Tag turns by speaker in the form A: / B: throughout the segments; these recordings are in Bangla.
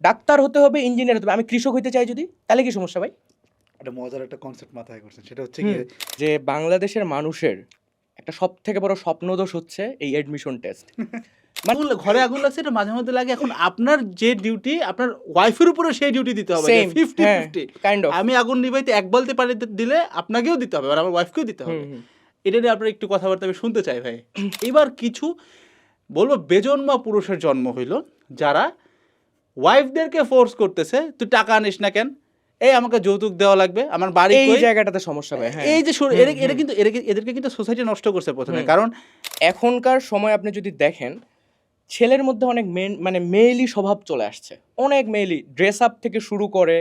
A: ডাক্তার হতে হবে, ইঞ্জিনিয়ার হতে হবে, আমি কৃষক হতে চাই যদি, তাহলে কি সমস্যা ভাই?
B: একটা মজার একটা কনসেপ্ট মাথায় করছেন, সেটা হচ্ছে
A: হুম,
B: গিয়ে
A: যে বাংলাদেশের মানুষের একটা সব থেকে বড় স্বপ্নদোষ হচ্ছে এই অ্যাডমিশন টেস্ট।
C: ঘরে আগুন লাগছে, এটা মাঝে মধ্যে লাগে। এখন আপনার যে ডিউটি, আপনার ওয়াইফের উপরে সেই ডিউটি দিতে হবে,
A: সেম,
C: 50-50।
A: Kind of.
C: আমি আগুন নিভাইতে এক বালতি পানি দিলে আপনাকেও দিতে হবে, আর আমার ওয়াইফকেও দিতে হবে। এটা নিয়ে আপনার একটু কথাবার্তা আমি শুনতে চাই ভাই। এবার কিছু বলবো বেজন্মা পুরুষের জন্ম হইল, যারা ওয়াইফদেরকে ফোর্স করতেছে, তুই টাকা আনিস না কেন, এই আমাকে যৌতুক দেওয়া লাগবে, আমার বাড়ি
A: এই
C: কই?
A: জায়গাটাতে সমস্যা ভাই। হ্যাঁ,
C: এই যে এদেরকে কিন্তু সোসাইটি নষ্ট করছে প্রথমে। কারণ
A: এখনকার সময় আপনি যদি দেখেন, ছেলের মধ্যে অনেক মানে মেয়েলি স্বভাব চলে আসছে, অনেক মেয়েলি। ড্রেস আপ থেকে শুরু করে,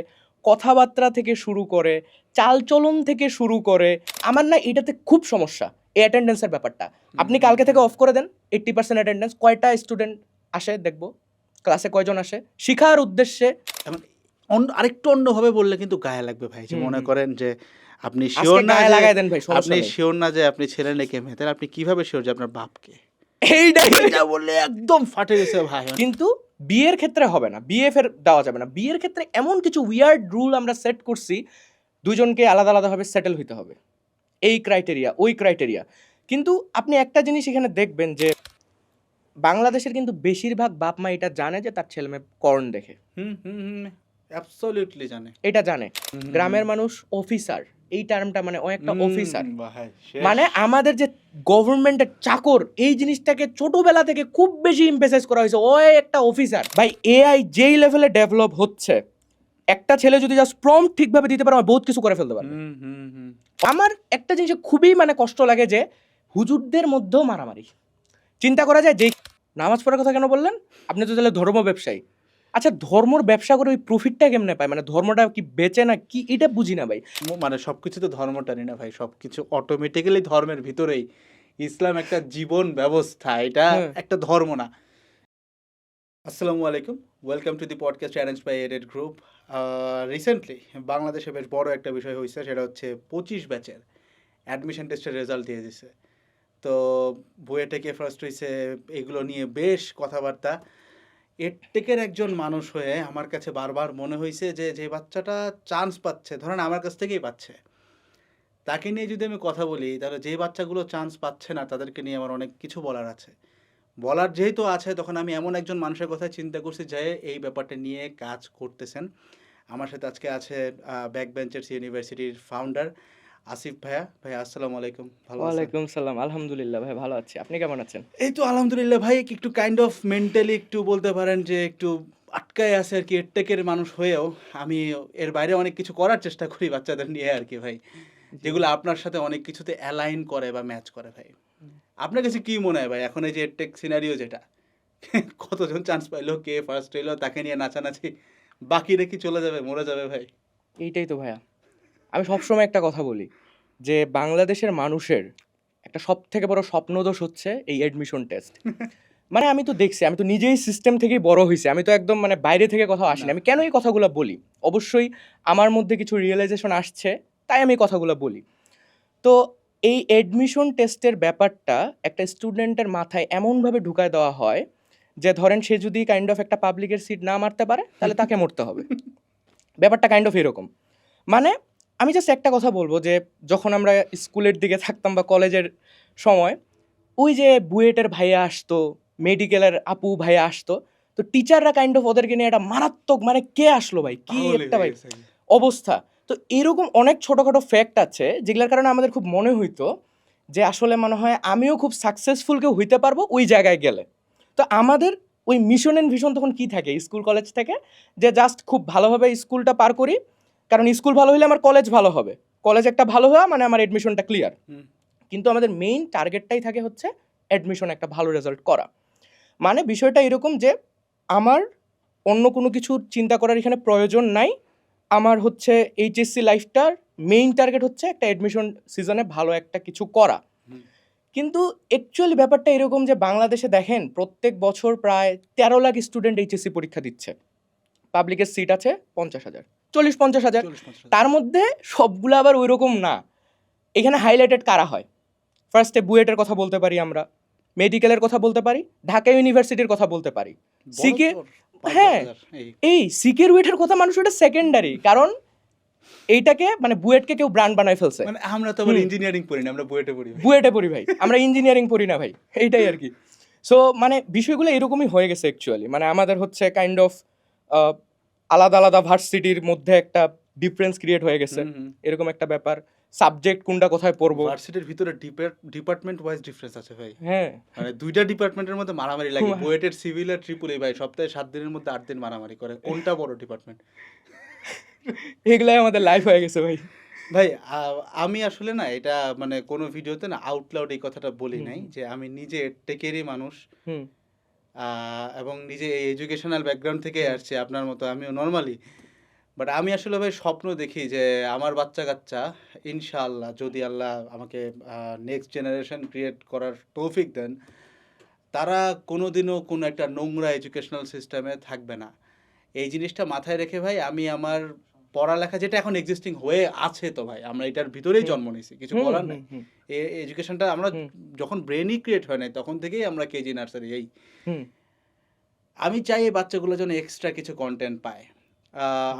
A: কথাবার্তা থেকে শুরু করে, চালচলন থেকে শুরু করে, আমার না এটাতে খুব সমস্যা এই অ্যাটেন্ডেন্সের ব্যাপারটা। আপনি কালকে থেকে অফ করে দেন 80% অ্যাটেন্ডেন্স। কয়টা স্টুডেন্ট আসে দেখবো, ক্লাসে কয়জন আসে শিখার উদ্দেশ্যে।
C: আরেকটু অন্যভাবে বললে কিন্তু গায়ে লাগবে ভাই, যে মনে করেন যে আপনি
A: আজকে
C: শিওর না
A: গায়ে
C: যে
A: লাগাই দেন ভাই, সমস্যা
C: আপনি
A: নেই।
C: শিওর না যে আপনি ছেলে নাকি মেয়ে, তাহলে আপনি কিভাবে শিওর যে আপনার বাপকে?
A: এইটাই
C: এটা বললে একদম ফাটে গেছে ভাই।
A: কিন্তু বিয়ের ক্ষেত্রে হবে না, বিয়ে ফের দেওয়া যাবে না। বিয়ের ক্ষেত্রে এমন কিছু উইয়ার্ড রুল আমরা সেট করছি, দুজনকে আলাদা আলাদাভাবে সেটেল হইতে হবে, এই ক্রাইটেরিয়া ওই ক্রাইটেরিয়া। কিন্তু আপনি একটা জিনিস এখানে দেখবেন যে বাংলাদেশের কিন্তু বেশিরভাগ বাপ মা এটা জানে যে তার ছেলে মেয়ে কর্ন দেখে,
C: অ্যাবসলিউটলি জানে,
A: এটা জানে। গ্রামের মানুষ অফিসার, এই টার্মটা মানে ও একটা অফিসার, মানে আমাদের যে গভর্নমেন্টের চাকর, এই জিনিসটাকে ছোটবেলা থেকে খুব বেশি এমফেসাইজ করা হয়েছে, ও একটা অফিসার। ভাই এআই যেই লেভেলে ডেভেলপ হচ্ছে, একটা ছেলে যদি জাস্ট প্রম্পট ঠিকভাবে দিতে পারে, আমার বহুত কিছু করে ফেলতে পারবে। আমার একটা জিনিস খুবই মানে কষ্ট লাগে যে হুজুরদের মধ্যেও মারামারি। চিন্তা করা যায়, যে নামাজ পড়ার কথা কেন বললেন? আপনি তো তাহলে ধর্ম ব্যবসায়ী। আচ্ছা, ধর্মর ব্যবসা করে ওই প্রফিটটা কেমনে পায়? মানে ধর্মটা কি বেচে না কি, এটা বুঝি না ভাই।
C: মানে সবকিছু তো ধর্ম টানি না ভাই, সবকিছু অটোমেটিক্যালি ধর্মের ভিতরেই। ইসলাম একটা জীবন ব্যবস্থা, এটা একটা ধর্ম না। আসসালামু আলাইকুম, welcome to the podcast arrange by aided group. Recently বাংলাদেশে বেশ বড় একটা বিষয় হয়েছে, সেটা হচ্ছে 25 ব্যাচের অ্যাডমিশন টেস্টের রেজাল্ট দিয়ে দিছে। তো বুয়েটেকে ফার্স্ট হয়েছে, এগুলো নিয়ে বেশ কথাবার্তা। এডটেকের একজন মানুষ হয়ে আমার কাছে বারবার মনে হয়েছে যে যে বাচ্চাটা চান্স পাচ্ছে, ধরেন আমার কাছ থেকেই পাচ্ছে, তাকে নিয়ে যদি আমি কথা বলি, তাহলে যে বাচ্চাগুলো চান্স পাচ্ছে না তাদেরকে নিয়ে আমার অনেক কিছু বলার আছে। বলার যেহেতু আছে, তখন আমি এমন একজন মানুষের কথা চিন্তা করছি যে এই ব্যাপারটা নিয়ে কাজ করতেছেন। আমার সাথে আজকে আছে ব্যাক বেঞ্চার্স ইউনিভার্সিটির ফাউন্ডার আসিফ ভাইয়া। ভাইয়া আসসালামু আলাইকুম, ভালো আছেন?
A: ওয়ালাইকুম সালাম, আলহামদুলিল্লাহ ভাই, ভালো আছি। আপনি কেমন আছেন?
C: এই তো আলহামদুলিল্লাহ ভাই, একটু কাইন্ড অফ মেন্টালি একটু বলতে পারেন যে একটু আটকায় আছে আর কি। এডটেকের মানুষ হয়েও আমি এর বাইরে অনেক কিছু করার চেষ্টা করি বাচ্চাদের নিয়ে আর কি ভাই, যেগুলো আপনার সাথে অনেক কিছুতে অ্যালাইন করে বা ম্যাচ করে ভাই। আপনার কাছে কি মনে হয় ভাই, এখন এই যে এডটেক সিনারিও যেটা, কতজন চান্স পাইলো, কে ফার্স্ট হইলো, তাকে নিয়ে নাচানাচি, বাকিরা কি চলে যাবে, মরে যাবে ভাই?
A: এইটাই তো ভাইয়া, আমি সবসময় একটা কথা বলি যে বাংলাদেশের মানুষের একটা সব থেকে বড় স্বপ্নদোষ হচ্ছে এই অ্যাডমিশন টেস্ট। মানে আমি তো দেখছি, আমি তো নিজেই সিস্টেম থেকেই বড় হয়েছি, আমি তো একদম মানে বাইরে থেকে কথা আসিনি। আমি কেন এই কথাগুলো বলি? অবশ্যই আমার মধ্যে কিছু রিয়েলাইজেশন আসছে, তাই আমি কথাগুলো বলি। তো এই অ্যাডমিশন টেস্টের ব্যাপারটা একটা স্টুডেন্টের মাথায় এমনভাবে ঢুকায় দেওয়া হয় যে ধরেন সে যদি কাইন্ড অফ একটা পাবলিকের সিট না মারতে পারে, তাহলে তাকে মরতে হবে। ব্যাপারটা কাইন্ড অফ এরকম। মানে আমি জাস্ট একটা কথা বলবো যে যখন আমরা স্কুলের দিকে থাকতাম বা কলেজের সময়, ওই যে বুয়েটের ভাইয়া আসতো, মেডিকেলের আপু ভাইয়া আসতো, তো টিচাররা কাইন্ড অফ ওদেরকে নিয়ে একটা মারাত্মক, মানে কে আসলো ভাই, কি একটা ভাই অবস্থা। তো এরকম অনেক ছোটোখাটো ফ্যাক্ট আছে যেগুলোর কারণে আমাদের খুব মনে হইতো যে আসলে মনে হয় আমিও খুব সাকসেসফুল কেউ হইতে পারবো ওই জায়গায় গেলে। তো আমাদের ওই মিশন অ্যান্ড ভিশন তখন কি থাকে স্কুল কলেজ থেকে, যে জাস্ট খুব ভালোভাবে স্কুলটা পার করি, কারণ স্কুল ভালো হলে আমার কলেজ ভালো হবে, কলেজ একটা ভালো হওয়া মানে আমার অ্যাডমিশনটা ক্লিয়ার। কিন্তু আমাদের মেইন টার্গেটটাই থাকে হচ্ছে অ্যাডমিশন একটা ভালো রেজাল্ট করা। মানে বিষয়টা এরকম যে আমার অন্য কোনো কিছুর চিন্তা করার এখানে প্রয়োজন নাই, আমার হচ্ছে এইচএসসি লাইফটার মেইন টার্গেট হচ্ছে একটা অ্যাডমিশন সিজনে ভালো একটা কিছু করা। কিন্তু অ্যাকচুয়ালি ব্যাপারটা এরকম যে বাংলাদেশে দেখেন প্রত্যেক বছর প্রায় 13 লাখ স্টুডেন্ট এইচএসসি পরীক্ষা দিচ্ছে, পাবলিকের সিট আছে 50,000, 40-50,000। তার মধ্যে সবগুলো আবার ওই রকম না। এখানে হাইলাইটেড কারা হয়? ফার্স্টে বুয়েটের কথা বলতে পারি, আমরা মেডিকেলের কথা বলতে পারি, ঢাকা ইউনিভার্সিটির কথা বলতে পারি, সিকে হ্যাঁ
C: 5,000 এই
A: এই সিকিউরিটির কথা মানুষ ওটা সেকেন্ডারি, কারণ এইটাকে মানে বুয়েটকে কেউ ব্র্যান্ড বানায় ফেলছে।
C: মানে আমরা তো আবার ইঞ্জিনিয়ারিং পড়ি না, আমরা বুয়েটে পড়ি ভাই।
A: বুয়েটে পড়ি ভাই, আমরা ইঞ্জিনিয়ারিং পড়ি না ভাই, এইটাই আর কি। সো মানে বিষয়গুলো এরকমই হয়ে গেছে অ্যাকচুয়ালি। মানে আমাদের হচ্ছে কাইন্ড অফ আলাদা আলাদা ভার্সিটির মধ্যে একটা ডিফারেন্স ক্রিয়েট হয়ে গেছে, এরকম একটা ব্যাপার। সাবজেক্ট কোনটা কোথায় পড়বো,
C: ভার্সিটির ভিতরে ডিপার্টমেন্ট ওয়াইজ ডিফারেন্স আছে ভাই।
A: হ্যাঁ
C: মানে দুইটা ডিপার্টমেন্টের মধ্যে মারামারি লাগে। বুয়েটের সিভিল আর ট্রিপল ভাই সপ্তাহে 7 দিনের মধ্যে 8 দিন মারামারি করে, কোনটা বড় ডিপার্টমেন্ট?
A: এগুলাই আমাদের লাইফ হয়ে গেছে ভাই।
C: ভাই আমি আসলে না এটা মানে কোনো ভিডিওতে না আউট লাউড এই কথাটা বলি নাই যে আমি নিজে টেকেরই মানুষ
A: হুম
C: এবং নিজে এই এডুকেশনাল ব্যাকগ্রাউন্ড থেকে আসছি আপনার মতো, আমিও নর্মালি। বাট আমি আসলে ভাই স্বপ্ন দেখি যে আমার বাচ্চা কাচ্চা ইনশাআল্লাহ যদি আল্লাহ আমাকে নেক্সট জেনারেশন ক্রিয়েট করার তৌফিক দেন, তারা কোনোদিনও কোনো একটা নোংরা এডুকেশনাল সিস্টেমে থাকবে না। এই জিনিসটা মাথায় রেখে ভাই আমি আমার পড়ালেখা যেটা এখন এক্সিস্টিং হয়ে আছে, তো ভাই আমরা এটার ভিতরেই জন্ম নিয়েছি, কিছু বলার নাই। এই এডুকেশনটা আমরা যখন ব্রেনই ক্রিয়েট হয় নাই তখন থেকেই আমরা কেজি নার্সারি। এই আমি চাই এই বাচ্চাগুলো যেন এক্সট্রা কিছু কন্টেন্ট পায়।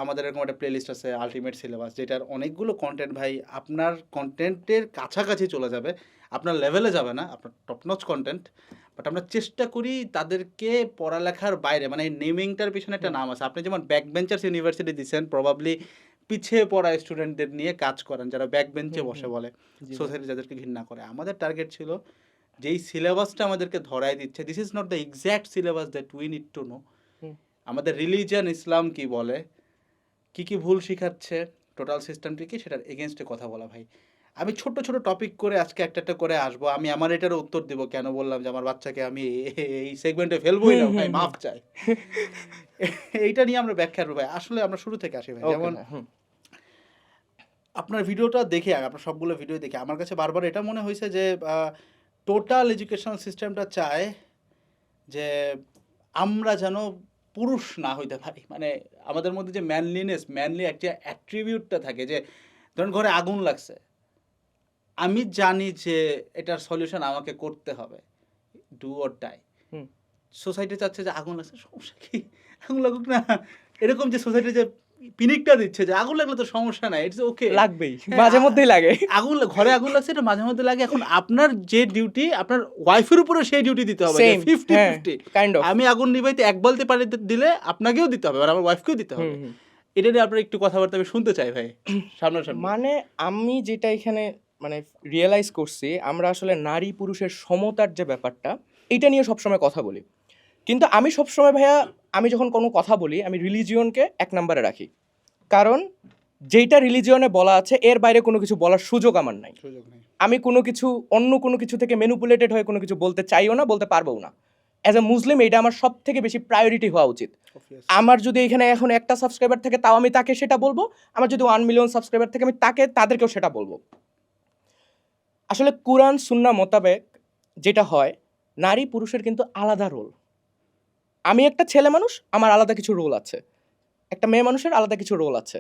C: আমাদের এরকম একটা প্লেলিস্ট আছে আলটিমেট সিলেবাস, যেটার অনেকগুলো কন্টেন্ট ভাই আপনার কন্টেন্টের কাছাকাছি চলে যাবে, আপনার লেভেলে যাবে না, আপনার টপনচ কন্টেন্ট। বাট আমরা চেষ্টা করি তাদেরকে পড়ালেখার বাইরে, মানে এই নেমিংটার পিছনে একটা নাম আছে। আপনি যেমন ব্যাক বেঞ্চার্স ইউনিভার্সিটি দিচ্ছেন, প্রবাবলি পিছিয়ে পড়া স্টুডেন্টদের নিয়ে কাজ করেন, যারা ব্যাক বেঞ্চে বসে বলে, সোসাইটি যাদেরকে ঘৃণা করে। আমাদের টার্গেট ছিল যেই সিলেবাসটা আমাদেরকে ধরাই দিচ্ছে, this is not the exact syllabus that we need to know. আমাদের রিলিজিয়ান ইসলাম কি বলে, কি কি ভুল শিখাচ্ছে, টোটাল সিস্টেমটি কি, সেটার এগেনস্টে কথা বলা ভাই। আমি ছোট ছোট টপিক করে আজকে একটা একটা করে আসবো, আমি আমার এটারও উত্তর দিব কেন বললাম যে আমার বাচ্চাকে আমি এই সেগমেন্টে ফেলবোই না ভাই, মাফ চাই। এইটা নিয়ে আমরা ব্যাখ্যা করবো ভাই। আসলে আমরা শুরু থেকে আসি ভাই। যেমন আপনার ভিডিওটা দেখে, আপনার সবগুলো ভিডিও দেখে আমার কাছে বারবার এটা মনে হয়েছে যে টোটাল এডুকেশনাল সিস্টেমটা চায় যে আমরা যেন পুরুষ না হইতে পারি। মানে আমাদের মধ্যে যে ম্যানলি একটা অ্যাট্রিবিউটটা থাকে, যে ধরুন ঘরে আগুন লাগছে, আমি জানি যে এটার সলিউশন আমাকে করতে হবে, ডু অর ডাই। সোসাইটি চাচ্ছে যে আগুন লাগছে, সমস্যা কি, আগুন লাগুক না। এরকম যে সোসাইটি যে পিনিকটা দিচ্ছে যে আগুন লাগলে তো সমস্যা নাই, ইটস ওকে,
A: লাগবেই, মাঝে মধ্যেই লাগে।
C: আগুন ঘরে আগুন লাগছে, এটা মাঝে মধ্যে লাগে। এখন আপনার যে ডিউটি, আপনার ওয়াইফের উপরে সেই ডিউটি দিতে হবে 50-50
A: কাইন্ড অফ।
C: আমি আগুন নিভাইতে 1 বালতি পানি দিলে আপনাকেও দিতে হবে আর আমার ওয়াইফকেও দিতে হবে। এটা নিয়ে আপনার একটু কথাবার্তা আমি শুনতে চাই ভাই সামনাসামনি।
A: মানে আমি যেটা এখানে মানে রিয়েলাইজ করছি, আমরা আসলে নারী পুরুষের সমতার যে ব্যাপারটা, এটা নিয়ে সবসময় কথা বলি। কিন্তু আমি সবসময় ভাইয়া, আমি যখন কোনো কথা বলি, আমি রিলিজিয়নকে 1 নম্বরে রাখি। কারণ যেইটা রিলিজিয়নে বলা আছে এর বাইরে কোনো কিছু বলার সুযোগ আমার নাই। আমি কোনো কিছু অন্য কোনো কিছু থেকে ম্যানিপুলেটেড হয়ে কোনো কিছু বলতে চাইও না, বলতে পারবো না। অ্যাজ এ মুসলিম এইটা আমার সব থেকে বেশি প্রায়োরিটি হওয়া উচিত। আমার যদি এখানে এখন 1টা সাবস্ক্রাইবার থাকে, তাও আমি তাকে সেটা বলবো। আমার যদি 1 মিলিয়ন সাবস্ক্রাইবার থাকে, আমি তাদেরকেও সেটা বলবো। আসলে কুরআন সুন্নাহ মোতাবেক যেটা হয়, নারী পুরুষের কিন্তু আলাদা রোল। আমি একটা ছেলে মানুষ, আমার আলাদা কিছু রোল আছে, একটা মেয়ে মানুষের আলাদা কিছু রোল আছে।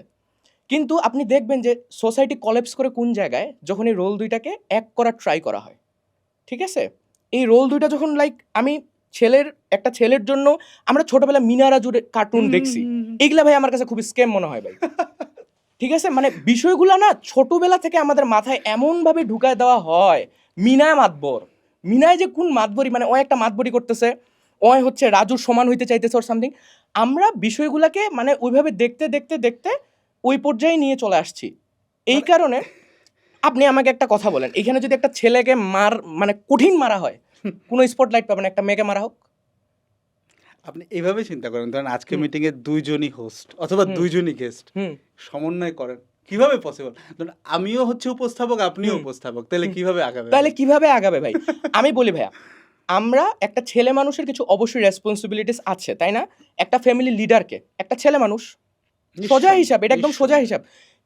A: কিন্তু আপনি দেখবেন যে সোসাইটি কলেপস করে কোন জায়গায়, যখন এই রোল দুইটাকে এক করার ট্রাই করা হয়। ঠিক আছে, এই রোল দুইটা যখন আমি একটা ছেলের জন্য আমরা ছোটবেলা মিনারা জুড়ে কার্টুন দেখছি, এগুলা ভাই আমার কাছে খুব স্ক্যাম মনে হয় ভাই। ঠিক আছে, মানে বিষয়গুলো না ছোটবেলা থেকে আমাদের মাথায় এমনভাবে ঢুকায় দেওয়া হয়। মিনায় মাতবর, মিনায় যে কোন মাতবরি, মানে ও একটা মাতবরি করতেছে, ও হচ্ছে রাজুর সমান হইতে চাইতেছে ওর সামথিং। আমরা বিষয়গুলোকে মানে ওইভাবে দেখতে দেখতে দেখতে ওই পর্যায়ে নিয়ে চলে আসছি। এই কারণে আপনি আমাকে একটা কথা বলেন, এখানে যদি একটা ছেলেকে মানে কঠিন মারা হয়, কোনো স্পটলাইট পাবেন, একটা মেয়েকে মারা হোক?
C: আপনি এইভাবে চিন্তা করেন, ধরেন আজকে মিটিং এ 2 জনই হোস্ট অথবা 2 জনই গেস্ট, সমন্বয় করেন, কিভাবে পসিবল? ধরেন আমিও হচ্ছে উপস্থাপক, আপনিও উপস্থাপক, তাহলে কিভাবে আগাবে
A: ভাই? আমি বলি ভাইয়া, আমরা একটা ছেলে মানুষের কিছু অবশ্যই রেসপন্সিবিলিটিস আছে, তাই না? একটা ফ্যামিলি লিডারকে, একটা ছেলে মানুষ, সোজা হিসাব, এটা একদম সোজা হিসাব।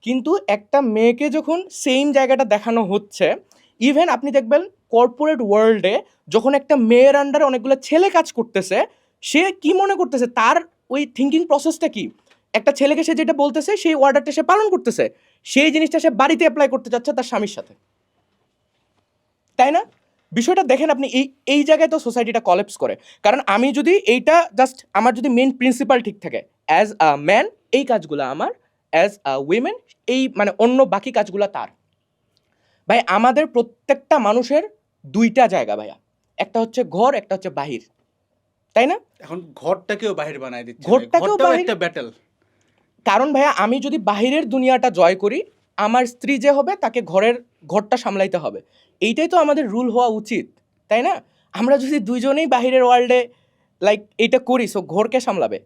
A: কিন্তু একটা মেয়েকে যখন সেম জায়গাটা দেখানো হচ্ছে, ইভেন আপনি দেখবেন কর্পোরেট ওয়ার্ল্ডে যখন একটা মেয়ের আন্ডারে অনেকগুলো ছেলে কাজ করতেছে, সে কি মনে করতেছে, তার ওই থিঙ্কিং প্রসেসটা কি? একটা ছেলেকে সে যেটা বলতেছে, সেই অর্ডারটা সে পালন করতেছে, সেই জিনিসটা সে বাড়িতে অ্যাপ্লাই করতে যাচ্ছে তার স্বামীর সাথে, তাই না? বিষয়টা দেখেন আপনি, এই এই জায়গায় তো সোসাইটিটা কলেপস করে। কারণ আমি যদি এইটা জাস্ট আমার যদি মেন প্রিন্সিপাল ঠিক থাকে, অ্যাজ আ ম্যান এই কাজগুলো আমার, অ্যাজ আ উইমেন এই মানে অন্য বাকি কাজগুলো তার। ভাই আমাদের প্রত্যেকটা মানুষের দুইটা জায়গা ভাইয়া, একটা হচ্ছে ঘর, একটা হচ্ছে বাহির, তাই না?
C: এখন ঘরটাকেও বাহির বানায় দিচ্ছে,
A: ঘরটাকেও
C: ঘরটাও
A: বাহির-
C: একটা ব্যাটেল।
A: কারণ ভাইয়া আমি যদি বাহিরের দুনিয়াটা জয় করি, আমার স্ত্রী যে হবে তাকে ঘরটা সামলাইতে হবে। এইটাই তো আমাদের রুল হওয়া উচিত, তাই না? আমরা যদি দুইজনেই বাহিরের ওয়ার্ল্ডে লাইক এইটা করি, সো ঘরকে সামলাবে।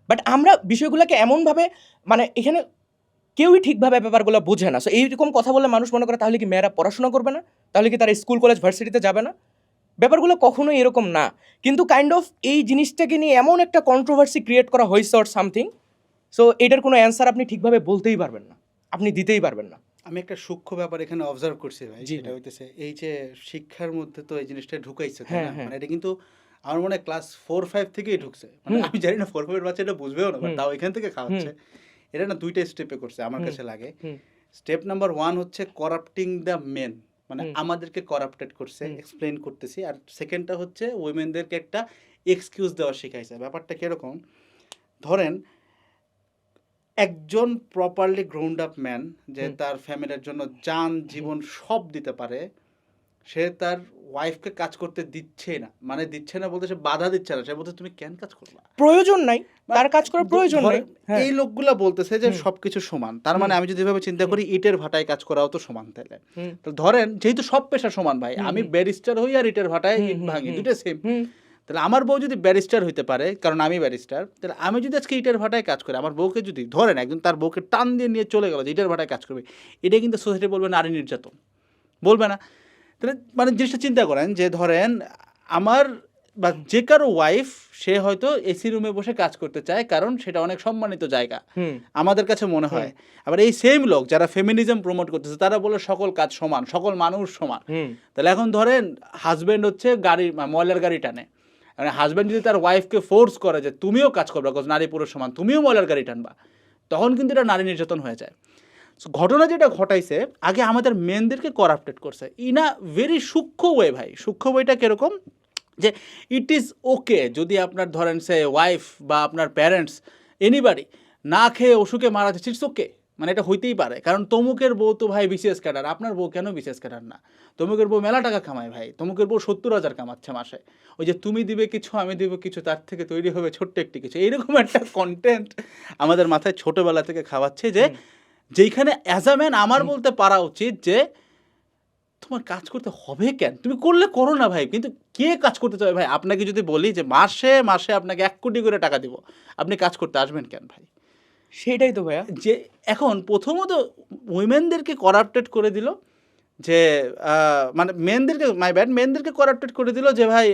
A: বাট আমরা বিষয়গুলোকে এমনভাবে মানে এখানে কেউই ঠিকভাবে ব্যাপারগুলো বোঝে না। সো এইরকম কথা বলে মানুষ মনে করে তাহলে কি মেয়েরা পড়াশোনা করবে না, তাহলে কি তারা স্কুল কলেজ ভার্সিটিতে যাবে না? ব্যাপারগুলো কখনোই এরকম না। কিন্তু কাইন্ড অফ এই জিনিসটাকে নিয়ে এমন একটা কন্ট্রোভার্সি ক্রিয়েট করা হয়েছে অর সামথিং, সো এটার কোনো অ্যান্সার আপনি ঠিকভাবে বলতেই পারবেন না, আপনি দিতেই পারবেন না।
B: আমি একটা সূক্ষ্ম ব্যাপার এখানে অবজার্ভ করছি ভাই,
A: জি
B: সেটা
A: ভাই।
B: হইতেছে এই যে শিক্ষার মধ্যে তো এই জিনিসটা ঢুকাইছে, তাই
A: হ্যাঁ,
B: না?
A: হ্যাঁ।
B: মানে এটা কিন্তু আমার মনে হয় ক্লাস 4-5 থেকেই ঢুকছে। মানে
A: হুম।
B: আমি জানি না 4-5 এর বাচ্চা এটা বুঝবেও না, বাট
A: হুম।
B: তাও এখান থেকে খাওয়াচ্ছে। এটা না 2টা স্টেপে করছে আমার
A: হুম।
B: কাছে লাগে।
A: হুম।
B: স্টেপ নাম্বার 1 হচ্ছে করাপ্টিং দ্য মেন, মানে
A: হুম।
B: আমাদেরকে করাপ্টেড করছে,
A: হুম।
B: এক্সপ্লেইন করতেছি। আর সেকেন্ডটা হচ্ছে উইমেনদেরকে একটা এক্সকিউজ দেওয়া শিখাইছে। ব্যাপারটা কিরকম, ধরেন একজন প্রপারলি গ্রাউন্ড আপ ম্যান যে
A: হুম।
B: তার ফ্যামিলির জন্য জান জীবন সব দিতে পারে, সে তার ওয়াইফকে কাজ করতে দিচ্ছে না, মানে দিচ্ছে না বলতে সে বাধা দিচ্ছে না, সে বলতে তুমি কেন কাজ করবা,
A: প্রয়োজন নাই, তার কাজ করার প্রয়োজন নেই।
B: ধরেন
A: হ্যাঁ।
B: এই লোকগুলা বলতেছে যে
A: হুম।
B: সবকিছু সমান, তার মানে
A: হুম।
B: আমি যদি এভাবে চিন্তা করি ইটের ভাটায় কাজ করাও তো সমান তাহলে।
A: হুম।
B: তো ধরেন যেহেতু সব পেশা সমান ভাই,
A: হুম।
B: আমি
A: হুম।
B: ব্যারিস্টার হই আর ইটের ভাটায়
A: হুম।
B: ইট
A: হুম।
B: ভাঙি,
A: হুম।
B: দুটো সেম।
A: হুম।
B: তাহলে আমার বউ যদি ব্যারিস্টার হইতে পারে, কারণ আমি ব্যারিস্টার, তাহলে আমি যদি আজকে ইটের ভাটায় কাজ করি, আমার বউকে যদি ধরেন একজন তার বউকে টান দিয়ে নিয়ে চলে গেল যে ইটের ভাটায় কাজ করবে, এটা কিন্তু সোসাইটি বলবে নারী নির্যাতন, বলবে না? তাহলে মানে জিনিসটা চিন্তা করেন যে ধরেন আমার বা যে কারো ওয়াইফ, সে হয়তো এসি রুমে বসে কাজ করতে চায়, কারণ সেটা অনেক সম্মানিত জায়গা
A: হুম।
B: আমাদের কাছে মনে হয়। আবার এই সেম লোক যারা ফেমিনিজম প্রমোট করতেছে তারা বলে সকল কাজ সমান, সকল মানুষ সমান।
A: হুম।
B: তাহলে এখন ধরেন হাজব্যান্ড হচ্ছে গাড়ি ময়লার গাড়ি টানে, মানে হাজব্যান্ড যদি তার ওয়াইফকে ফোর্স করে যে তুমিও কাজ করবা, বিকজ নারী পুরুষ সমান, তুমিও ময়লার গাড়ি টানবা, তখন কিন্তু এটা নারী নির্যাতন হয়ে যায়। So, ঘটনা যেটা ঘটাইছে, আগে আমাদের মেনদেরকে করাপ্টেড করছে ইন আ ভেরি সূক্ষ্ম ওয়ে ভাই। সূক্ষ্ম ওয়েটা কীরকম, যে ইট ইজ ওকে যদি আপনার ধরেন সে ওয়াইফ বা আপনার প্যারেন্টস এনিবাডি না খেয়ে অসুখে মারা যাচ্ছে, ইটস ওকে, মানে এটা হইতেই পারে। কারণ তমুকের বউ তো ভাই বিসিএস ক্যাডার, আপনার বউ কেন বিসিএস ক্যাডার না? তমুকের বউ মেলা টাকা কামায় ভাই, তমুকের বউ 70,000 কামাচ্ছে মাসে। ওই যে তুমি দিবে কিছু আমি দিব কিছু, তার থেকে তৈরি হবে ছোট্ট একটি কিছু, এইরকম একটা কন্টেন্ট আমাদের মাথায় ছোটোবেলা থেকে খাওয়াচ্ছে, যে যেইখানে অ্যাজ আ ম্যান আমার বলতে পারা উচিত যে তোমার কাজ করতে হবে কেন, তুমি করলে করো না ভাই, কিন্তু কে কাজ করতে চাবে ভাই? আপনাকে যদি বলি যে মাসে মাসে আপনাকে 1 কোটি করে টাকা দিব, আপনি কাজ করতে আসবেন কেন ভাই?
A: সেটাই তো ভাইয়া।
B: যে এখন প্রথমত উইমেনদেরকে করাপ্টেড করে দিল, যে মানে মেনদেরকে, মাই ব্যাড, মেনদেরকে করাপ্টেড করে দিল যে ভাই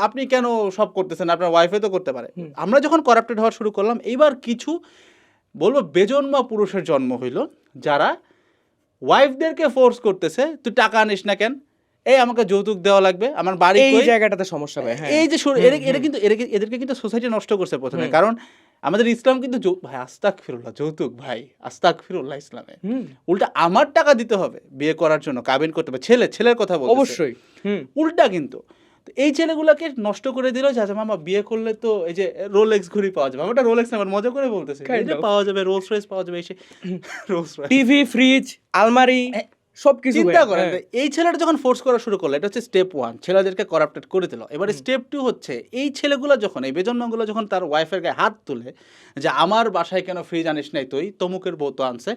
B: আপনি কেন সব করতেছেন, আপনার ওয়াইফে তো করতে পারে। আমরা যখন করাপ্টেড হওয়া শুরু করলাম, এইবার কিছু বলবো বেজন্মা পুরুষের জন্ম হইল, যারা ওয়াইফদেরকে ফোর্স করতেছে তুই টাকা আনিস না কেন, এই আমাকে যৌতুক দেওয়া লাগবে, আমার বাড়ি
A: এই
B: কই?
A: জায়গাটাতে সমস্যা ভাই। হ্যাঁ।
B: এই যে এরা কিন্তু এদেরকে কিন্তু সোসাইটি নষ্ট করছে প্রথমে।
A: হুম।
B: কারণ আমাদের ইসলাম কিন্তু ভাই আস্তাগফিরুল্লাহ, যৌতুক ভাই আস্তাগফিরুল্লাহ ইসলামে।
A: হুম।
B: উল্টা আমার টাকা দিতে হবে বিয়ে করার জন্য, কাবিন করতে হবে, ছেলের কথা বলতেছে
A: অবশ্যই। হুম।
B: উল্টা কিন্তু। তো এই ছেলেগুলোকে নষ্ট করে দিল যে আচ্ছা মামা বিয়ে করলে তো এই যে রোলেক্স ঘড়ি পাওয়া যাবে, আমারটা রোলেক্স না, আমার মজা করে বলতেছে,
A: Kind
B: এটা
A: of.
B: পাওয়া যাবে, রোলস রয়েস পাওয়া যাবে, এসে রোলস রয়েস
A: টিভি, ফ্রিজ, আলমারি সবকিছু
B: চিন্তা
A: ভাইয়া।
B: করেন।
A: হ্যাঁ।
B: এই ছেলেটা যখন ফোর্স করা শুরু করলো, এটা হচ্ছে স্টেপ 1, ছেলেদেরকে করাপ্টেড করে দিল। এবারে স্টেপ 2 হচ্ছে এই ছেলেগুলো যখন, এই বেজন্মাগুলো যখন তার ওয়াইফের গায়ে হাত তুলে যে আমার বাসায় কেন ফ্রিজ আনিস নাই তুই, তমুকের বউ তো আনছে,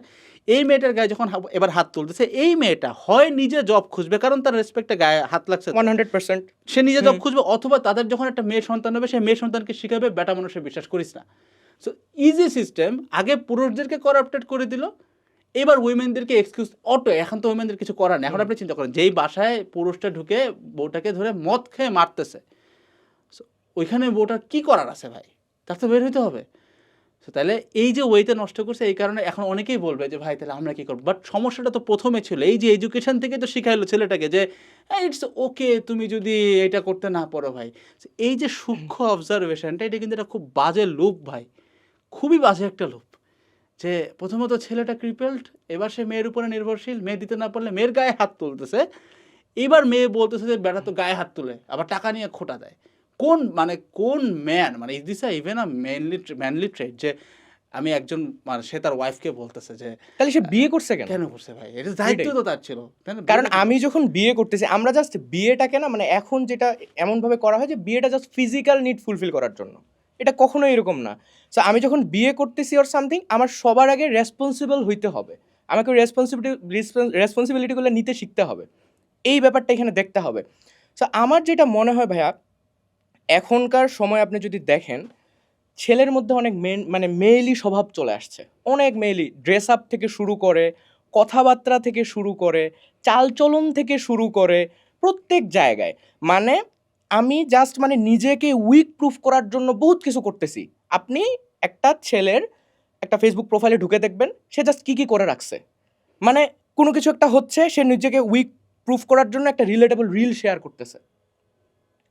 B: এই মেয়েটার গায়ে যখন এবার হাত তুলতেছে, এই মেয়েটা হয় নিজে জব খুঁজবে, কারণ তার রেসপেক্টে গায়ে হাত লাগছে,
A: 100%।
B: সে নিজে জব খুঁজবে, অথবা তাদের যখন একটা মেয়ে সন্তান হবে, সেই মেয়ে সন্তানকে শিখাবে বেটা মানুষে বিশ্বাস করিস না। সো ইজি সিস্টেম, আগে পুরুষদেরকে করাপ্টেড করে দিল, এবার উইমেনদেরকে এক্সকিউজ অটো। এখন তো উইমেনদের কিছু করার নেই। এখন আপনি চিন্তা করেন, যেই বাসায় পুরুষটা ঢুকে বউটাকে ধরে মদ খেয়ে মারতেছে, ওইখানে বউটার কি করার আছে ভাই? তার তো বের হইতে হবে। সো তাহলে এই যে ওয়েতে নষ্ট করছে, এই কারণে এখন অনেকেই বলবে যে ভাই তাহলে আমরা কী করবো। বাট সমস্যাটা তো প্রথমে ছিল, এই যে এডুকেশন থেকে তো শিখাইলো ছেলেটাকে যে ইটস ওকে তুমি যদি এটা করতে না পারো ভাই। এই যে সূক্ষ্ম অবজারভেশনটা, এটা কিন্তু একটা খুব বাজে লুপ ভাই, খুবই বাজে একটা লুপ। যে প্রথমত ছেলেটা ক্রিপেলড, এবার সে মেয়ের উপরে নির্ভরশীল, মেয়ে দিতে না পারলে মেয়ের গায়ে হাত তুলতেছে, এইবার মেয়ে বলতেছে যে বেটা তো গায়ে হাত তুলে আবার টাকা নিয়ে খোটা দেয়। কোন ম্যান মানে is this even a manly trade যে আমি একজন মানে সে তার ওয়াইফকে বলতেছে যে
A: তাহলে সে বিয়ে করছে কেন?
B: কেন করছে ভাই, এটা দায়িত্ব তো তার ছিল, তাই না?
A: কারণ
B: বিয়েটা তো
A: আমি যখন বিয়ে করতেছি, আমরা জাস্ট বিয়েটাকে না, মানে এখন যেটা এমনভাবে করা হয় যে বিয়েটা জাস্ট ফিজিক্যাল নিড ফুলফিল করার জন্য, এটা কখনোই এরকম না। সো আমি যখন বিয়ে করতেছি অর সামথিং, আমার সবার আগে রেসপন্সিবল হইতে হবে, আমাকে রেসপন্সিবিলিটিগুলো নিতে শিখতে হবে, এই ব্যাপারটা এখানে দেখতে হবে। সো আমার যেটা মনে হয় ভাইয়া, এখনকার সময় আপনি যদি দেখেন, ছেলের মধ্যে অনেক মানে মেয়েলি স্বভাব চলে আসছে, অনেক মেয়েলি ড্রেস আপ থেকে শুরু করে, কথাবার্তা থেকে শুরু করে, চালচলন থেকে শুরু করে, প্রত্যেক জায়গায়। মানে আমি জাস্ট মানে নিজেকে উইক প্রুফ করার জন্য বহুত কিছু করতেছি। আপনি একটা ছেলের একটা ফেসবুক প্রোফাইলে ঢুকে দেখবেন সে জাস্ট কী কী করে রাখছে, মানে কোনো কিছু একটা হচ্ছে, সে নিজেকে উইক প্রুফ করার জন্য একটা রিলেটেবল রিল শেয়ার করতেছে।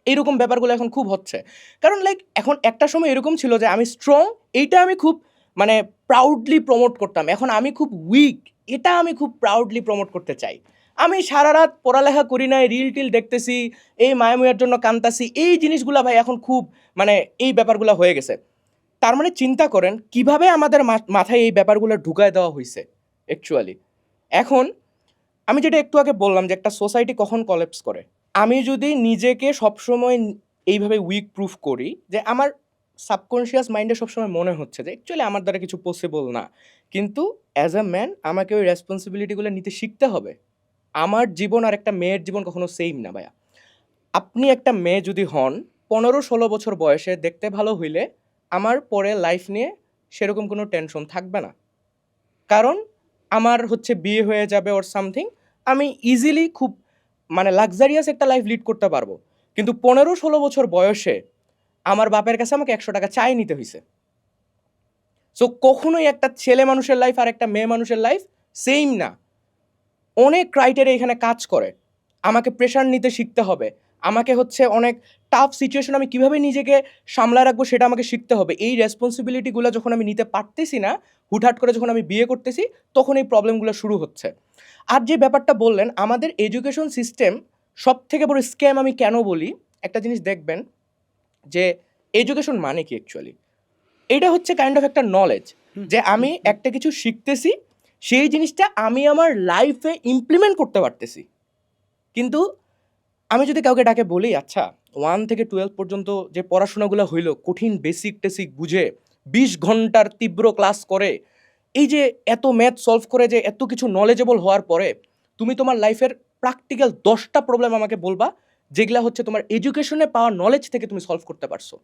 A: এইরকম ব্যাপারগুলো এখন খুব হচ্ছে। কারণ লাইক এখন একটা সময় এরকম ছিল যে আমি স্ট্রং, এইটা আমি খুব মানে প্রাউডলি প্রমোট করতাম। এখন আমি খুব উইক, এটা আমি খুব প্রাউডলি প্রমোট করতে চাই। আমি সারা রাত পড়ালেখা করি নাই, রিল টিল দেখতেছি, এই মায়ামুয়ার জন্য কান্তাছি, এই জিনিসগুলো ভাই এখন খুব মানে এই ব্যাপারগুলো হয়ে গেছে। তার মানে চিন্তা করেন কিভাবে আমাদের মাথায় এই ব্যাপারগুলো ঢুকায় দেওয়া হয়েছে অ্যাকচুয়ালি। এখন আমি যেটা একটু আগে বললাম যে একটা সোসাইটি কখন কলেপস করে, আমি যদি নিজেকে সবসময় এইভাবে উইক প্রুফ করি যে আমার সাবকনশিয়াস মাইন্ডে সবসময় মনে হচ্ছে যে অ্যাকচুয়ালি আমার দ্বারা কিছু পসিবল না, কিন্তু অ্যাজ আ ম্যান আমাকে ওই রেসপন্সিবিলিটিগুলো নিতে শিখতে হবে। আমার জীবন আর একটা মেয়ের জীবন কখনো সেম না ভাইয়া। আপনি একটা মেয়ে যদি হন 15-16 বছর বয়সে, দেখতে ভালো হইলে আমার পরে লাইফ নিয়ে সেরকম কোনো টেনশন থাকবে না, কারণ আমার হচ্ছে বিয়ে হয়ে যাবে ওর সামথিং, আমি ইজিলি খুব মানে লাক্সারিয়াস একটা লাইফ লিড করতে পারবো। কিন্তু 15-16 বছর বয়সে আমার বাপের কাছে আমাকে 100 টাকা চাই নিতে হয়েছে। সো কখনোই একটা ছেলে মানুষের লাইফ আর একটা মেয়ে মানুষের লাইফ সেম না। অনেক ক্রাইটেরিয়া এখানে কাজ করে। আমাকে প্রেশার নিতে শিখতে হবে, আমাকে হচ্ছে অনেক টাফ সিচুয়েশন আমি কীভাবে নিজেকে সামলায় রাখবো সেটা আমাকে শিখতে হবে। এই রেসপন্সিবিলিটিগুলো যখন আমি নিতে পারতেছি না, হুটহাট করে যখন আমি বিয়ে করতেছি, তখন এই প্রবলেমগুলো শুরু হচ্ছে। আর যে ব্যাপারটা বললেন, আমাদের এডুকেশন সিস্টেম সব থেকে বড় স্ক্যাম আমি কেন বলি, একটা জিনিস দেখবেন যে এডুকেশন মানে কি অ্যাকচুয়ালি, এটা হচ্ছে কাইন্ড অফ একটা নলেজ, যে আমি একটা কিছু শিখতেছি, সেই জিনিসটা আমি আমার লাইফে ইমপ্লিমেন্ট করতে পারতেছি। কিন্তু আমি যদি কাউকে ডাকে বলি, আচ্ছা 1 থেকে 12 পর্যন্ত যে পড়াশোনাগুলো হইলো, কঠিন বেসিক টেসিক বুঝে 20 ঘন্টার তীব্র ক্লাস করে, এই যে এত ম্যাথ সলভ করে যে এত কিছু নলেজেবল হওয়ার পরে তুমি তোমার লাইফের প্র্যাকটিক্যাল 10টা প্রবলেম আমাকে বলবা যেগুলা হচ্ছে তোমার এডুকেশনে পাওয়া নলেজ থেকে তুমি সলভ করতে পারছো।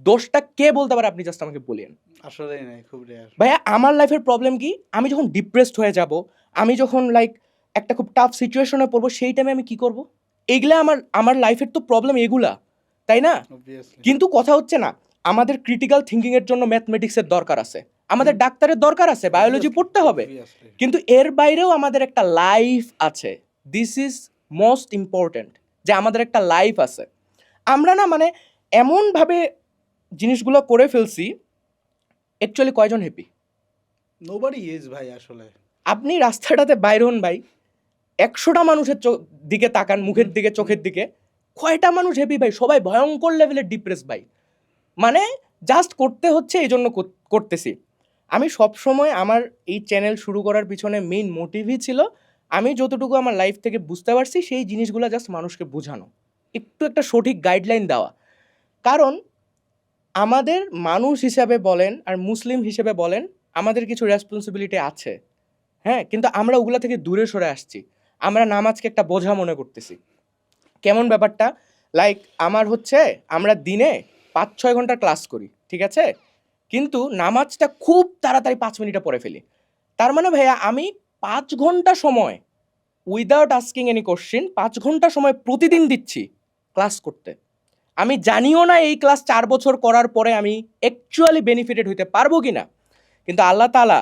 A: 10টা কে বলতে পারে আপনি জাস্ট আমাকে বলেন।
C: আসলেই নাই, খুব রেয়ার
A: ভাইয়া আমার লাইফের প্রবলেম কি, আমি যখন ডিপ্রেসড হয়ে যাব, আমি যখন লাইক একটা খুব টাফ সিচুয়েশনে পড়বো, সেই টাইমে আমি কি করব? এইগুলা আমার লাইফের তো প্রবলেম এগুলা, তাই না?
C: অবভিয়াসলি।
A: কিন্তু কথা হচ্ছে না, আমাদের ক্রিটিক্যাল থিঙ্কিংয়ের জন্য ম্যাথমেটিক্সের দরকার আছে, আমাদের ডাক্তারের দরকার আছে, বায়োলজি পড়তে হবে, কিন্তু এর বাইরেও আমাদের একটা লাইফ আছে। দিস ইজ মোস্ট ইম্পর্ট্যান্ট, যে আমাদের একটা লাইফ আছে। আমরা না মানে এমনভাবে জিনিসগুলো করে ফেলছি, অ্যাকচুয়ালি কয়জন হ্যাপি?
C: নোবডি ইজ ভাই আসলে।
A: আপনি রাস্তাটাতে বাইর হন ভাই, 100টা মানুষের দিকে তাকান, মুখের দিকে, চোখের দিকে, কয়টা মানুষ হ্যাপি ভাই? সবাই ভয়ঙ্কর লেভেলের ডিপ্রেস ভাই। মানে জাস্ট করতে হচ্ছে, এই জন্য করতেছি। আমি সবসময় আমার এই চ্যানেল শুরু করার পিছনে মেইন মোটিভই ছিল, আমি যতটুকু আমার লাইফ থেকে বুঝতে পারছি সেই জিনিসগুলো জাস্ট মানুষকে বোঝানো, একটু একটা সঠিক গাইডলাইন দেওয়া। কারণ আমাদের মানুষ হিসাবে বলেন আর মুসলিম হিসেবে বলেন, আমাদের কিছু রেসপন্সিবিলিটি আছে, হ্যাঁ, কিন্তু আমরা ওগুলা থেকে দূরে সরে আসছি। আমরা নামাজকে একটা বোঝা মনে করতেছি। কেমন ব্যাপারটা? লাইক আমার হচ্ছে, আমরা দিনে 5-6 ঘন্টা ক্লাস করি, ঠিক আছে, কিন্তু নামাজটা খুব তাড়াতাড়ি 5 মিনিটে পড়ে ফেলি। তার মানে ভাইয়া আমি 5 ঘন্টা সময় উইদাউট আস্কিং এনি কোশ্চেন 5 ঘন্টা সময় প্রতিদিন দিচ্ছি ক্লাস করতে। আমি জানিও না এই ক্লাস 4 বছর করার পরে আমি অ্যাকচুয়ালি বেনিফিটেড হইতে পারবো কি না, কিন্তু আল্লাহ তাআলা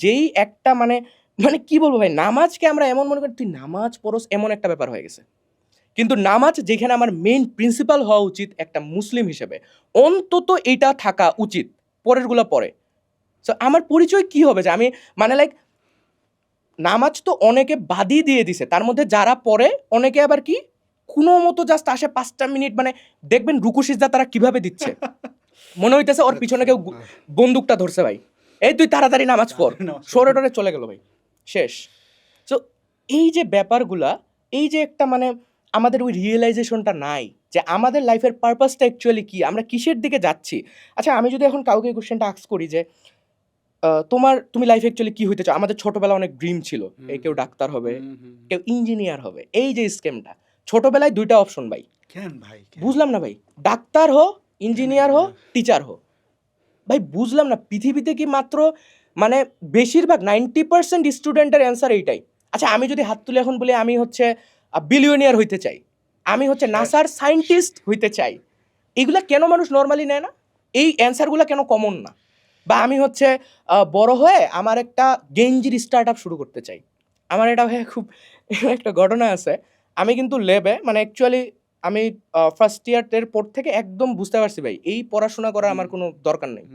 A: যেই একটা মানে মানে কি বলবো ভাই, নামাজকে আমরা এমন মনে করি তুই নামাজ পড়স, এমন একটা ব্যাপার হয়ে গেছে। কিন্তু নামাজ যেখানে আমার মেইন প্রিন্সিপাল হওয়া উচিত একটা মুসলিম হিসেবে, অন্তত এটা থাকা উচিত, পরেরগুলো পরে। সো আমার পরিচয় কি হবে যে আমি মানে লাইক নামাজ তো অনেকে বাদই দিয়ে দিছে, তার মধ্যে যারা পড়ে অনেকে আবার কি কোনো মতো জাস্ট আসে 5টা মিনিট, মানে দেখবেন রুকু সিজদা তারা কিভাবে দিচ্ছে, মনে হইতেছে ওর পিছনে কেউ বন্দুকটা ধরছে ভাই, এই তুই তাড়াতাড়ি নামাজ পড়, সরে টরে চলে গেল ভাই, শেষ। সো এই যে ব্যাপারগুলা, এই যে একটা মানে আমাদের ওই রিয়েলাইজেশনটা নাই যে আমাদের লাইফের পারপাসটা অ্যাকচুয়ালি কি, আমরা কিসের দিকে যাচ্ছি। আচ্ছা আমি যদি এখন কাউকে এই কোশ্চেনটা আস্ক করি যে তুমি লাইফে অ্যাকচুয়ালি কি হইতে চাও, আমাদের ছোটবেলা অনেক ড্রিম ছিল, এই কেউ ডাক্তার হবে, কেউ ইঞ্জিনিয়ার হবে, এই যে স্কেমটা ছোটবেলায় 2টা অপশন ভাই,
C: কেন ভাই
A: বুঝলাম না ভাই, ডাক্তার হো, ইঞ্জিনিয়ার হো, টিচার হো, ভাই বুঝলাম না পৃথিবীতে কি মাত্র মানে বেশিরভাগ 90% স্টুডেন্টের অ্যান্সার এইটাই। আচ্ছা আমি যদি হাত তুলে এখন বলি আমি হচ্ছে বিলিয়নিয়ার হইতে চাই, আমি হচ্ছে নাসার সায়েন্টিস্ট হইতে চাই, এগুলা কেন মানুষ নর্মালি নেয় না, এই অ্যান্সারগুলো কেন কমন না? বা আমি হচ্ছে বড় হয়ে আমার একটা গেঞ্জির স্টার্ট আপ শুরু করতে চাই। আমার এটা ভাই খুব একটা ঘটনা আছে, আমি কিন্তু ল্যাবে মানে অ্যাকচুয়ালি আমি ফার্স্ট ইয়ারের পর থেকে একদম বুঝতে পারছি ভাই এই পড়াশোনা করার আমার কোনো দরকার নেই,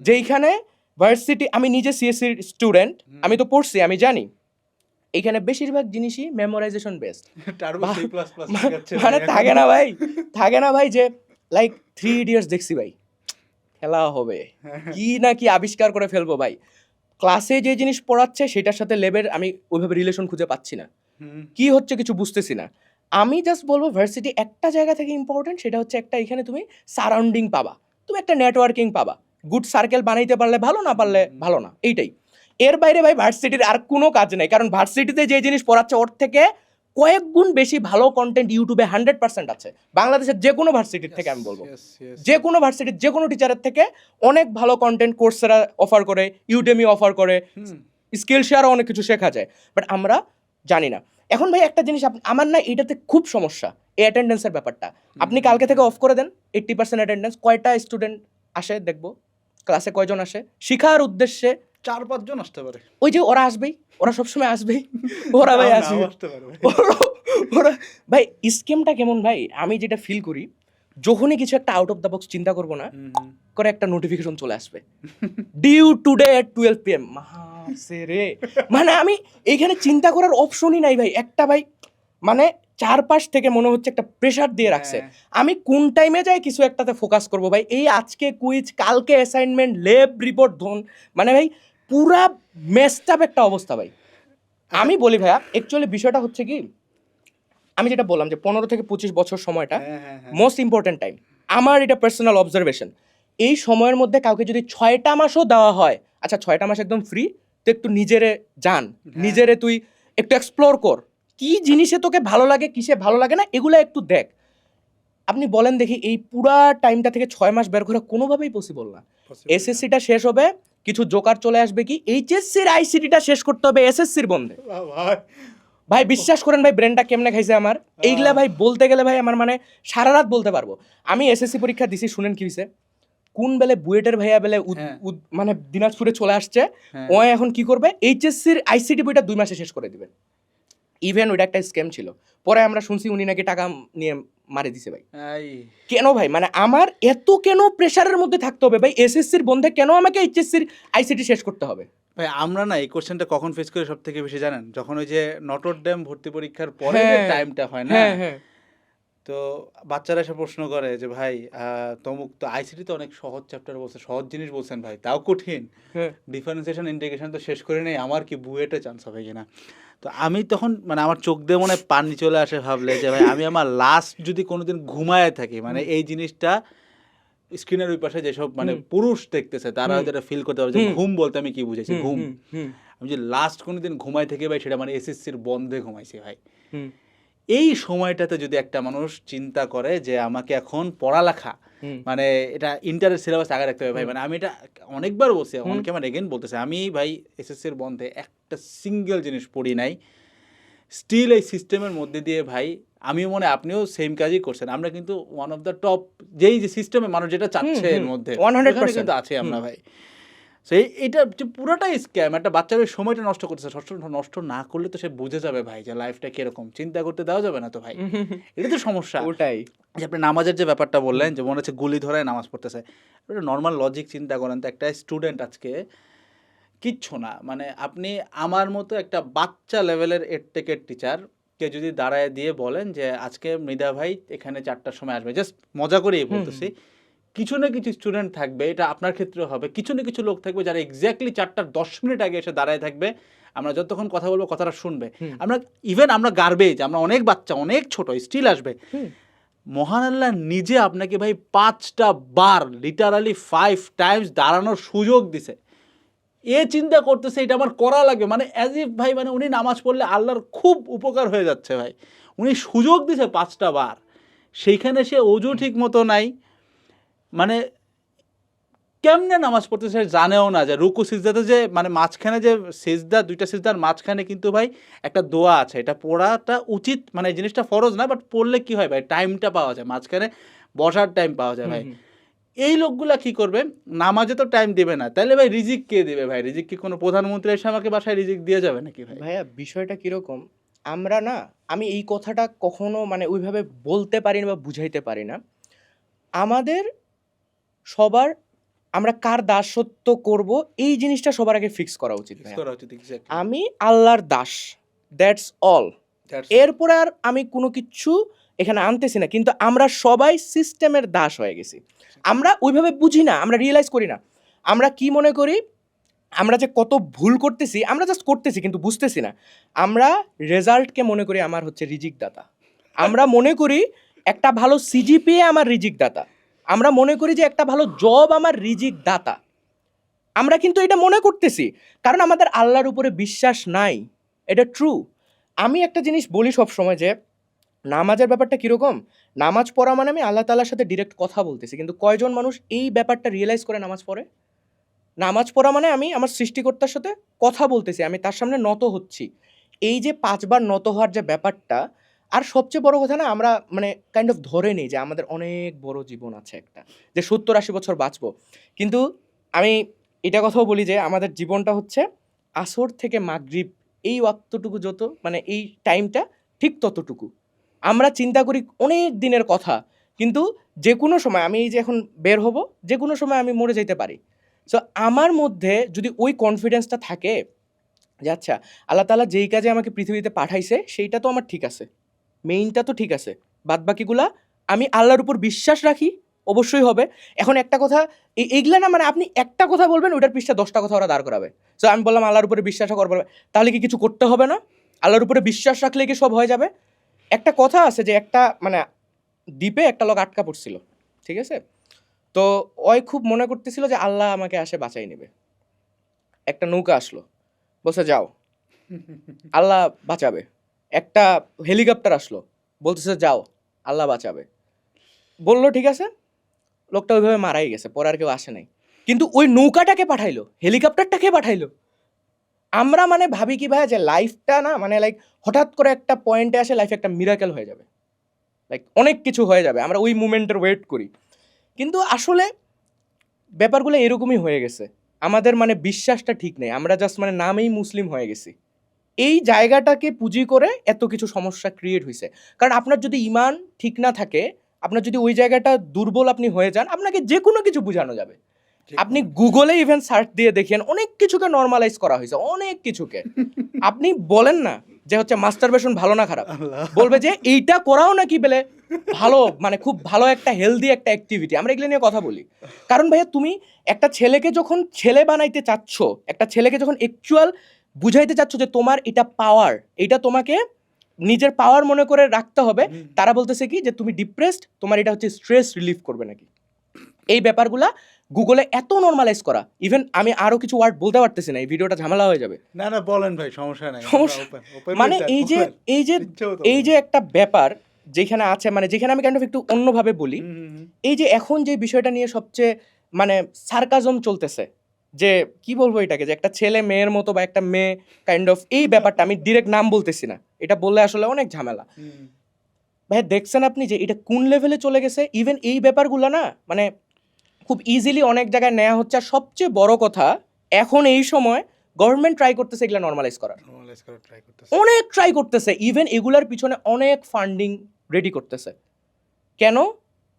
A: যেইখানে ভার্সিটি, আমি নিজে সিএসসির স্টুডেন্ট, আমি তো পড়ছি, আমি জানি এইখানে বেশিরভাগ জিনিসই মেমোরাইজেশন বেসড, মানে থাকে না ভাই যে লাইক 3 ইডিয়টস দেখছি ভাই, খেলা হবে কি না কি আবিষ্কার করে ফেলবো ভাই, ক্লাসে যে জিনিস পড়াচ্ছে সেটার সাথে লেবের আমি ওইভাবে রিলেশন খুঁজে পাচ্ছি না, কি হচ্ছে কিছু বুঝতেছি না। আমি জাস্ট বলবো ভার্সিটি একটা জায়গা থেকে ইম্পর্টেন্ট, সেটা হচ্ছে একটা এখানে তুমি সারাউন্ডিং পাবা, তুমি একটা নেটওয়ার্কিং পাবা, গুড সার্কেল বানাইতে পারলে ভালো, না পারলে ভালো না, এইটাই। এর বাইরে ভাই ভার্সিটির আর কোনো কাজ নেই, কারণ ভার্সিটিতে যে জিনিস পড়াচ্ছে ওর থেকে কয়েক গুণ বেশি ভালো কন্টেন্ট ইউটিউবে 100% আছে, বাংলাদেশের যে কোনো ভার্সিটির থেকে আমি বলবো, যে কোনো ভার্সিটির যে কোনো টিচারের থেকে অনেক ভালো কন্টেন্ট কোর্সেরা অফার করে, ইউডেমি অফার করে, স্কিল শেয়ারও অনেক কিছু শেখা যায়, বাট আমরা জানি না। এখন ভাই একটা জিনিস আমার না এটাতে খুব সমস্যা, এই অ্যাটেন্ডেন্সের ব্যাপারটা, আপনি কালকে থেকে অফ করে দেন 80% অ্যাটেন্ডেন্স, কয়টা স্টুডেন্ট আসে দেখবো, ক্লাসে কয়জন আসে শিখার উদ্দেশ্যে,
C: 4-5 জন আসতে পারে,
A: ওই যে ওরা আসবেই, ওরা সবসময় আসবেই, ওরা ভাই আসবে, ওরা ভাই স্কিমটা কেমন ভাই, আমি যেটা ফিল করি যখনই কিছু একটা আউট অফ দ্য বক্স চিন্তা করবো না, করে একটা নোটিফিকেশন চলে আসবে, ডিউ টুডে এট 12 PM, রে মানে আমি এইখানে চিন্তা করার অপশনই নাই ভাই, একটা ভাই মানে চারপাশ থেকে মনে হচ্ছে একটা প্রেশার দিয়ে রাখছে, আমি কোন টাইমে যাই কিছু একটাতে ফোকাস করবো ভাই, এই আজকে কুইজ, কালকে অ্যাসাইনমেন্ট, ল্যাব রিপোর্ট, মানে ভাই পুরা মেসড আপ একটা অবস্থা ভাই। আমি বলি ভাইয়া অ্যাকচুয়ালি বিষয়টা হচ্ছে কি, আমি যেটা বললাম যে 15 থেকে 25 বছর সময়টা মোস্ট ইম্পর্টেন্ট টাইম, আমার এটা পার্সোনাল অবজারভেশন, এই সময়ের মধ্যে কাউকে যদি 6টা মাসও দেওয়া হয়, আচ্ছা 6টা মাস একদম ফ্রি, তো একটু নিজেরে জান, নিজেরে তুই একটু এক্সপ্লোর কর, কি জিনিসে তোকে ভালো লাগে, কিসে ভালো লাগে না, এগুলো একটু দেখ। আপনি বলেন দেখি এই পুরা টাইমটা থেকে 6 মাস বের করা কোনোভাবেই পসিবল না। এসএসসিটা শেষ হবে, কিছু জোকার চলে আসবে কি এইচএসসির আইসিটিটা শেষ করতে হবে এসএসসির বন্ধে, ভাই বিশ্বাস করেন ভাই ব্রেনটা কেমনে খাইছে আমার, এইগুলা ভাই বলতে গেলে ভাই আমার মানে সারা রাত বলতে পারবো। আমি এসএসসি পরীক্ষা দিছি, শুনেন কি হইছে, কোন বেলে বুয়েটের ভাইয়া বেলে মানে দিনাজপুরে চলে আসছে, ও এখন কি করবে এইচএসসির আইসিটি বইটা 2 মাসে শেষ করে দিবে, ইভেন ওইটা একটা স্ক্যাম ছিল, পরে আমরা শুনছি উনি নাকি টাকা নিয়ে মারে দিছে ভাই। কেন ভাই, মানে আমার এত কেন প্রেশারের মধ্যে থাকতে হবে ভাই, এসএসসির বন্ধে কেন আমাকে এইচএসসির আইসিটি শেষ করতে হবে?
C: ভাই আমরা না এই কোশ্চেনটা কখন ফেস করি সব থেকে বেশি জানেন, যখন ওই যে নটর ডেম ভর্তি পরীক্ষার পরে যে টাইমটা হয় না, তো বাচ্চারা এসে প্রশ্ন করে যে ভাই তমুক তো আইসিটি তো অনেক সহজ চ্যাপ্টার বলছে, সহজ জিনিস বলছেন ভাই, তাও কঠিন, ডিফারেন্সিয়েশন ইন্টিগ্রেশন তো শেষ করে নেই, আমার কি বুয়েটে চান্স হবে কিনা। তো আমি তখন মানে আমার চোখ দিয়ে মনে হয় পানি চলে আসে ভাবলে যে ভাই আমি আমার লাস্ট যদি কোনোদিন ঘুমায় থাকি, মানে এই জিনিসটা স্ক্রিনের ওই পাশে যেসব মানে পুরুষ দেখতেছে তারা হয়তো এটা ফিল করতে পারবে যে ঘুম বলতে আমি কি বুঝেছি, ঘুম, আমি যে লাস্ট কোনোদিন ঘুমাই থেকে ভাই সেটা মানে এসএসসির বন্ধে ঘুমাইছি ভাই। এই সময়টাতে যদি একটা মানুষ চিন্তা করে যে আমাকে এখন পড়ালেখা মানে এটা ইন্টারের সিলেবাস আগে রাখতে হবে ভাই, মানে আমি এটা অনেকবার বলছি, অনেকে আমার এগেন বলতেছে, আমি ভাই এসএসসির বন্ধে একটা সিঙ্গেল জিনিস পড়ি নাই, স্টিল এই সিস্টেমের মধ্যে দিয়ে ভাই আমিও মনে আপনিও সেম কাজই করছেন, আমরা কিন্তু ওয়ান অফ দ্য টপ যেই যে সিস্টেমে মানুষ যেটা চাচ্ছে এর মধ্যে
A: 100%
C: কিন্তু আছে আমরা ভাই। সো এটা পুরোটাই স্ক্যাম, একটা বাচ্চার ওই সময়টা নষ্ট করতেছে, নষ্ট না করলে তো সে বুঝে যাবে ভাই যে লাইফটা কিরকম, চিন্তা করতে দেওয়া যাবে না তো ভাই, এটা তো সমস্যা।
A: ওটাই
C: যে আপনি নামাজের যে ব্যাপারটা বললেন যে মনে হচ্ছে গুলি ধরে নামাজ পড়তেছে, নর্মাল লজিক চিন্তা করেন তো, একটা স্টুডেন্ট আজকে কিচ্ছু না, মানে আপনি আমার মতো একটা বাচ্চা লেভেলের টেকের টিচার কে যদি দাঁড়ায় দিয়ে বলেন যে আজকে মৃধা ভাই এখানে 4টার সময় আসবে, জাস্ট মজা করেই বলতেছি, কিছু না কিছু স্টুডেন্ট থাকবে, এটা আপনার ক্ষেত্রে হবে, কিছু না কিছু লোক থাকবে যারা এক্স্যাক্টলি 4:10 আগে এসে দাঁড়ায় থাকবে, আমরা যতক্ষণ কথা বলবো কথাটা শুনবে। আমরা ইভেন আমরা গার্বেজ, আমরা অনেক বাচ্চা অনেক ছোট স্টিল আসবে। মহান আল্লাহ নিজে আপনাকে ভাই 5টা বার লিটারালি 5 টাইমস দাঁড়ানোর সুযোগ দিছে। এ চিন্তা করতেছে এটা আমার করা লাগবে, মানে অ্যাজ ইফ ভাই মানে উনি নামাজ পড়লে আল্লাহর খুব উপকার হয়ে যাচ্ছে ভাই, উনি সুযোগ দিছে 5টা বার, সেইখানে সে অজু ঠিক মতো নাই, মানে কেমনে নামাজ পড়তেছে জানেও না যে রুকু সিজদাতে যে মানে মাঝখানে যে সিজদা, 2টা সিজদার মাঝখানে কিন্তু ভাই একটা দোয়া আছে, এটা পড়াটা উচিত, মানে এই জিনিসটা ফরজ না, বাট পড়লে কি হয় ভাই টাইমটা পাওয়া যায়, মাঝখানে বসার টাইম পাওয়া যায় ভাই। এই লোকগুলা কি করবে, নামাজে তো টাইম দিবে না, তাহলে ভাই রিজিক কে দিবে ভাই? রিজিক কি কোনো প্রধানমন্ত্রী এসে আমাকে বাসায় রিজিক দিয়ে যাবে নাকি ভাই?
A: ভাইয়া বিষয়টা কিরকম, আমরা না, আমি এই কথাটা কখনো মানে ওইভাবে বলতে পারি না বা বুঝাইতে পারি না। আমাদের সবার, আমরা কার দাসত্ব করব এই জিনিসটা সবার আগে ফিক্স করা উচিত ভাইয়া।
C: করা উচিত, exactly.
A: আমি আল্লাহর দাস, দ্যাটস অল। এরপরে আর আমি কোনো কিছু এখানে আনতেছি না, কিন্তু আমরা সবাই সিস্টেমের দাস হয়ে গেছি। আমরা ওইভাবে বুঝি না, আমরা রিয়েলাইজ করি না। আমরা কি মনে করি, আমরা যে কত ভুল করতেছি, আমরা জাস্ট করতেছি কিন্তু বুঝতেছি না। আমরা রেজাল্টকে মনে করি আমার হচ্ছে রিজিক দাতা। আমরা মনে করি একটা ভালো সিজিপিএ আমার রিজিক দাতা। আমরা মনে করি যে একটা ভালো জব আমার রিজিক দাতা। আমরা কিন্তু এটা মনে করতেছি কারণ আমাদের আল্লাহর উপরে বিশ্বাস নাই। এটা ট্রু। আমি একটা জিনিস বলি সব সময় যে নামাজের ব্যাপারটা কীরকম, নামাজ পড়া মানে আমি আল্লাহ তাআলার সাথে ডিরেক্ট কথা বলতেছি, কিন্তু কয়জন মানুষ এই ব্যাপারটা রিয়েলাইজ করে নামাজ পড়ে? নামাজ পড়া মানে আমি আমার সৃষ্টিকর্তার সাথে কথা বলতেছি, আমি তার সামনে নত হচ্ছি। এই যে 5 বার নত হওয়ার যে ব্যাপারটা, আর সবচেয়ে বড় কথা না, আমরা মানে কাইন্ড অফ ধরে নিই যে আমাদের অনেক বড় জীবন আছে একটা, যে 70-80 বছর বাঁচবো। কিন্তু আমি এটা কথাও বলি যে আমাদের জীবনটা হচ্ছে আসর থেকে মাগরিব, এই ওয়াক্তটুকু যত মানে এই টাইমটা ঠিক ততটুকু। আমরা চিন্তা করি অনেক দিনের কথা, কিন্তু যে কোনো সময়, আমি এই যে এখন বের হব, যে কোনো সময় আমি মরে যেতে পারি। সো আমার মধ্যে যদি ওই কনফিডেন্সটা থাকে যে আচ্ছা আল্লাহ তাআলা যেই কাজে আমাকে পৃথিবীতে পাঠাইছে সেইটা তো আমার ঠিক আছে, মেইনটা তো ঠিক আছে, বাদবাকিগুলা আমি আল্লাহর উপর বিশ্বাস রাখি, অবশ্যই হবে। এখন একটা কথা, এইগুলা না, মানে আপনি একটা কথা বলবেন ওইটার পৃষ্ঠা 10টা কথা ওরা দাঁড় করাবে। সো আমি বললাম আল্লাহর উপরে বিশ্বাস করবো, তাহলে কি কিছু করতে হবে না? আল্লাহর উপরে বিশ্বাস রাখলে কি সব হয়ে যাবে? একটা কথা আছে যে একটা মানে দ্বীপে একটা লোক আটকা পড়ছিল, ঠিক আছে? তো ওই খুব মনে করতেছিল যে আল্লাহ আমাকে আসে বাঁচাই নেবে। একটা নৌকা আসলো, বলছে যাও, আল্লাহ বাঁচাবে। একটা হেলিকপ্টার আসলো, বলতেছে যাও, আল্লাহ বাঁচাবে। বললো ঠিক আছে, লোকটা ওইভাবে মারাই গেছে, পরে আর কেউ আসে নাই। কিন্তু ওই নৌকাটাকে পাঠাইলো, হেলিকপ্টারটাকে পাঠাইলো। আমরা মানে ভাবি কি ভাই যে লাইফটা না, মানে লাইক হঠাৎ করে একটা পয়েন্টে আসে লাইফে একটা মিরাকেল হয়ে যাবে, লাইক অনেক কিছু হয়ে যাবে, আমরা ওই মুমেন্টের ওয়েট করি। কিন্তু আসলে ব্যাপারগুলো এরকমই হয়ে গেছে, আমাদের মানে বিশ্বাসটা ঠিক নেই, আমরা জাস্ট মানে নামেই মুসলিম হয়ে গেছি। এই জায়গাটাকে পুঁজি করে এত কিছু সমস্যা ক্রিয়েট হয়েছে। কারণ আপনার যদি ঈমান ঠিক না থাকে, আপনার যদি ওই জায়গাটা দুর্বল আপনি হয়ে যান, আপনাকে যে কোনো কিছু বোঝানো যাবে। আপনি গুগলে ইভেন সার্চ দিয়ে দেখেন, অনেক কিছুকে নর্মালাইজ করা হয়েছে, অনেক কিছুকে। আপনি বলেন না যে হচ্ছে মাস্টারবেশন ভালো না খারাপ, বলবে যে এইটা করাও নাকি বেলে ভালো, মানে খুব ভালো একটা হেলদি একটা অ্যাক্টিভিটি। আমরা এগুলো নিয়ে কথা বলি কারণ ভাইয়া তুমি একটা ছেলেকে যখন ছেলে বানাইতে চাচ্ছ, একটা ছেলেকে যখন অ্যাকচুয়াল বুঝাইতে চাচ্ছ যে তোমার এটা পাওয়ার, এটা তোমাকে নিজের পাওয়ার মনে করে রাখতে হবে, তারা বলতেছে কি যে তুমি ডিপ্রেসড, তোমার এটা হচ্ছে স্ট্রেস রিলিফ করবে নাকি। এই ব্যাপারগুলা গুগলে এত নরমালাইজ করা, ইভেন আমি আরো কিছু ওয়ার্ড বলতে পারতেছি না, এই ভিডিওটা ঝামেলা হয়ে যাবে।
C: না না বলেন ভাই, সমস্যা নাই,
A: সমস্যা মানে এই যে একটা ব্যাপার যেখানে আছে, মানে যেখানে আমি কাইন্ড অফ একটু অন্যভাবে বলি, এই যে এখন যে বিষয়টা নিয়ে সবচেয়ে মানে সার্কাজম চলতেছে, যে কি বলবো এটাকে, যে একটা ছেলে মেয়ের মতো বা একটা মেয়ে কাইন্ড অফ, এই ব্যাপারটা আমি ডিরেক্ট নাম বলতেছি না, এটা বললে আসলে অনেক ঝামেলা। ভাই দেখছেন আপনি যে এটা কোন লেভেলে চলে গেছে? ইভেন এই ব্যাপারগুলো না মানে খুব ইজিলি অনেক জায়গায় নেওয়া হচ্ছে। আর সবচেয়ে বড় কথা, এখন এই সময় গভর্নমেন্ট ট্রাই করতেছে এগুলো নর্মালাইজ করার, অনেক ট্রাই করতেছে। ইভেন এগুলার পিছনে অনেক ফান্ডিং রেডি করতেছে। কেন?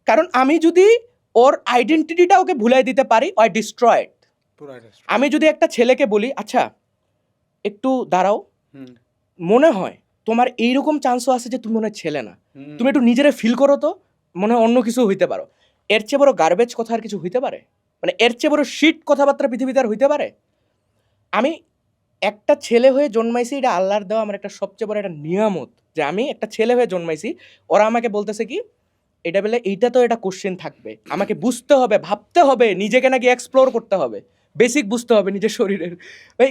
A: কারণ আমি যদি ওর আইডেন্টিটিটা ওকে ভুলাই দিতে পারি, আই ডিস্ট্রয়েড,
C: টু রাইট।
A: আমি যদি একটা ছেলেকে বলি আচ্ছা একটু দাঁড়াও, মনে হয় তোমার এইরকম চান্সও আছে যে তুমি মনে হয় ছেলে না, তুমি একটু নিজেরা ফিল করো তো, মনে হয় অন্য কিছু হইতে পারো। এর চেয়ে বড় গার্বেজ কথা আর কিছু হইতে পারে? মানে এর চেয়ে বড় শিট কথাবার্তা পৃথিবীতে আর হইতে পারে? আমি একটা ছেলে হয়ে জন্মাইছি, এটা আল্লাহর দেওয়া আমার একটা সবচেয়ে বড় একটা নিয়ামত, যে আমি একটা ছেলে হয়ে জন্মাইছি। ওরা আমাকে বলতেছে কি এটা বলে এইটা তো এটা কোশ্চেন থাকবে, আমাকে বুঝতে হবে, ভাবতে হবে, নিজেকে নাকি এক্সপ্লোর করতে হবে, বেসিক বুঝতে হবে নিজের শরীরের। ভাই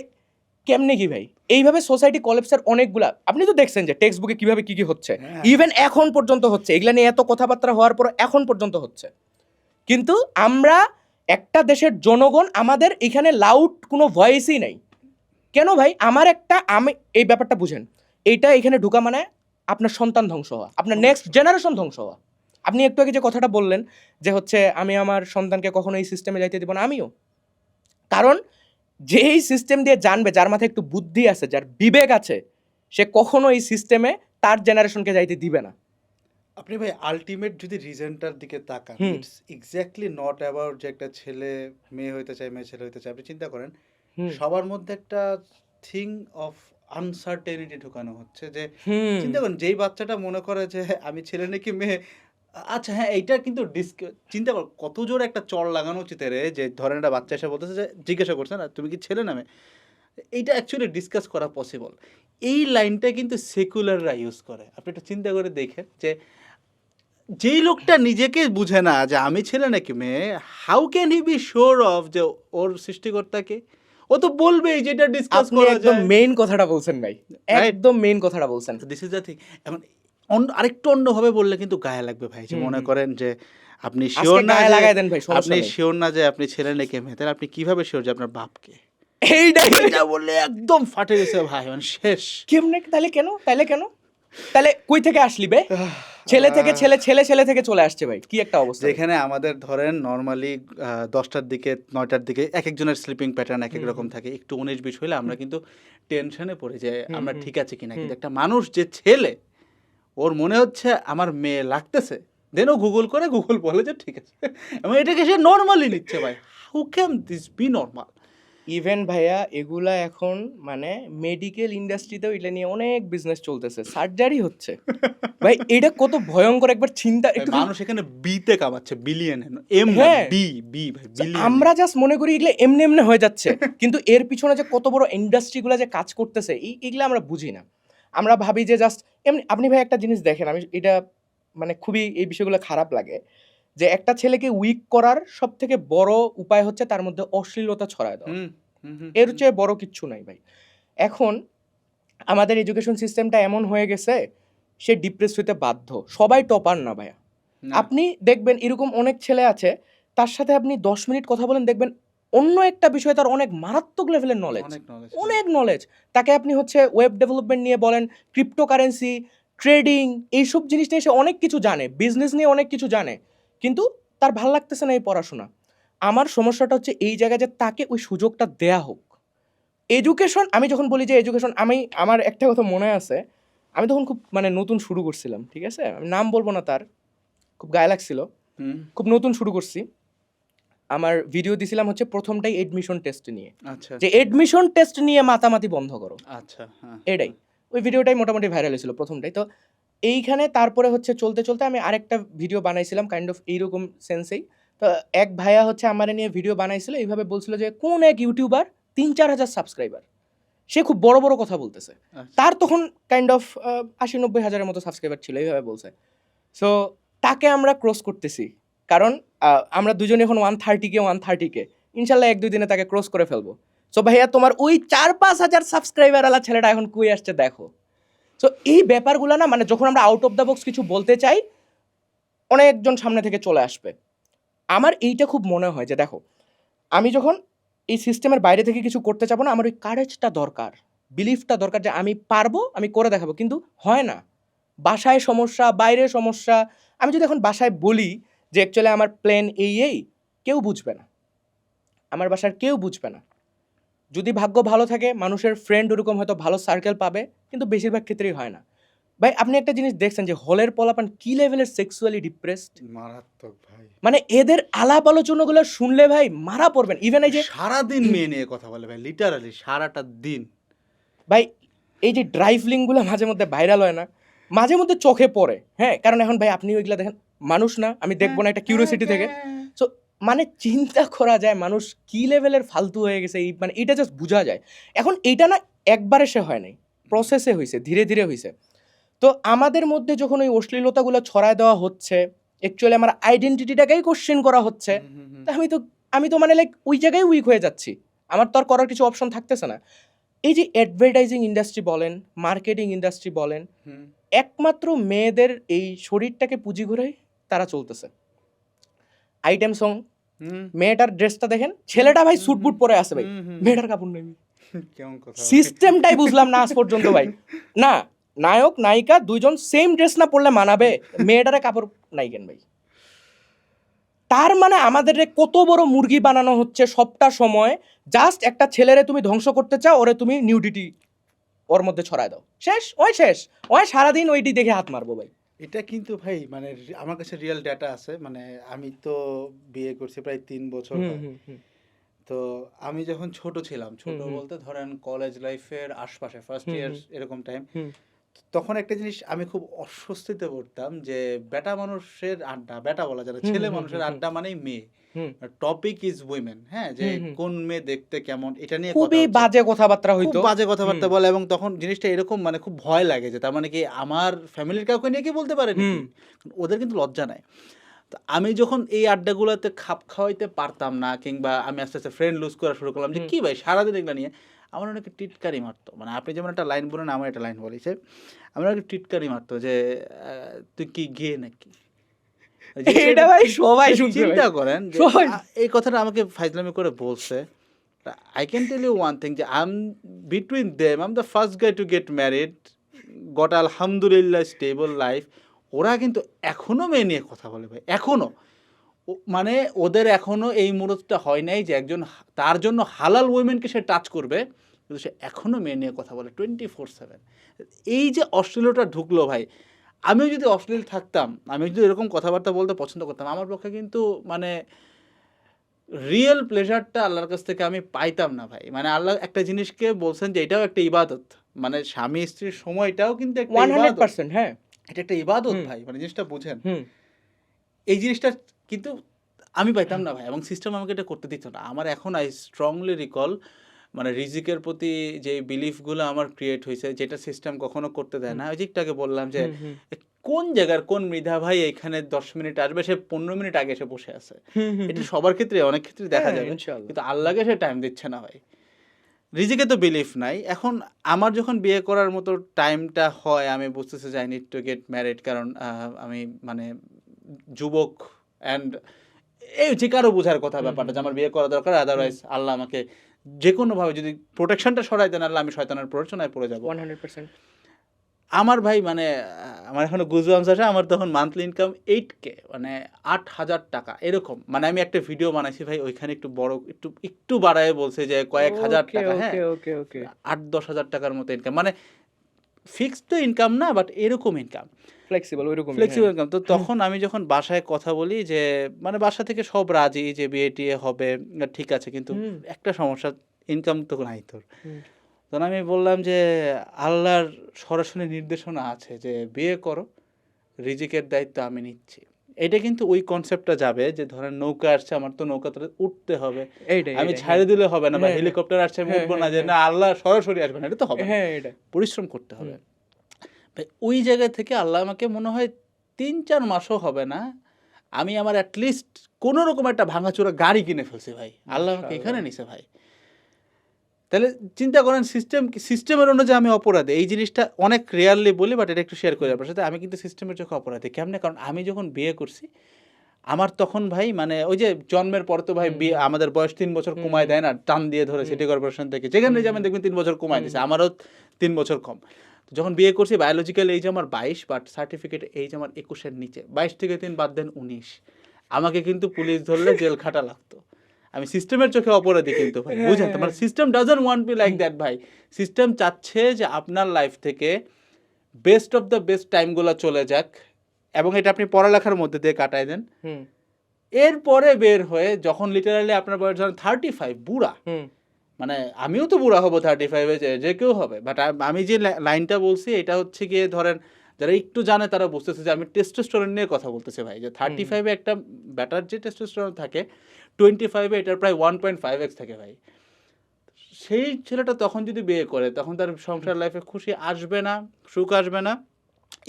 A: কেমনে কি ভাই? এইভাবে সোসাইটি কলেপসের অনেকগুলা, আপনি তো দেখছেন যে টেক্সট বুকে কিভাবে কি কি হচ্ছে, ইভেন এখন পর্যন্ত হচ্ছে, এগুলা নিয়ে এত কথাবার্তা হওয়ার পর এখন পর্যন্ত হচ্ছে। কিন্তু আমরা একটা দেশের জনগণ, আমাদের এখানে লাউড কোনো ভয়েসই নাই কেন ভাই? আমি এই ব্যাপারটা বুঝেন, এইটা এখানে ঢুকা মানে আপনার সন্তান ধ্বংস হওয়া, আপনার নেক্সট জেনারেশন ধ্বংস হওয়া। আপনি একটু আগে যে কথাটা বললেন যে হচ্ছে আমি আমার সন্তানকে কখনো এই সিস্টেমে যাইতে দিব না, আমিও। কারণ যেই সিস্টেম দিয়ে জানবে, যার মাথায় একটু বুদ্ধি আছে, যার বিবেক আছে, সে কখনো এই সিস্টেমে তার জেনারেশনকে যাইতে দিবে না।
C: আপনি ভাই আলটিমেট যদি রিজনটার দিকে তাকান, ইটস এক্স্যাক্টলি নট অ্যাবাউট যে একটা ছেলে মেয়ে হইতে চায়, মেয়ে ছেলে হইতে চায়। আপনি চিন্তা করেন সবার মধ্যে একটা থিং অফ আনসার্টেনিটি ঢুকানো হচ্ছে, যে চিন্তা করেন যেই বাচ্চাটা মনে করে যে আমি ছেলে নাকি মেয়ে, আচ্ছা হ্যাঁ এইটা কিন্তু চিন্তা কর কত জোর একটা চড় লাগানো উচিত রে, যে ধরেন একটা বাচ্চা এসে বলতেছে যে জিজ্ঞাসা করছে না তুমি কি ছেলে না মেয়ে, এইটা অ্যাকচুয়ালি ডিসকাস করা পসিবল। এই লাইনটা কিন্তু সেকুলাররা ইউজ করে। আপনি একটু চিন্তা করে দেখেন যে যেই লোকটা নিজেকে বুঝে না যে আমি ছেলে নাকি মেয়ে, how can he be sure of যে ওর সৃষ্টিকর্তাকে? ও তো বলবেই যেটা ডিসকাস
A: আপনি
C: করা
A: একদম
C: যায়।
A: মেইন কথাটা বলছেন ভাই, একদম মেইন কথাটা বলছেন।
C: This is the thing. এখন আরেকটু অন্যভাবে বললে কিন্তু গায়ে লাগবে ভাই, যে মনে করেন যে আপনি শিওর
A: আজকে
C: না
A: গায়ে
C: যে
A: লাগাই দেন ভাই, সমস্যা
C: আপনি
A: নেই।
C: শিওর না যে আপনি ছেলে নাকি মেয়ে, তাহলে আপনি কিভাবে শিওর যে আপনার বাপকে?
A: এইটাই
C: এটা বললে একদম ফাটে গেছে ভাই, মানে শেষ।
A: কেমনে? তাহলে কেন? তাহলে কই থেকে আসলি বে? ছেলে থেকে ছেলে, ছেলে থেকে চলে আসছে ভাই, কি একটা অবস্থা।
C: যেখানে আমাদের ধরেন নর্মালি 10টার দিকে 9টার দিকে এক একজনের স্লিপিং প্যাটার্ন এক এক রকম থাকে, একটু 19-20 হলে আমরা কিন্তু টেনশনে পড়ি যে আমরা ঠিক আছে কিনা। কিন্তু একটা মানুষ যে ছেলে, ওর মনে হচ্ছে আমার মেয়ে লাগতেছে, দেন ও গুগল বলে যে ঠিক আছে, এবং এটাকে সে নর্মালি নিচ্ছে ভাই। How can this be normal?
A: Even ভাইয়া এগুলা এখন মানে মেডিকেল ইন্ডাস্ট্রিতেও এটা নিয়ে অনেক বিজনেস চলতেছে, সার্জারি হচ্ছে ভাই। এটা কত ভয়ঙ্কর একবার চিন্তা একটু।
C: মানুষ এখানে বিতে কামাচ্ছে, বিলিয়নে, এম না
A: হ্যাঁ।
C: বি বি ভাই, বিলিয়ন।
A: আমরা জাস্ট মনে করি এগুলো এমনি এমনি হয়ে যাচ্ছে, কিন্তু এর পিছনে যে কত বড় ইন্ডাস্ট্রিগুলো যে কাজ করতেছে এইগুলো আমরা বুঝি না। আমরা ভাবি যে জাস্ট এমনি। আপনি ভাই একটা জিনিস দেখেন, আমি এটা মানে খুবই এই বিষয়গুলো খারাপ লাগে, যে একটা ছেলেকে উইক করার সব থেকে বড় উপায় হচ্ছে তার মধ্যে অশ্লীলতা ছড়ায় দেওয়া। এর চেয়ে বড় কিচ্ছু নাই ভাই। এখন আমাদের এডুকেশন সিস্টেমটা এমন হয়ে গেছে, সে ডিপ্রেস হইতে বাধ্য। সবাই টপার না ভাইয়া। আপনি দেখবেন এরকম অনেক ছেলে আছে, তার সাথে আপনি 10 মিনিট কথা বলেন, দেখবেন অন্য একটা বিষয়ে তার অনেক মারাত্মক লেভেলের নলেজ, অনেক নলেজ। তাকে আপনি হচ্ছে ওয়েব ডেভেলপমেন্ট নিয়ে বলেন, ক্রিপ্টোকারেন্সি, ট্রেডিং, এইসব জিনিস নিয়ে সে অনেক কিছু জানে, বিজনেস নিয়ে অনেক কিছু জানে, কিন্তু তার ভাল লাগতেছে না এই পড়াশোনা। আমার সমস্যাটা হচ্ছে এই জায়গায় যে তাকে ওই সুযোগটা দেয়া হোক। এডুকেশন, আমি যখন বলি যে এডুকেশন, আমার একটা কথা মনে আছে, আমি তখন খুব মানে নতুন শুরু করছিলাম, ঠিক আছে, আমি নাম বলবো না, তার খুব গায়ে লাগছিল, খুব নতুন শুরু করছি। আমার ভিডিও দিছিলাম হচ্ছে প্রথমটাই এডমিশন টেস্ট নিয়ে,
C: আচ্ছা
A: যে এডমিশন টেস্ট নিয়ে মাতামাতি বন্ধ করো,
C: আচ্ছা, হ্যাঁ
A: এটাই। ওই ভিডিওটাই মোটামুটি ভাইরাল হয়েছিল প্রথমটাই। তো এইখানে তারপরে হচ্ছে চলতে চলতে আমি আরেকটা ভিডিও বানাইছিলাম কাইন্ড অফ এইরকম সেন্সেই। তো এক ভাইয়া হচ্ছে আমার নিয়ে ভিডিও বানাইছিল, এইভাবে বলছিল যে কোন এক ইউটিউবার 3-4 হাজার সাবস্ক্রাইবার, সে খুব বড় বড় কথা বলতেছে, তার তখন কাইন্ড অফ 80-90 হাজারের মতো সাবস্ক্রাইবার ছিল, এইভাবে বলছে। সো তাকে আমরা ক্রস করতেছি, কারণ আমরা দুজনে এখন 130K ইনশাল্লাহ 1-2 দিনে তাকে ক্রস করে ফেলবো। সো ভাইয়া তোমার ওই 4-5 হাজার সাবস্ক্রাইবার আলা ছেলেটা এখন কই আসছে দেখো। সো এই ব্যাপারগুলো না, মানে যখন আমরা আউট অফ দ্য বক্স কিছু বলতে চাই, অনেকজন সামনে থেকে চলে আসবে। আমার এইটা খুব মনে হয় যে দেখো, আমি যখন এই সিস্টেমের বাইরে থেকে কিছু করতে চাবো না, আমার ওই কারেজটা দরকার, বিলিফটা দরকার, যে আমি পারবো, আমি করে দেখাবো। কিন্তু হয় না, বাসায় সমস্যা, বাইরে সমস্যা। আমি যদি এখন বাসায় বলি যে অ্যাকচুয়ালি আমার প্ল্যান এই, কেউ বুঝবে না, আমার বাসার কেউ বুঝবে না। যদি ভাগ্য ভালো থাকে, মানুষের ফ্রেন্ড ওরকম হয়তো ভালো সার্কেল পাবে, কিন্তু বেশিরভাগ ক্ষেত্রেই হয় না। ভাই আপনি একটা জিনিস দেখছেন যে হলের পোলাপান কি লেভেলের সেক্সুয়ালি ডিপ্রেসড,
C: মারাত্মক ভাই।
A: মানে এদের আলাপ আলোচনাগুলো শুনলে ভাই মারা পড়বেন। ইভেন এই যে
C: সারাদিন মেয়ে নিয়ে কথা বলে ভাই, লিটারালি সারাটা দিন।
A: ভাই এই যে ড্রাইভ লিঙ্কগুলো মাঝে মধ্যে ভাইরাল হয় না, মাঝে মধ্যে চোখে পড়ে, হ্যাঁ, কারণ এখন ভাই আপনি ওইগুলা দেখেন, মানুষ না আমি দেখবো না একটা কিউরিওসিটি থেকে। সো মানে চিন্তা করা যায় মানুষ কি লেভেলের ফালতু হয়ে গেছে, এই মানে এটা জাস্ট বোঝা যায়। এখন এইটা না একবারে সে হয় নাই, প্রসেসে হয়েছে, ধীরে ধীরে হয়েছে। তো আমাদের মধ্যে যখন ওই অশ্লীলতাগুলো ছড়ায় দেওয়া হচ্ছে, অ্যাকচুয়ালি আমার আইডেন্টিটিটাকেই কোশ্চেন করা হচ্ছে, তা আমি তো মানে লাইক ওই জায়গায় উইক হয়ে যাচ্ছি, আমার তো আর করার কিছু অপশন থাকতেছে না। এই যে অ্যাডভার্টাইজিং ইন্ডাস্ট্রি বলেন, মার্কেটিং ইন্ডাস্ট্রি বলেন, একমাত্র মেয়েদের এই শরীরটাকে পুঁজি ঘুরেই তারা চলতেছে। আইটেম সং, মেয়েটার ড্রেসটা দেখেন, ছেলেটা ভাই স্যুট বুট পরে আছে ভাই, মেয়েটার কাপড় নেই।
C: কেমন কথা
A: সিস্টেমটাই বুঝলাম না আজ পর্যন্ত ভাই। না, নায়ক নায়িকা দুইজন সেম ড্রেস না পরলে মানাবে, মেয়েটারে কাপড় নাই কেন ভাই? তার মানে আমাদের কত বড় মুরগি বানানো হচ্ছে সবটা সময়, জাস্ট একটা ছেলেরে তুমি ধ্বংস করতে চাও, ওরে তুমি নিউডিটি ওর মধ্যে ছড়ায় দাও, শেষ ওই সারাদিন ওইটি দেখে হাত মারবো ভাই।
C: এটা কিন্তু ভাই মানে আমার কাছে রিয়েল ডেটা আছে। মানে আমি তো বিয়ে করছি প্রায় 3 বছর হয়। তো আমি যখন ছোট ছিলাম, ছোট বলতে ধরেন কলেজ লাইফের আশপাশে ফার্স্ট ইয়ার এরকম টাইম, তখন একটা জিনিস আমি খুব অস্বস্তিতে পড়তাম যে বেটা মানুষের আড্ডা, বেটা বলা যায় না, ছেলে মানুষের আড্ডা মানেই মেয়ে, টপিক ইজ উইমেন, হ্যাঁ, যে কোন মেয়ে দেখতে কেমন, এটা নিয়ে
A: খুবই বাজে কথাবার্তা হইতো,
C: খুব বাজে কথাবার্তা বলে। এবং তখন জিনিসটা এরকম মানে খুব ভয় লাগে যে তার মানে কি আমার ফ্যামিলির কাউকে নিয়ে কি বলতে পারে নাকি? ওদের কিন্তু লজ্জা নাই। তো আমি যখন এই আড্ডাগুলোতে খাপ খাওয়াইতে পারতাম না, কিংবা আমি আস্তে আস্তে ফ্রেন্ড লুজ করা শুরু করলাম যে কি ভাই সারাদিন এগুলো নিয়ে, আমার অনেকে টিটকারি মারতো। মানে আপনি যেমন একটা লাইন বলেন, আমার একটা লাইন বলেছে, আমার অনেকে টিটকারি মারতো যে তুই কি গে নাকি।
A: এটা ভাই সবাই শুনছে,
C: চিন্তা করেন যে
A: সবাই।
C: এই কথাটা আমাকে ফাইজলামি করে বলছে। I can tell you one thing, যে between them, I'm the first guy to get married, got alhamdulillah stable life. ওরা কিন্তু এখনো মেয়ে নিয়ে কথা বলে ভাই, এখনো। মানে ওদের এখনো এই মুহূর্তটা হয় নাই যে একজন তার জন্য হালাল উইমেনকে সে টাচ করবে, কিন্তু সে এখনো মেয়ে নিয়ে কথা বলে 24/7। এই যে অশ্লীলতা ঢুকলো ভাই, আমিও যদি অশ্লীল থাকতাম, আমি যদি এরকম কথাবার্তা বলতে পছন্দ করতাম, আমার পক্ষে কিন্তু মানে রিয়েল প্লেজারটা আল্লাহর কাছ থেকে আমি পাইতাম না ভাই। মানে আল্লাহ একটা জিনিসকে বলছেন যে এটাও একটা ইবাদত, মানে স্বামী স্ত্রীর সময়টাও কিন্তু একটা
A: 100%, হ্যাঁ,
C: এটা একটা ইবাদত ভাই, মানে জিনিসটা বুঝেন। এই জিনিসটা কিন্তু আমি পাইতাম না ভাই, এবং সিস্টেম আমাকে এটা করতে দিত না। আমার এখন আই স্ট্রংলি রিকল মানে রিজিকের প্রতি যে বিলিফগুলো আমার ক্রিয়েট হয়েছে, যেটা সিস্টেম কখনো করতে দেয় না। ওই যে একটু আগে বললাম যে কোন জায়গার কোন মৃধা ভাই এখানে 10 মিনিট আসবে, সে 15 মিনিট আগে এসে বসে আছে। এটা সবার ক্ষেত্রে অনেক ক্ষেত্রে দেখা যাবে, কিন্তু আল্লাহকে সে টাইম দিচ্ছে না ভাই। রিজিকে তো বিলিফ নাই। এখন আমার যখন বিয়ে করার মতো টাইমটা হয়, আমি বুঝতেছি যে I need to get married, কারণ আমি মানে যুবক, অ্যান্ড এই যে কারো বোঝার কথা ব্যাপারটা যে আমার বিয়ে করা দরকার, আদারওয়াইজ আল্লাহ আমাকে যে কোনোভাবে যদি প্রোটেকশনটা সরাই দেন, আল্লাহ আমি শয়তানের প্ররোচনায় পড়ে যাবো
A: 100%।
C: আমার ভাই মানে আমার এখনো গুজবামস আসে। আমার তখন মান্থলি ইনকাম 8K, মানে 8,000 টাকা এরকম। মানে আমি একটা ভিডিও বানাইছি ভাই, ওইখানে একটু বড় একটু বাড়ায় বলছে যে কয়েক হাজার টাকা, হ্যাঁ, 8-10 হাজার টাকার মতো ইনকাম, মানে ফিক্সড তো ইনকাম না, বাট এরকম ইনকাম,
A: ফ্লেক্সিবল
C: ইনকাম। তো তখন আমি যখন বাসায় কথা বলি যে মানে বাসা থেকে সব রাজি যে বিয়ে টিয়ে হবে, ঠিক আছে, কিন্তু একটা সমস্যা, ইনকাম তো নাই তোর। তখন আমি বললাম যে আল্লাহর সরাসরি নির্দেশনা আছে যে বিয়ে করো, রিজিকের দায়িত্ব আমি নিচ্ছি। এটা কিন্তু ওই কনসেপ্টটা যাবে যে ধরেন নৌকা আসছে, আমার তো নৌকাতে উঠতে হবে, আমি ছাড়ে দিলে হবে না, বা হেলিকপ্টার আসছে আমি উঠবো না, যে না আল্লাহ সরাসরি আসবে না, এটা তো হবে, পরিশ্রম করতে হবে। ওই জায়গা থেকে আল্লাহ আমাকে মনে হয় 3-4 মাসও হবে না, আমি আমার অ্যাটলিস্ট কোনো রকম একটা ভাঙাচোরা গাড়ি কিনে ফেলছি ভাই। আল্লাহ আমাকে এখানে নিছে ভাই। তাহলে চিন্তা করেন সিস্টেমের অনুযায়ী আমি অপরাধী। এই জিনিসটা অনেক রেয়ারলি বলি, বাট এটা একটু শেয়ার করি আপনার সাথে। আমি কিন্তু সিস্টেমের চোখে অপরাধী। কেমনে? কারণ আমি যখন বিয়ে করছি, আমার তখন ভাই মানে ওই যে জন্মের পর তো ভাই বিয়ে, আমাদের বয়স 3 বছর কমায় দেয় না, টান দিয়ে ধরে সিটি কর্পোরেশন থেকে, যেখানে যাবেন দেখবেন 3 বছর কমায় দিয়েছে, আমারও 3 বছর কম। যখন বিয়ে করছি, বায়োলজিক্যাল এইজ আমার 22, বাট সার্টিফিকেট এইজ আমার 21-এর নিচে। 22 থেকে 3 বাদ দেন 19। আমাকে কিন্তু পুলিশ ধরলে জেল খাটা লাগতো। আমি সিস্টেমের চোখে অপরাধী কিন্তু ভাই, বুঝেন তো? মানে system doesn't want be like that ভাই। সিস্টেম চাচ্ছে যে আপনার লাইফ থেকে বেস্ট অফ দ্য বেস্ট টাইমগুলো চলে যাক এবং এটা আপনি পড়ালেখার মধ্যে দিয়ে কাটায় দেন,
A: হুম
C: এরপরে বের হয়ে যখন লিটারালি আপনার বয়স ধরেন 35, বুড়া,
A: হুম
C: মানে আমিও তো বুড়া হব 35-এ, যে কেউ হবে, বাট আমি যে লাইনটা বলছি এটা হচ্ছে গিয়ে ধরেন যারা একটু জানে তারা বুঝতেছে যে আমি টেস্টোস্টেরন নিয়ে কথা বলতেছি ভাই, যে 35-এ একটা ব্যাটার যে টেস্টোস্টেরন থাকে 25-এ এটার প্রায় 1.5x থাকে ভাই। সেই ছেলেটা তখন যদি বিয়ে করে তখন তার সংসার লাইফে খুশি আসবে না, সুখ আসবে না,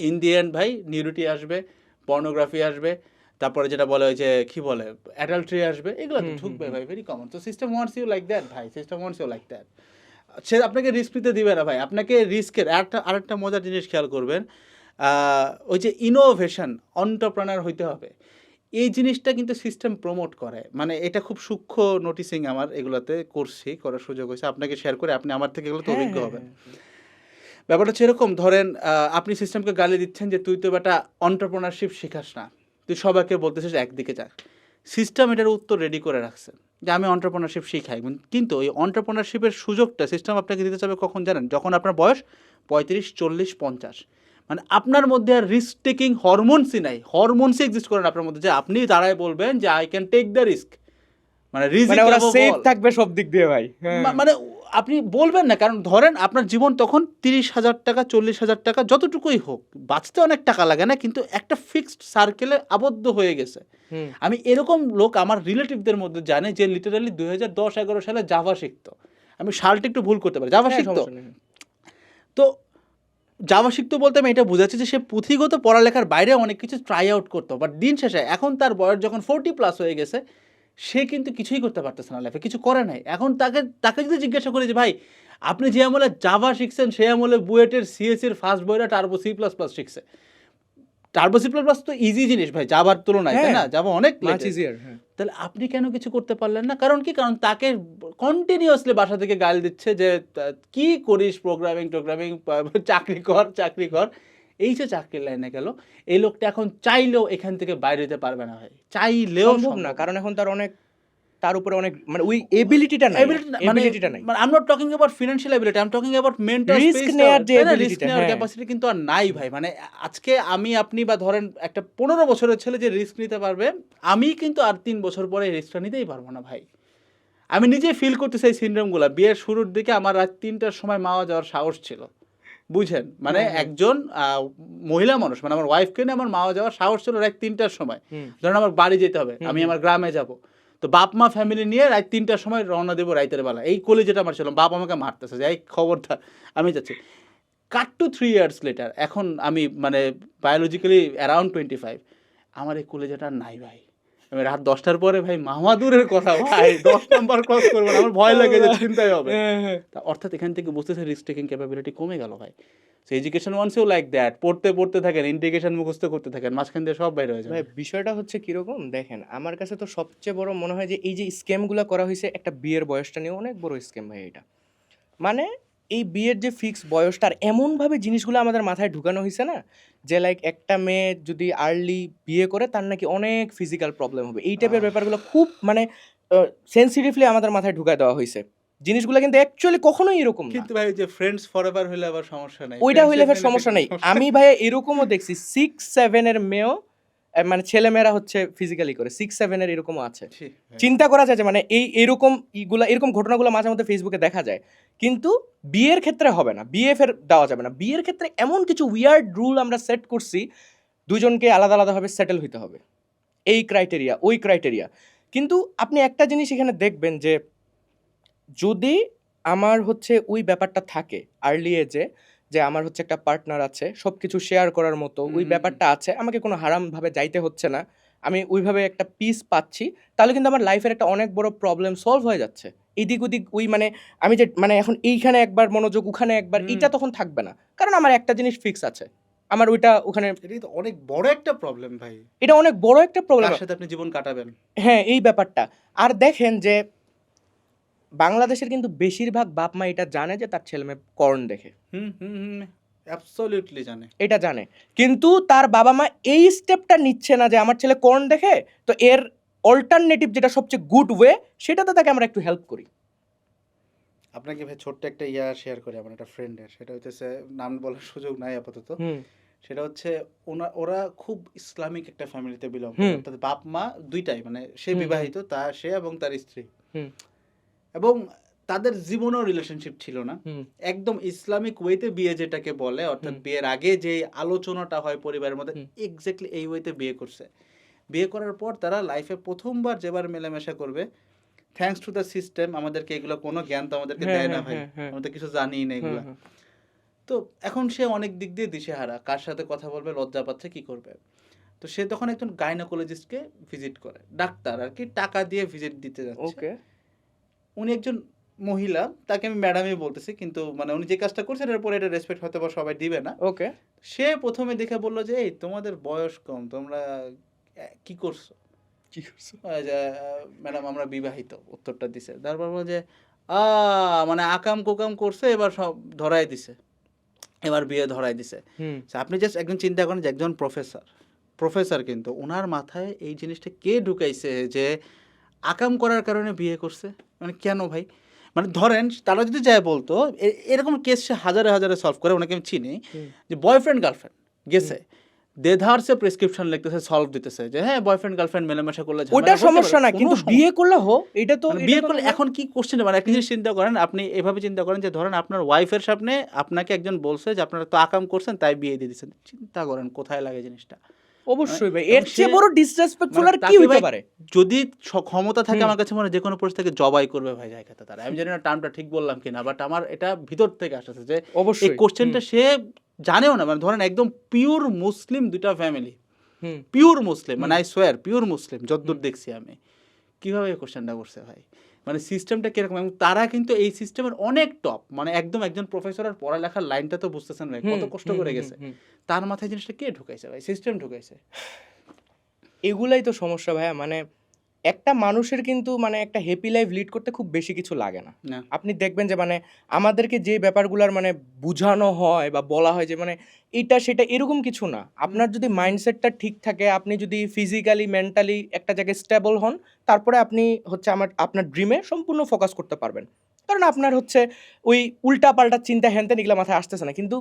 C: ইন দি এন্ড ভাই নিউডিটি আসবে, পর্নোগ্রাফি আসবে, তারপরে যেটা বলে ওই যে কি বলে অ্যাডাল্ট্রি আসবে, এগুলো তো ঢুকবে ভাই, ভেরি কমন। তো system wants you like that ভাই, system wants you like that. সে আপনাকে রিস্ক নিতে দিবে না ভাই, আপনাকে রিস্কের আরেকটা মজার জিনিস খেয়াল করবেন, ওই যে ইনোভেশন, অন্টারপ্রেনার হইতে হবে, এই জিনিসটা কিন্তু সিস্টেম প্রমোট করে, মানে এটা খুব সূক্ষ্ম নোটিসিং আমার এগুলোতে করার সুযোগ হয়েছে, আপনাকে শেয়ার করে আপনি আমার থেকে এগুলো তো অভিজ্ঞ হবেন। ব্যাপারটা হচ্ছে এরকম, ধরেন আপনি সিস্টেমকে গালি দিচ্ছেন যে তুই তো বেটা অন্টারপ্রেনারশিপ শিখাস না, তুই সবাইকে বলতেছিস একদিকে যা। সিস্টেম এটার উত্তর রেডি করে রাখছে যে আমি অন্টারপ্রেনারশিপ শিখাই, কিন্তু ওই অন্টারপ্রেনারশিপের সুযোগটা সিস্টেম আপনাকে দিতে চাবে কখন জানেন? যখন আপনার বয়স 35, 40, 50, মানে আপনার মধ্যে আর রিস্ক টেকিং হরমোনসই নাই, হরমোনসই এক্সিস্ট করেন আপনার মধ্যে, যে আপনি দাঁড়ায় বলবেন যে I can take the risk, মানে
A: মানে ওরা সেফ থাকবে সব দিক দিয়ে ভাই।
C: মানে আপনি বলবেন না, কারণ ধরেন আপনার জীবন তখন 30,000 টাকা, 40,000 টাকা, যতটুকুই হোক, বাঁচতে অনেক টাকা লাগে না, কিন্তু একটা ফিক্সড সার্কেলে আবদ্ধ হয়ে গেছে। আমি এরকম লোক আমার রিলেটিভদের মধ্যে জানি যে লিটারালি 2010-11 সালে জাভা শিখতো, আমি সালটা একটু ভুল করতে পারি, জাভা শিখতো। তো জাভা শিখতো বলতে আমি এটা বোঝাচ্ছি যে সে পুঁথিগত পড়ালেখার বাইরে অনেক কিছু ট্রাই আউট করতো, বাট দিন শেষে এখন তার বয়স যখন 40+ হয়ে গেছে, সে কিন্তু কিছুই করতে পারতেছে না লাইফে, কিছু করে নাই। এখন তাকে যদি জিজ্ঞাসা করি যে ভাই আপনি যে আমলে জাভা শিখছেন সেই আমলে বুয়েটের সিএসির ফার্স্ট বইটা টার্বো C++ শিখছে, টার্বো C++ তো ইজি জিনিস ভাই জাভার তুলনায়, তাই না? জাভা অনেক ইজিয়ার। তাহলে আপনি কেন কিছু করতে পারলেন না? কারণ কি? কারণ তাকে কন্টিনিউয়াসলি বাসা থেকে গাল দিচ্ছে যে কি করিস, প্রোগ্রামিং চাকরি কর। এই যে চাকরির লাইনে গেল, এই লোকটা এখন চাইলেও এখান থেকে বাইরে যেতে পারবে না ভাই, চাইলেও
A: সম্ভব না, কারণ এখন তার উপরে অনেক মানে ওই এবিলিটিটা নাই, এবিলিটিটা নাই।
C: মানে I am not talking about financial ability, I am talking about mental
A: risk নেয়ার যে এবিলিটিটা,
C: ক্যাপাসিটি কিন্তু আর নাই ভাই। মানে আজকে আপনি বা ধরেন একটা 15 বছরের ছেলে যে রিস্ক নিতে পারবে, আমি কিন্তু আর 3 বছর পরে রিস্কটা নিতেই পারবো না ভাই। আমি নিজে ফিল করতেছি এই সিনড্রোমগুলো। বিয়ের শুরুর দিকে আমার রাত 3টার সময় মাওয়া যাওয়ার সাহস ছিল, বুঝেন? মানে একজন মহিলা মানুষ, মানে আমার ওয়াইফকে নিয়ে আমার মাওয়া যাওয়ার সাহস ছিল রাত 3টার সময়। ধরেন আমার বাড়ি যেতে হবে, আমি আমার গ্রামে যাব, তো বাপ মা ফ্যামিলি নিয়ে রাত 3টার সময় রওনা দেবো রাইতের বেলা, এই কলেজেটা আমার ছিল, বাপ আমাকে মারতেছে যে এই খবরদার, আমি যাচ্ছি। কাট টু 3 ইয়ার্স লেটার, এখন আমি মানে বায়োলজিক্যালি অ্যারাউন্ড 25, আমার এই কলেজেটা নাই ভাই। আমি রাত 10টার পরে ভাই মামাদুরের কথা ভাই 10 নাম্বার ক্রস করবো না, আমার ভয় লাগে যে চিন্তাই হবে। অর্থাৎ এখান থেকে বুঝতেছে রিস্ক টেকিং ক্যাপাবিলিটি কমে গেল ভাই। So education once you like that, পড়তে থাকেন, ইন্টিগ্রেশন মুখস্থ করতে থাকেন, মাঝখান দিয়ে সব বাইরে হয়ে যায়।
A: ভাই বিষয়টা হচ্ছে কিরকম দেখেন, আমার কাছে তো সবচেয়ে বড় মনে হয় যে এই যে স্ক্যামগুলো করা হয়েছে একটা বিয়ের বয়সটা নিয়ে, অনেক বড় স্ক্যাম ভাই এটা। মানে এই বিয়ের যে ফিক্স বয়সটা, আর এমনভাবে জিনিসগুলো আমাদের মাথায় ঢুকানো হয়েছে না, যে লাইক একটা মেয়ে যদি আর্লি বিয়ে করে তার নাকি অনেক ফিজিক্যাল প্রবলেম হবে, এই টাইপের ব্যাপারগুলো খুব মানে সেন্সিটিভলি আমাদের মাথায় ঢুকায় দেওয়া হয়েছে। জিনিসগুলো কিন্তু অ্যাকচুয়ালি কখনোই এরকম না।
C: কিন্তু ভাই যে ফ্রেন্ডস ফরএভার হইলে আবার সমস্যা নাই,
A: ওইটা হইলে ফের সমস্যা নেই। আমি ভাই এরকমও দেখছি 6-7 এর মেয়েও মানে ছেলেমেয়েরা হচ্ছে ফিজিক্যালি করে, 6-7 এর এরকমও আছে। চিন্তা করা যায় যে মানে এরকম ঘটনাগুলো মাঝে মধ্যে ফেসবুকে দেখা যায়, কিন্তু বিয়ের ক্ষেত্রে হবে না, বিয়ে ফের দেওয়া যাবে না। বিয়ের ক্ষেত্রে এমন কিছু উইয়ার্ড রুল আমরা সেট করছি, দুজনকে আলাদা আলাদাভাবে সেটেল হইতে হবে, এই ক্রাইটেরিয়া ওই ক্রাইটেরিয়া। কিন্তু আপনি একটা জিনিস এখানে দেখবেন যে যদি আমার হচ্ছে ওই ব্যাপারটা থাকে আর্লি এজে, যে আমার হচ্ছে একটা পার্টনার আছে, সব কিছু শেয়ার করার মতো ওই ব্যাপারটা আছে, আমাকে কোনো হারামভাবে যাইতে হচ্ছে না, আমি ওইভাবে একটা পিস পাচ্ছি, তাহলে কিন্তু আমার লাইফের একটা অনেক বড় প্রবলেম সলভ হয়ে যাচ্ছে। এদিক ওদিক ওই মানে আমি যে মানে এখন এইখানে একবার মনোযোগ ওখানে একবার, এটা তখন থাকবে না, কারণ আমার একটা জিনিস ফিক্স আছে, আমার ওইটা ওখানে।
C: এটা তো অনেক বড় একটা প্রবলেম ভাই,
A: এটা অনেক বড় একটা প্রবলেম,
C: কার সাথে আপনি জীবন কাটাবেন।
A: হ্যাঁ এই ব্যাপারটা। আর দেখেন যে বাংলাদেশের কিন্তু বেশিরভাগ বাপ মা এটা জানে যে তার ছেলে মেয়ে কর্ন দেখে,
C: অ্যাবসলিউটলি জানে,
A: এটা জানে, কিন্তু তার বাবা মা এই স্টেপটা নিচ্ছে না যে আমার ছেলে কর্ন দেখে, তো এর অল্টারনেটিভ যেটা সবচেয়ে গুড ওয়ে, সেটাতে তাকে আমরা একটু হেল্প করি।
C: আপনাকে ভাই ছোট্ট একটা শেয়ার করি আমার একটা ফ্রেন্ডের, সেটা হচ্ছে নাম বলার সুযোগ নাই আপাতত।
A: হুম
C: সেটা হচ্ছে ওরা খুব ইসলামিক একটা ফ্যামিলিতে বিলং করে,
A: হুম
C: অর্থাৎ বাপ মা দুইটাই, মানে সে
A: হুম, হুম।
C: বিবাহিত, সে এবং তার স্ত্রী,
A: হুম
C: এবং তাদের জীবনেও রিলেশনশিপ ছিল না।
A: হুম
C: একদম ইসলামিক ওয়েতে বিয়ে যেটাকে বলে, অর্থাৎ
A: হুম।
C: বিয়ের আগে যে আলোচনাটা হয় পরিবারের মধ্যে,
A: হুম।
C: এক্স্যাক্টলি এই ওয়েতে বিয়ে করছে। বিয়ে করার পর তারা লাইফে প্রথমবার যেবার মেলামেশা করবে, থ্যাঙ্কস টু দ্য সিস্টেম, আমাদেরকে এগুলো কোনো জ্ঞান তো আমাদেরকে
A: হ্যাঁ
C: দেয় না
A: হ্যাঁ
C: ভাই,
A: হ্যাঁ হ্যাঁ
C: আমরা তো কিছু জানিই না
A: হ্যাঁ
C: এগুলা।
A: হ্যাঁ।
C: তো এখন সে অনেক দিক দিয়ে দিশেহারা, কার সাথে কথা বলবে, লজ্জা পাচ্ছে, কি করবে। তো সে তখন একজন গাইনোকোলজিস্টকে ভিজিট করে, ডাক্তার আর কি, টাকা দিয়ে ভিজিট দিতে যাচ্ছে।
A: ওকে।
C: উনি একজন মহিলা, তাকে আমি ম্যাডামই বলতেছি, কিন্তু মানে উনি যে কাজটা করছে এটার উপরে এটা রেসপেক্ট হয়তো বা সবাই দিবে না।
A: ওকে।
C: সে প্রথমে দেখে বললো যে, এই তোমাদের বয়স কম, তোমরা কি করছো?
A: কি করছো?
C: যে ম্যাডাম আমরা বিবাহিত, উত্তরটা দিছে। তারপর বললো যে মানে আকাম কুকাম করছে, এবার সব ধরাই দিছে, এবার বিয়ে ধরাই দিছে।
A: হুম।
C: আপনি জাস্ট একজন চিন্তা করেন যে একজন প্রফেসর কিন্তু ওনার মাথায় এই জিনিসটা কে ঢুকাইছে যে আকাম করার কারণে বিয়ে করছে? মানে কেন ভাই? মানে ধরেন তারা যদি যায় বলতো, এরকম কেস সে হাজারে হাজারে সলভ করে, ওনাকে আমি চিনি,
A: হুম।
C: যে বয়ফ্রেন্ড গার্লফ্রেন্ড গেছে, দেধারসে প্রেসক্রিপশন লিখতেছে, সলভ দিতেছে যে হ্যাঁ বয়ফ্রেন্ড গার্লফ্রেন্ড মেলামেশা করলে ঝামেলা
A: ওটা
C: হতে
A: সমস্যা
C: পারে,
A: না,
C: কোনো
A: কিন্তু
C: সমস্যা
A: বিয়ে করলে হো, এটা তো
C: মানে
A: এটা
C: বিয়ে
A: তো
C: করলে
A: না।
C: এখন কি কোশ্চেন, মানে একটা জিনিস চিন্তা করেন, আপনি এভাবে চিন্তা করেন যে ধরেন আপনার ওয়াইফের সামনে আপনাকে একজন বলছে যে আপনারা তো আকাম করছেন তাই বিয়ে দিয়ে দিচ্ছেন, চিন্তা করেন কোথায় লাগে জিনিসটা।
A: অবশ্যই ভাই,
C: এবং
A: এর চেয়ে বড় ডিসরেসপেক্টফুল
C: মানে
A: আর কি
C: তাকে
A: হইতে
C: ভাই
A: পারে?
C: যদি ক্ষমতা থাকে,
A: হুম।
C: আমার কাছে মনে হয় যে কোনো পরিস্থিতি থেকে জবাই করবে ভাই জায়গাটা তারা। আমি জানি না টার্মটা ঠিক বললাম কিনা, বাট আমার এটা ভিতর থেকে আসছে যে এই
A: অবশ্যই।
C: কোশ্চেনটা সে জানেও না, মানে ধরেন একদম পিওর মুসলিম দুইটা ফ্যামিলি,
A: হুম
C: পিওর মুসলিম, মানে
A: হুম।
C: আই সোয়ার পিওর মুসলিম যতদূর দেখছি আমি, কিভাবে এই কোশ্চেনটা করছে ভাই? মানে সিস্টেমটা কিরকম, এবং তারা কিন্তু এই সিস্টেমের অনেক টপ, মানে একদম একজন প্রফেসরের পড়ালেখার লাইনটা তো বুঝতেছেন ভাই, কত
A: হুম,
C: কষ্ট
A: হুম,
C: করে
A: হুম,
C: গেছে।
A: হুম।
C: তার মাথায় জিনিসটা কে ঢুকাইছে ভাই? সিস্টেম ঢুকাইছে।
A: এগুলাই তো সমস্যা ভাইয়া। মানে একটা মানুষের কিন্তু মানে একটা হ্যাপি লাইফ লিড করতে খুব বেশি কিছু লাগে না।
C: না
A: আপনি দেখবেন যে মানে আমাদেরকে যে ব্যাপারগুলার মানে বুঝানো হয় বা বলা হয় যে মানে এটা সেটা এরকম কিছু না। আপনার যদি মাইন্ডসেটটা ঠিক থাকে, আপনি যদি ফিজিক্যালি মেন্টালি একটা জায়গায় স্টেবল হন, তারপরে আপনি হচ্ছে আপনার ড্রিমে সম্পূর্ণ ফোকাস করতে পারবেন। কারণ আপনার হচ্ছে ওই উল্টাপাল্টা চিন্তা হ্যান-ত্যান এগুলা মাথায় আসতেছে না। কিন্তু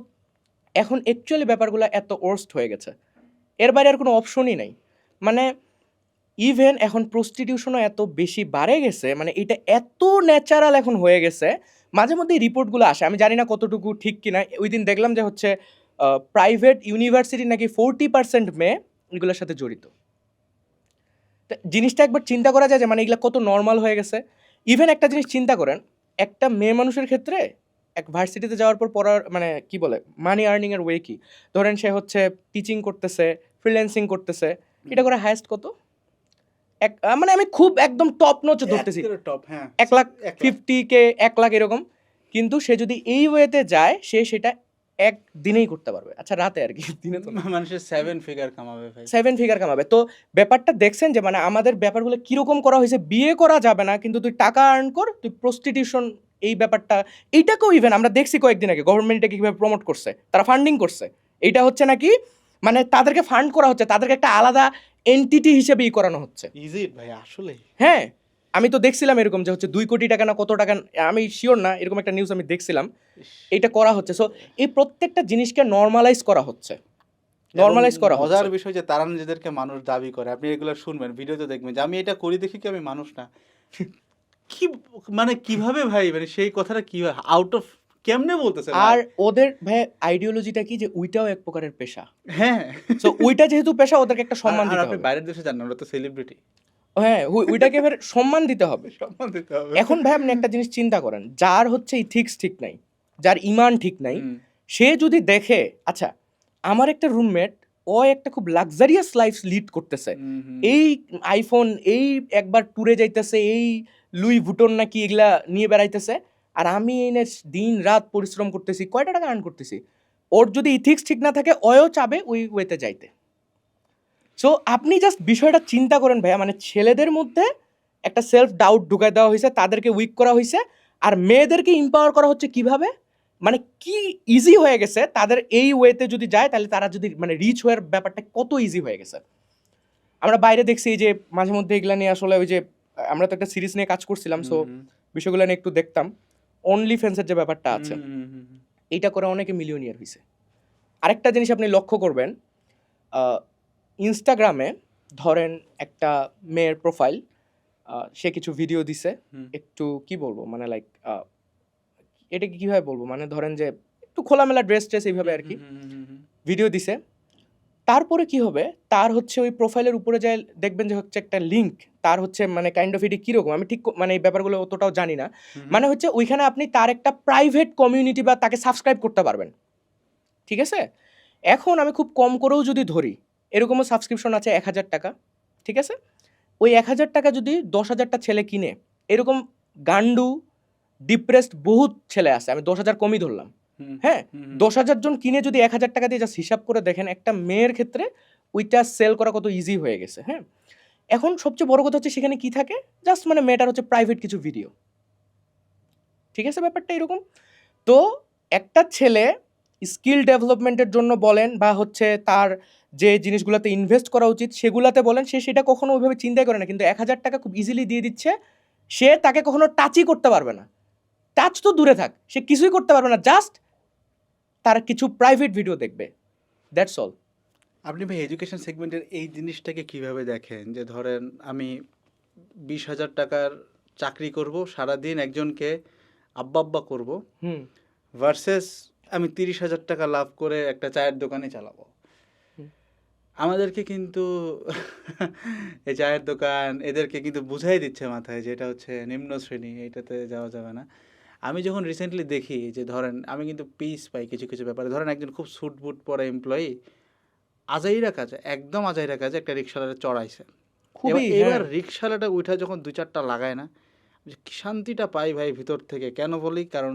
A: এখন অ্যাকচুয়ালি ব্যাপারগুলো এত ওর্স্ট হয়ে গেছে, এর বাইরে আর কোনো অপশনই নাই। মানে ইভেন এখন প্রস্টিটিউশনও এত বেশি বাড়ে গেছে, মানে এটা এত ন্যাচারাল এখন হয়ে গেছে। মাঝে মধ্যে রিপোর্টগুলো আসে, আমি জানি না কতটুকু ঠিক কিনা। ওই দিন দেখলাম যে হচ্ছে প্রাইভেট ইউনিভার্সিটি নাকি 40% মেয়ে এগুলোর সাথে জড়িত। তা জিনিসটা একবার চিন্তা করা যায় যে মানে এগুলো কত নর্মাল হয়ে গেছে। ইভেন একটা জিনিস চিন্তা করেন, একটা মেয়ে মানুষের ক্ষেত্রে এক ভার্সিটিতে যাওয়ার পর পড়ার মানে কি বলে মানি আর্নিং এর ওয়ে কি? ধরেন সে হচ্ছে টিচিং করতেছে, ফ্রিল্যান্সিং করতেছে, এটা করে হাইয়েস্ট কত? মানে আমি খুব একদম টপ নচ ধরতেছি,
C: টপ, হ্যাঁ
A: 1,50,000 1 লাখ এরকম। কিন্তু সে যদি এই ওয়েতে যায়, সে সেটা একদিনেই করতে পারবে। আচ্ছা রাতে আর কি, দিনে তো না।
C: মানুষের 7 ফিগার কামাবে ভাই।
A: 7 ফিগার কামাবে। তো ব্যাপারটা দেখছেন যে মানে আমাদের ব্যাপারগুলো কিরকম করা হয়েছে? বিয়ে করা যাবে না, কিন্তু তুই টাকা আর্ন কর, তুই প্রস্টিটিউশন, এই ব্যাপারটা এইটাকেও ইভেন আমরা দেখছি কয়েকদিন আগে গভর্নমেন্ট এটাকে কিভাবে প্রমোট করছে, তারা ফান্ডিং করছে। এইটা হচ্ছে নাকি মানে তাদেরকে ফান্ড করা হচ্ছে, তাদেরকে একটা আলাদা এন্টিটি হিসেবে করানো হচ্ছে।
C: ইজ ইট ভাই আসলে?
A: হ্যাঁ, আমি তো দেখছিলাম এরকম যে হচ্ছে 2 কোটি টাকা না কত টাকা, আমি শিওর না, এরকম একটা নিউজ আমি দেখছিলাম। এটা করা হচ্ছে। সো এই প্রত্যেকটা জিনিসকে নরমালাইজ করা হচ্ছে, নরমালাইজ করা হচ্ছে।
C: মজার বিষয় যে তারা নিজেদেরকে মানুষ দাবি করে, আপনি এগুলো শুনবেন, ভিডিওতে দেখবেন যে আমি এটা করি দেখি কি আমি মানুষ না। কি মানে কিভাবে ভাই, মানে সেই কথাটা কিভাবে আউট অফ কেমনে বলতেছে ভাই?
A: আর ওদের ভাই আইডিওলজিটা কি যে ওইটাও এক প্রকারের পেশা।
C: হ্যাঁ,
A: সো ওইটা যেহেতু পেশা, ওদেরকে একটা সম্মান
C: আর
A: দিতে
C: আপনি
A: হবে।
C: বাইরের দেশে যান না, ওরা তো সেলিব্রিটি,
A: হ্যাঁ, ওইটাকে এবার সম্মান দিতে হবে।
C: সম্মান দিতে হবে।
A: এখন ভাই আপনি একটা জিনিস চিন্তা করেন, যার হচ্ছে ইথিক্স ঠিক নাই, যার ইমান ঠিক নাই,
C: হুম,
A: সে যদি দেখে, আচ্ছা আমার একটা রুমমেট, ও একটা খুব লাক্সারিয়াস লাইফ লিড করতেছে,
C: হুম, হুম।
A: এই আইফোন, এই একবার ট্যুরে যাইতেছে, এই লুই ভুটন নাকি এগুলা নিয়ে বেড়াইতেছে, আর আমি এনে দিন রাত পরিশ্রম করতেছি, কয়টা টাকা আর্ন করতেছি। ওর যদি ইথিক্স ঠিক না থাকে, ওও চাবে ওই ওয়েতে যাইতে। সো আপনি জাস্ট বিষয়টা চিন্তা করেন ভাইয়া, মানে ছেলেদের মধ্যে একটা সেলফ ডাউট ঢুকাই দেওয়া হয়েছে, তাদেরকে উইক করা হয়েছে, আর মেয়েদেরকে ইম্পাওয়ার করা হচ্ছে কিভাবে? মানে কি ইজি হয়ে গেছে তাদের এই ওয়েতে যদি যায়, তাহলে তারা যদি মানে রিচ হওয়ার ব্যাপারটা কত ইজি হয়ে গেছে। আমরা বাইরে দেখছি যে মাঝে মধ্যে এগুলা নিয়ে আসলে ওই যে আমরা তো একটা সিরিজ নিয়ে কাজ করছিলাম, সো বিষয়গুলো নিয়ে একটু দেখতাম। অনলি ফ্যান্সের যে ব্যাপারটা আছে, এইটা করে অনেকে মিলিয়নিয়ার হয়েছে। আরেকটা জিনিস আপনি লক্ষ্য করবেন, ইনস্টাগ্রামে ধরেন একটা মেয়ের প্রোফাইল, সে কিছু ভিডিও দিছে, একটু কি বলবো মানে লাইক এটাকে কীভাবে বলবো, মানে ধরেন যে একটু খোলামেলা ড্রেস ট্রেস এইভাবে আর কি ভিডিও দিছে। তারপরে কি হবে, তার হচ্ছে ওই প্রোফাইলের উপরে যায় দেখবেন যে হচ্ছে একটা লিঙ্ক, তার হচ্ছে মানে কাইন্ড অফ এটি কীরকম আমি ঠিক মানে এই ব্যাপারগুলো অতটাও জানি না, মানে হচ্ছে ওইখানে আপনি তার একটা প্রাইভেট কমিউনিটি বা তাকে সাবস্ক্রাইব করতে পারবেন, ঠিক আছে। এখন আমি খুব কম করেও যদি ধরি, এরকমও সাবস্ক্রিপশন আছে 1,000 টাকা, ঠিক আছে। ওই 1,000 টাকা যদি 10,000টা ছেলে কিনে, এরকম গান্ডু ডিপ্রেসড বহুত ছেলে আছে, আমি 10,000 কমই ধরলাম, হ্যাঁ, 10,000 জন কিনে যদি 1,000 টাকা দিয়ে জাস্ট হিসাব করে দেখেন, একটা মেয়ের ক্ষেত্রে ওইটা সেল করা কত ইজি হয়ে গেছে, হ্যাঁ। এখন সবচেয়ে বড় কথা হচ্ছে সেখানে কি থাকে, জাস্ট মানে মেয়েটার হচ্ছে প্রাইভেট কিছু ভিডিও, ঠিক আছে, ব্যাপারটা এরকম। তো একটা ছেলে স্কিল ডেভেলপমেন্টের জন্য বলেন বা হচ্ছে তার যে জিনিসগুলোতে ইনভেস্ট করা উচিত সেগুলাতে বলেন, সে সেটা কখনো ওইভাবে চিন্তাই করে না, কিন্তু 1,000 টাকা খুব ইজিলি দিয়ে দিচ্ছে, সে তাকে কখনো টাচই করতে পারবে না, টাচ তো দূরে থাক, সে কিছুই করতে পারবে না, জাস্ট তার কিছু প্রাইভেট ভিডিও দেখবে, দ্যাটস অল।
C: আপনি ভাই এডুকেশন সেগমেন্টের এই জিনিসটাকে কিভাবে দেখেন, যে ধরেন আমি 20,000 টাকার চাকরি করব, সারাদিন একজনকে আব্বা আব্বা করবো, ভার্সেস আমি 30,000 টাকা লাভ করে একটা চায়ের দোকানে চালাবো। আমাদেরকে কিন্তু এই চায়ের দোকান এদেরকে কিন্তু বুঝাই দিচ্ছে মাথায় যে এটা হচ্ছে নিম্ন শ্রেণী, এটাতে যাওয়া যাবে না। আমি যখন রিসেন্টলি দেখি যে ধরেন আমি কিন্তু পিস পাই কিছু কিছু ব্যাপারে, ধরেন একজন খুব স্যুট বুট পরা এমপ্লয়ি আজাইরা কাজে, একদম আজাইরা কাজে একটা রিক্সাওয়ালারে চড়াইছে,
A: খুবই,
C: এবার রিক্সাওয়ালাটা উঠা যখন 2-4টা লাগায় না, যে কি শান্তিটা পাই ভাই ভিতর থেকে। কেন বলি, কারণ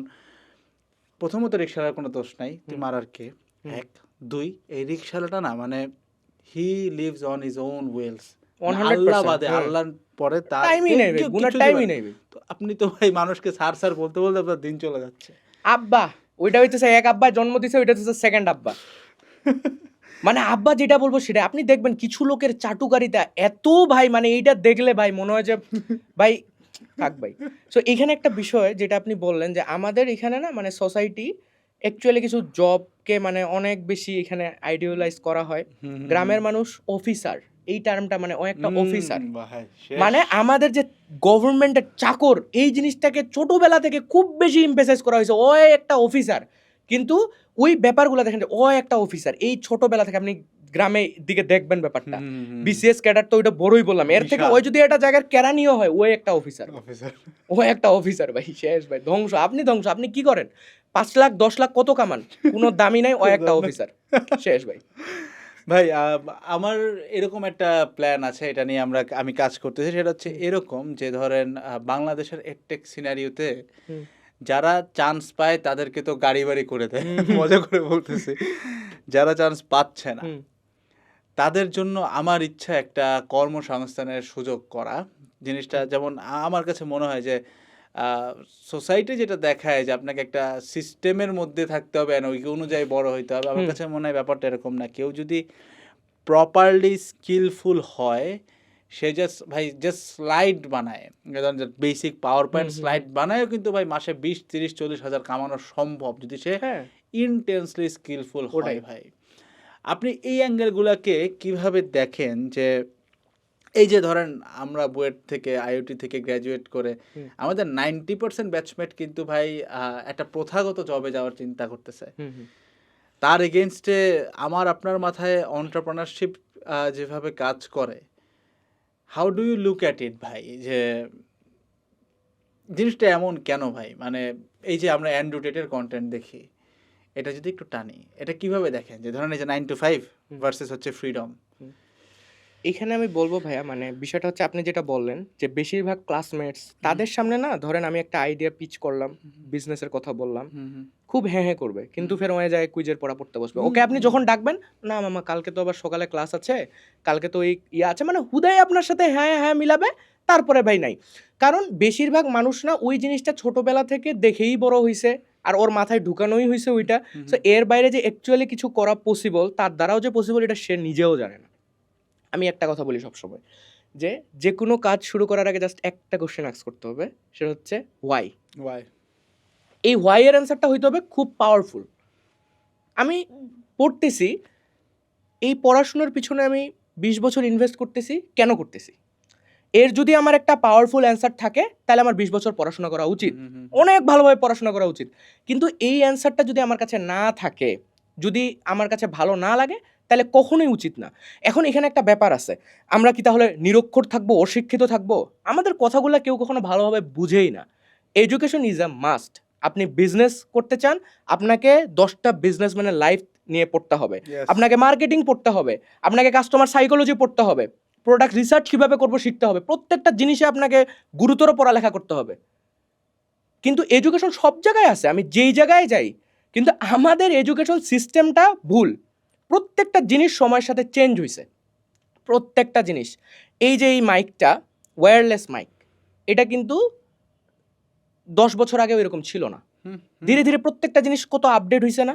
C: প্রথমত রিক্সাওয়ালার কোনো দোষ নাই, তুই মারার কে, 1, 2 এই রিক্সাওয়ালাটা না মানে he lives on his own wheels,
A: 100%,
C: আল্লাহ বাদে, আল্লাহর পরে তার
A: টাইমই নেবে, গুনার টাইমই নেবে।
C: তো আপনি তো ভাই মানুষকে স্যার স্যার বলতে বলতে আপনার দিন চলে যাচ্ছে।
A: আব্বা ওইটা হইতেছে এক আব্বা জন্ম দিছে, ওইটা হচ্ছে সেকেন্ড আব্বা, মানে আব্বা যেটা বলবো সেটা। আপনি দেখবেন কিছু লোকের চাটুকারিতা এত ভাই, মানে এইটা দেখলে ভাই মনে হয় যে ভাই থাক ভাই। সো এখানে একটা বিষয় যেটা আপনি বললেন যে আমাদের এখানে না মানে সোসাইটি অ্যাকচুয়ালি কিছু জবকে মানে অনেক বেশি এখানে আইডিয়ালাইজ করা হয়। গ্রামের মানুষ অফিসার, এই টার্মটা মানে ও একটা অফিসার, মানে আমাদের যে গভর্নমেন্টের চাকর, এই জিনিসটাকে ছোটবেলা থেকে খুব বেশি এমফেসাইজ করা হয়েছে, ও একটা অফিসার। কিন্তু ওই ব্যাপারগুলো দেখেন যে ও একটা অফিসার, এই ছোটবেলা থেকে আপনি গ্রামে দিকে দেখবেন ব্যাপারটা। বিসিএস ক্যাডার তো ওইটা বড়ই বললাম, এর থেকে ওই যদি একটা জায়গার কেরানিও হয়, ও একটা অফিসার, ও একটা অফিসার ভাই, শেষ ভাই, ধ্বংস, আপনি ধ্বংস। আপনি কি করেন, 5 লাখ 10 লাখ কত কামান, কোনো দামি নাই, ও একটা অফিসার, শেষ ভাই।
C: ভাই আমার এরকম একটা প্ল্যান আছে, এটা নিয়ে আমি কাজ করতেছি, সেটা হচ্ছে এরকম যে ধরেন বাংলাদেশের এডটেক সিনারিওতে যারা চান্স পায় তাদেরকে তো গাড়ি বাড়ি করে দেয়, মজা করে বলতেছি, যারা চান্স পাচ্ছে না তাদের জন্য আমার ইচ্ছা একটা কর্মসংস্থানের সুযোগ করা। জিনিসটা যেমন আমার কাছে মনে হয় যে সোসাইটি যেটা দেখায় যে আপনাকে একটা সিস্টেমের মধ্যে থাকতে হবে, ওই অনুযায়ী বড় হইতে হবে, আমার কাছে মনে হয় ব্যাপারটা এরকম না। কেউ যদি প্রপারলি স্কিলফুল হয়, সে জাস্ট ভাই জাস্ট স্লাইড বানায়, বেসিক পাওয়ার পয়েন্ট স্লাইড বানায়ও কিন্তু ভাই মাসে 20-30-40 হাজার কামানো সম্ভব, যদি সে ইনটেন্সলি স্কিলফুল হয়। ভাই আপনি এই অ্যাঙ্গেলগুলোকে কিভাবে দেখেন, যে এই যে ধরেন আমরা বুয়েট থেকে আইওটি থেকে গ্র্যাজুয়েট করে আমাদের 90% ব্যাচমেট কিন্তু ভাই একটা প্রথাগত জবে যাওয়ার চিন্তা করতেছে, তার এগেনস্টে আমার আপনার মাথায় এন্টারপ্রেনারশিপ যেভাবে কাজ করে, how do you look at it ভাই, যে জিনিসটা এমন কেন ভাই? মানে এই যে আমরা অ্যান্ড্রু টেটের কন্টেন্ট দেখি, এটা যদি একটু টানি, এটা কিভাবে দেখেন, যে ধরেন এই যে 9 to 5 ভার্সেস হচ্ছে ফ্রিডম?
A: এখানে আমি বলবো ভাইয়া, মানে বিষয়টা হচ্ছে আপনি যেটা বললেন যে বেশিরভাগ ক্লাসমেটস তাদের সামনে না, ধরেন আমি একটা আইডিয়া পিচ করলাম, বিজনেসের কথা বললাম, খুব হ্যাঁ হ্যাঁ করবে, কিন্তু ফের ওই যায় কুইজের পড়া পড়তে বসবে। ওকে আপনি যখন ডাকবেন, না মামা কালকে তো আবার সকালে ক্লাস আছে, কালকে তো এই আছে, মানে হুদাই আপনার সাথে হ্যাঁ হ্যাঁ মিলাবে, তারপরে ভাই নাই। কারণ বেশিরভাগ মানুষ না ওই জিনিসটা ছোটবেলা থেকে দেখেই বড় হয়েছে, আর ওর মাথায় ঢুকানোই হয়েছে ওইটা। সো এর বাইরে যে অ্যাকচুয়ালি কিছু করা পসিবল, তার দ্বারাও যে পসিবল, এটা সে নিজেও জানে না। আমি একটা কথা বলি সবসময়, যে কোনো কাজ শুরু করার আগে জাস্ট একটা কোশ্চেন আস্ক করতে হবে, সেটা হচ্ছে ওয়াই। এই হোয়াই এর অ্যান্সারটা হইতে হবে খুব পাওয়ারফুল। আমি পড়তেছি, এই পড়াশোনার পিছনে আমি 20 বছর ইনভেস্ট করতেছি, কেন করতেছি? এর যদি আমার একটা পাওয়ারফুল অ্যান্সার থাকে তাহলে আমার 20 বছর পড়াশোনা করা উচিত, অনেক ভালোভাবে পড়াশোনা করা উচিত। কিন্তু এই অ্যান্সারটা যদি আমার কাছে না থাকে, যদি আমার কাছে ভালো না লাগে, তাহলে কখনোই উচিত না। এখন এখানে একটা ব্যাপার আছে, আমরা কি তাহলে নিরক্ষর থাকবো, অশিক্ষিত থাকবো? আমাদের কথাগুলো কেউ কখনো ভালোভাবে বুঝেই না। Education is a must. আপনি বিজনেস করতে চান, আপনাকে 10টা বিজনেসম্যানের লাইফ নিয়ে পড়তে হবে,
C: Yes.
A: আপনাকে মার্কেটিং পড়তে হবে, আপনাকে কাস্টমার সাইকোলজি পড়তে হবে, প্রোডাক্ট রিসার্চ কীভাবে করবো শিখতে হবে, প্রত্যেকটা জিনিসে আপনাকে গুরুতর পড়ালেখা করতে হবে। কিন্তু এডুকেশন সব জায়গায় আছে, আমি যেই জায়গায় যাই, কিন্তু আমাদের এডুকেশন সিস্টেমটা ভুল। প্রত্যেকটা জিনিস সময়ের সাথে চেঞ্জ হয়েছে, প্রত্যেকটা জিনিস। এই যে এই মাইকটা, ওয়্যারলেস মাইক, এটা কিন্তু 10 বছর আগেও এরকম ছিল না। ধীরে ধীরে প্রত্যেকটা জিনিস কত আপডেট হয়েছে না?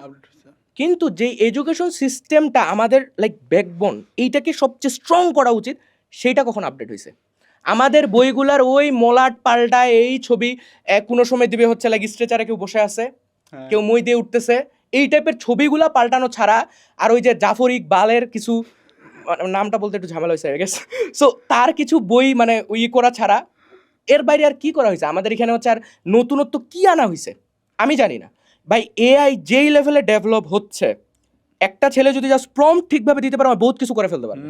A: কিন্তু যে এডুকেশন সিস্টেমটা আমাদের লাইক ব্যাকবোন, এইটাকে সবচেয়ে স্ট্রং করা উচিত, সেইটা কখন আপডেট হয়েছে? আমাদের বইগুলার ওই মলাট পাল্টা এই ছবি কোনো সময় দিবে হচ্ছে লাইক স্ট্রেচারে কেউ বসে আছে, কেউ মই দিয়ে উঠতেছে, এই টাইপের ছবিগুলা পাল্টানো ছাড়া, আর ওই যে জাফর ইকবালের কিছু, নামটা বলতে একটু ঝামেলা হয়েছে গেছে, সো তার কিছু বই মানে ওই করা ছাড়া এর বাইরে আর কি করা হয়েছে? আমাদের এখানে হচ্ছে আর নতুনত্ব কি আনা হয়েছে আমি জানি না ভাই। এআই যেই লেভেলে ডেভেলপ হচ্ছে, একটা ছেলে যদি জাস্ট প্রম্পট ঠিকভাবে দিতে পারে, বহুত কিছু করে ফেলতে পারবে।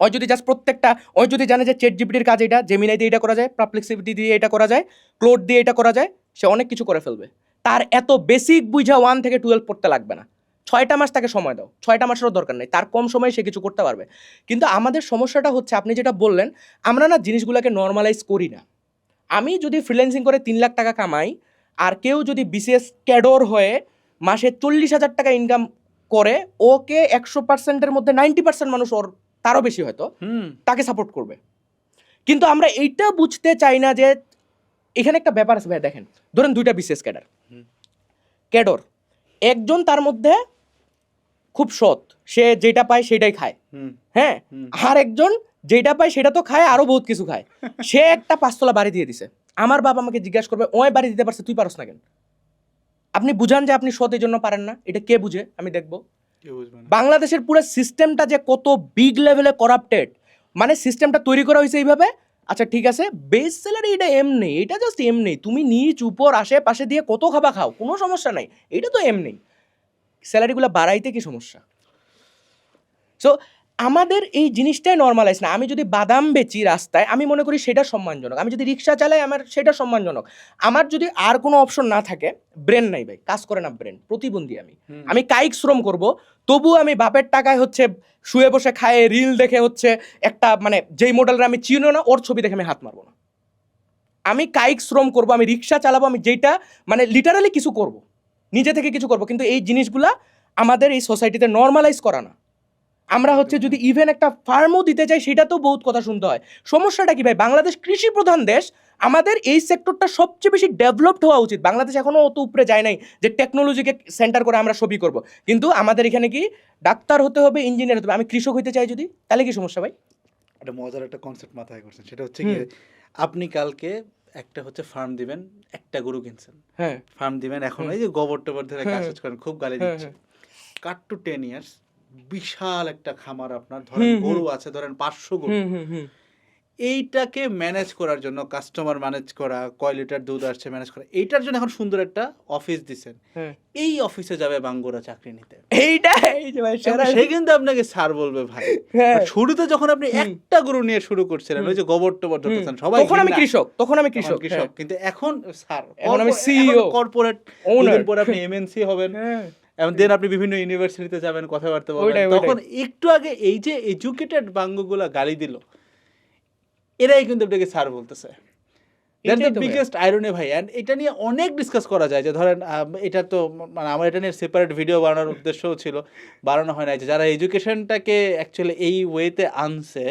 A: ওই যদি জাস্ট প্রত্যেকটা, ওই যদি জানে যে চ্যাট জিপিটির কাজ এটা, জেমিনাই দিয়ে এটা করা যায়, পারপ্লেক্সিটি দিয়ে এটা করা যায়, ক্লোড দিয়ে এটা করা যায়, সে অনেক কিছু করে ফেলবে। তার এত বেসিক বুঝা 1 থেকে 12 পড়তে লাগবে না। 6টা মাস তাকে সময় দাও, 6টা মাসেরও দরকার নেই, তার কম সময়ে সে কিছু করতে পারবে। কিন্তু আমাদের সমস্যাটা হচ্ছে, আপনি যেটা বললেন, আমরা না জিনিসগুলোকে নর্মালাইজ করি না। আমি যদি ফ্রিল্যান্সিং করে 3 লাখ টাকা কামাই, আর কেউ যদি বিসিএস ক্যাডর হয়ে মাসে 40,000 টাকা ইনকাম করে, ওকে 100%-এর মধ্যে 90% মানুষ, ওর তারও বেশি হয়তো, তাকে সাপোর্ট করবে। কিন্তু আমরা এইটা বুঝতে চাই না যে এখানে একটা ব্যাপার আছে ভাই। দেখেন, ধরেন 2টা বিসিএস ক্যাডর, একজন তার মধ্যে খুব সৎ, সে যেটা পায় সেটাই খায়, হ্যাঁ, আর একজন যেটা পায় সেটা তো খায়, আরো বহুত কিছু খায়। সে একটা 5 তলা বাড়ি দিয়ে দিছে, আমার বাবা আমাকে জিজ্ঞাসা করবে, ওই বাড়ি দিতে পারছে, তুই পারস না কেন? আপনি বুঝান যে আপনি সৎ এই জন্য পারেন না, এটা কে বুঝে? আমি দেখবো। বাংলাদেশের পুরো সিস্টেমটা যে কত বিগ লেভেলে করাপ্টেড, মানে সিস্টেমটা তৈরি করা হয়েছে এইভাবে। আচ্ছা ঠিক আছে, বেস স্যালারি এটা এমনি, এটা জাস্ট এমনি, তুমি নিচ উপর আশেপাশে দিয়ে কত খাবা খাও, কোনো সমস্যা নাই, এটা তো এমনি। স্যালারিগুলো বাড়াইতে কি সমস্যা? সো আমাদের এই জিনিসটাই নর্মালাইজ না। আমি যদি বাদাম বেচি রাস্তায়, আমি মনে করি সেটা সম্মানজনক। আমি যদি রিক্সা চালাই, আমার সেটা সম্মানজনক। আমার যদি আর কোনো অপশন না থাকে, ব্রেন নাই ভাই, কাজ করে না ব্রেন, প্রতিবন্ধী আমি কায়িক শ্রম করব, তবু আমি বাপের টাকায় হচ্ছে শুয়ে বসে খায় রিল দেখে হচ্ছে একটা, মানে যেই মডেলের আমি চিনো না, ওর ছবি দেখে আমি হাত মারবো না। আমি কায়িক শ্রম করব, আমি রিক্সা চালাবো, আমি যেটা মানে লিটারালি কিছু করব, নিজে থেকে কিছু করব। কিন্তু এই জিনিসগুলা আমাদের এই সোসাইটিতে নর্মালাইজ করা না। আমরা হচ্ছে যদি ইভেন একটা ফার্মও দিতে চাই, সেটা তো বহুত কথা শুনতে হয়। সমস্যাটা কি ভাই? বাংলাদেশ কৃষি প্রধান দেশ, আমাদের এই সেক্টরটা সবচেয়ে বেশি ডেভেলপড হওয়া উচিত। বাংলাদেশ এখনো অত উপরে যায় নাই যে টেকনোলজিকে সেন্টার করে আমরা সবই করব। কিন্তু আমাদের এখানে কি ডাক্তার হতে হবে, ইঞ্জিনিয়ার হতে হবে। আমি কৃষক হতে চাই যদি, তাহলে কি সমস্যা ভাই?
C: একটা মজার একটা কনসেপ্ট মাথায় করছেন, সেটা হচ্ছে কি, আপনি কালকে একটা হচ্ছে ফার্ম দিবেন, একটা গরু কিনছেন,
A: হ্যাঁ,
C: ফার্ম দিবেন, এখন এই যে গোবর টোবর ধরে কাজ করেন, খুব গালি দিচ্ছে। কাট টু 10 ইয়ার্স, বিশাল একটা খামার আপনার, ধরেন গরু আছে, ধরেন 500 গরু। এইটাকে ম্যানেজ করার জন্য, কাস্টমার ম্যানেজ করা, কয় লিটার দুধ আসছে ম্যানেজ করা, এইটার জন্য এখন সুন্দর একটা অফিস দিছেন। এই অফিসে যাবে বাঙ্গুরা চাকরি নিতে, সে কিন্তু আপনাকে স্যার বলবে ভাই। শুরুতে যখন আপনি একটা গরু নিয়ে শুরু করছিলেন, ওই যে গোবর টোবর ধরতেছেন সবাই,
A: তখন আমি কৃষক।
C: কিন্তু এখন স্যার,
A: এখন আমি সিইও,
C: কর্পোরেট ওনার, পরে আপনি এমএনসি হবেন, এবং দেন আপনি বিভিন্ন ইউনিভার্সিটিতে যাবেন, কথাবার্তা বলবেন। তখন একটু আগে এই যে এডুকেটেড বাঙ্গুগুলা গালি দিল, এরাই কিন্তু আপনাকে স্যার বলতেছে। দ্যাটস দ্য বিগেস্ট আইরনি ভাই। অ্যান্ড এটা নিয়ে অনেক ডিসকাস করা যায়, যে ধরেন এটা তো মানে আমার এটা নিয়ে সেপারেট ভিডিও বানানোর উদ্দেশ্যও ছিল, বানানো হয় না। যে যারা এডুকেশনটাকে অ্যাকচুয়ালি এই ওয়েতে আনছে,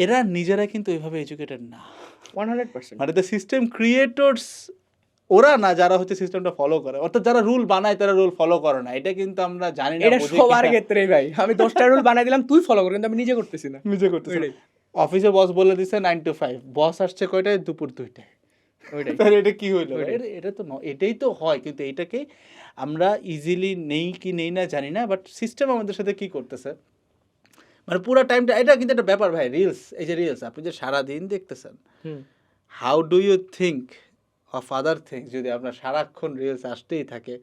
C: এরা নিজেরা কিন্তু ওইভাবে এডুকেটেড না
A: 100%।
C: মানে দ্য সিস্টেম ক্রিয়েটর্স ওরা না, যারা হচ্ছে সিস্টেমটা ফলো করে, অর্থাৎ যারা রুল বানায় তারা রুল ফলো করে না। এটা কিন্তু আমরা জানি না,
A: এটা সবার ক্ষেত্রেই ভাই। আমি 10টা রুল বানাই দিলাম, তুই ফলো কর, কিন্তু আমি নিজে করতেছি না।
C: অফিসে বস বলে দিছে 9 to 5, বস আসছে কয়টায়? দুপুর 2টায়।
A: ওইটাই
C: তাহলে এটা কি হইলো?
A: ওইটাই।
C: এটা তো এটাই তো হয়, কিন্তু এটাকে আমরা ইজিলি নেই কি নেই না জানি না, বাট সিস্টেম আমাদের সাথে কি করতেছে, মানে পুরো টাইমটা এটা কিন্তু একটা ব্যাপার ভাই। রিলস, এই যে রিলস আপনি যে সারাদিন দেখতেছেন,
A: hmm
C: how do you think of other things যদি আপনার সারাক্ষণ রিলস আসতেই থাকে?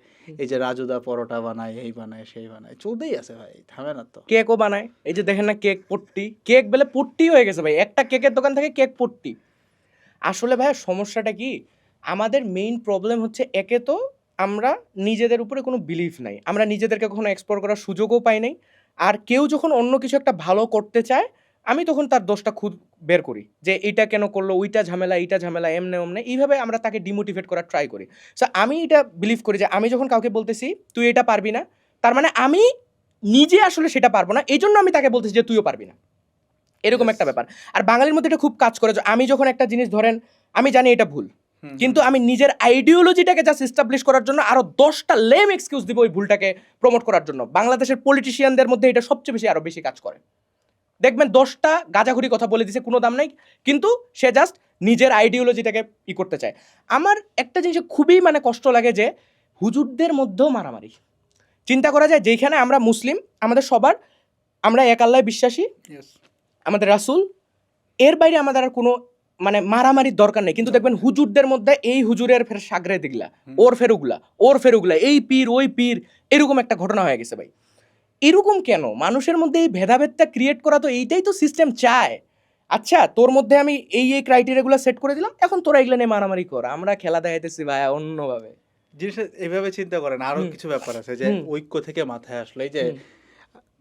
C: এই যে রাজুদা পরোটা বানায়, এই বানায়, সেই বানায়, চলতেই আছে ভাই, থামে না তো।
A: কেকও বানায়, এই যে দেখেন না কেক পট্টি, কেক বেলে পট্টি হয়ে গেছে ভাই, একটা কেকের দোকান থেকে কেক পট্টি। আসলে ভাই সমস্যাটা কি, আমাদের মেইন প্রবলেম হচ্ছে একে তো আমরা নিজেদের উপরে কোনো বিলিফ নাই, আমরা নিজেদেরকে কখনো এক্সপ্লোর করার সুযোগও পাই নাই। আর কেউ যখন অন্য কিছু একটা ভালো করতে চায়, আমি তখন তার দোষটা খুদ বের করি যে এটা কেন করলো, ওইটা ঝামেলা, এইটা ঝামেলা, এমনে ওমনে, এইভাবে আমরা তাকে ডিমোটিভেট করার ট্রাই করি। সো আমি এটা বিলিভ করি যে আমি যখন কাউকে বলতেছি তুই এটা পারবি না, তার মানে আমি নিজে আসলে সেটা পারবো না, এই জন্য আমি তাকে বলতেছি যে তুইও পারবি না, এরকম একটা ব্যাপার। আর বাঙালির মধ্যে এটা খুব কাজ করে যে আমি যখন একটা জিনিস ধরেন আমি জানি এটা ভুল, কিন্তু আমি নিজের আইডিওলজিটাকে জাস্ট এস্টাবলিশ করার জন্য আরো 10টা লেম এক্সকিউজ দিব ওই ভুলটাকে প্রমোট করার জন্য। বাংলাদেশের পলিটিশিয়ানদের মধ্যে এটা সবচেয়ে বেশি আরো বেশি কাজ করে। দেখবেন 10টা গাঁজাখুরি কথা বলে দিছে, কোনো দাম নাই, কিন্তু সে জাস্ট নিজের আইডিওলজিটাকে করতে চায়। আমার একটা জিনিস খুবই মানে কষ্ট লাগে যে হুজুরদের মধ্যেও মারামারি। চিন্তা করা যায় যেখানে আমরা মুসলিম, আমাদের সবার, আমরা এক আল্লাহয় বিশ্বাসী, আমাদের রাসূল, এর বাইরে আমাদের আর কোনো মানে মারামারির দরকার নেই। কিন্তু দেখবেন হুজুরদের মধ্যে এই হুজুরের ফের সাগরে দিগলা, ওর ফেরুগুলা, ওর ফেরুগুলা, এই পীর ওই পীর, এরকম একটা ঘটনা হয়ে গেছে ভাই। এরকম কেন? মানুষের মধ্যে এই ভেদাভেদটা ক্রিয়েট করা, তো এইটাই তো সিস্টেম চায়। আচ্ছা তোর মধ্যে আমি এই এই ক্রাইটেরিয়াগুলো সেট করে দিলাম, এখন তোরা এগুলো নিয়ে মারামারি কর, আমরা খেলা দেখাইতেছি ভাই অন্যভাবে।
C: জিনিসটা এভাবে চিন্তা করেন, আরো কিছু ব্যাপার আছে যে ঐক্য থেকে মাথায় আসলো, এই যে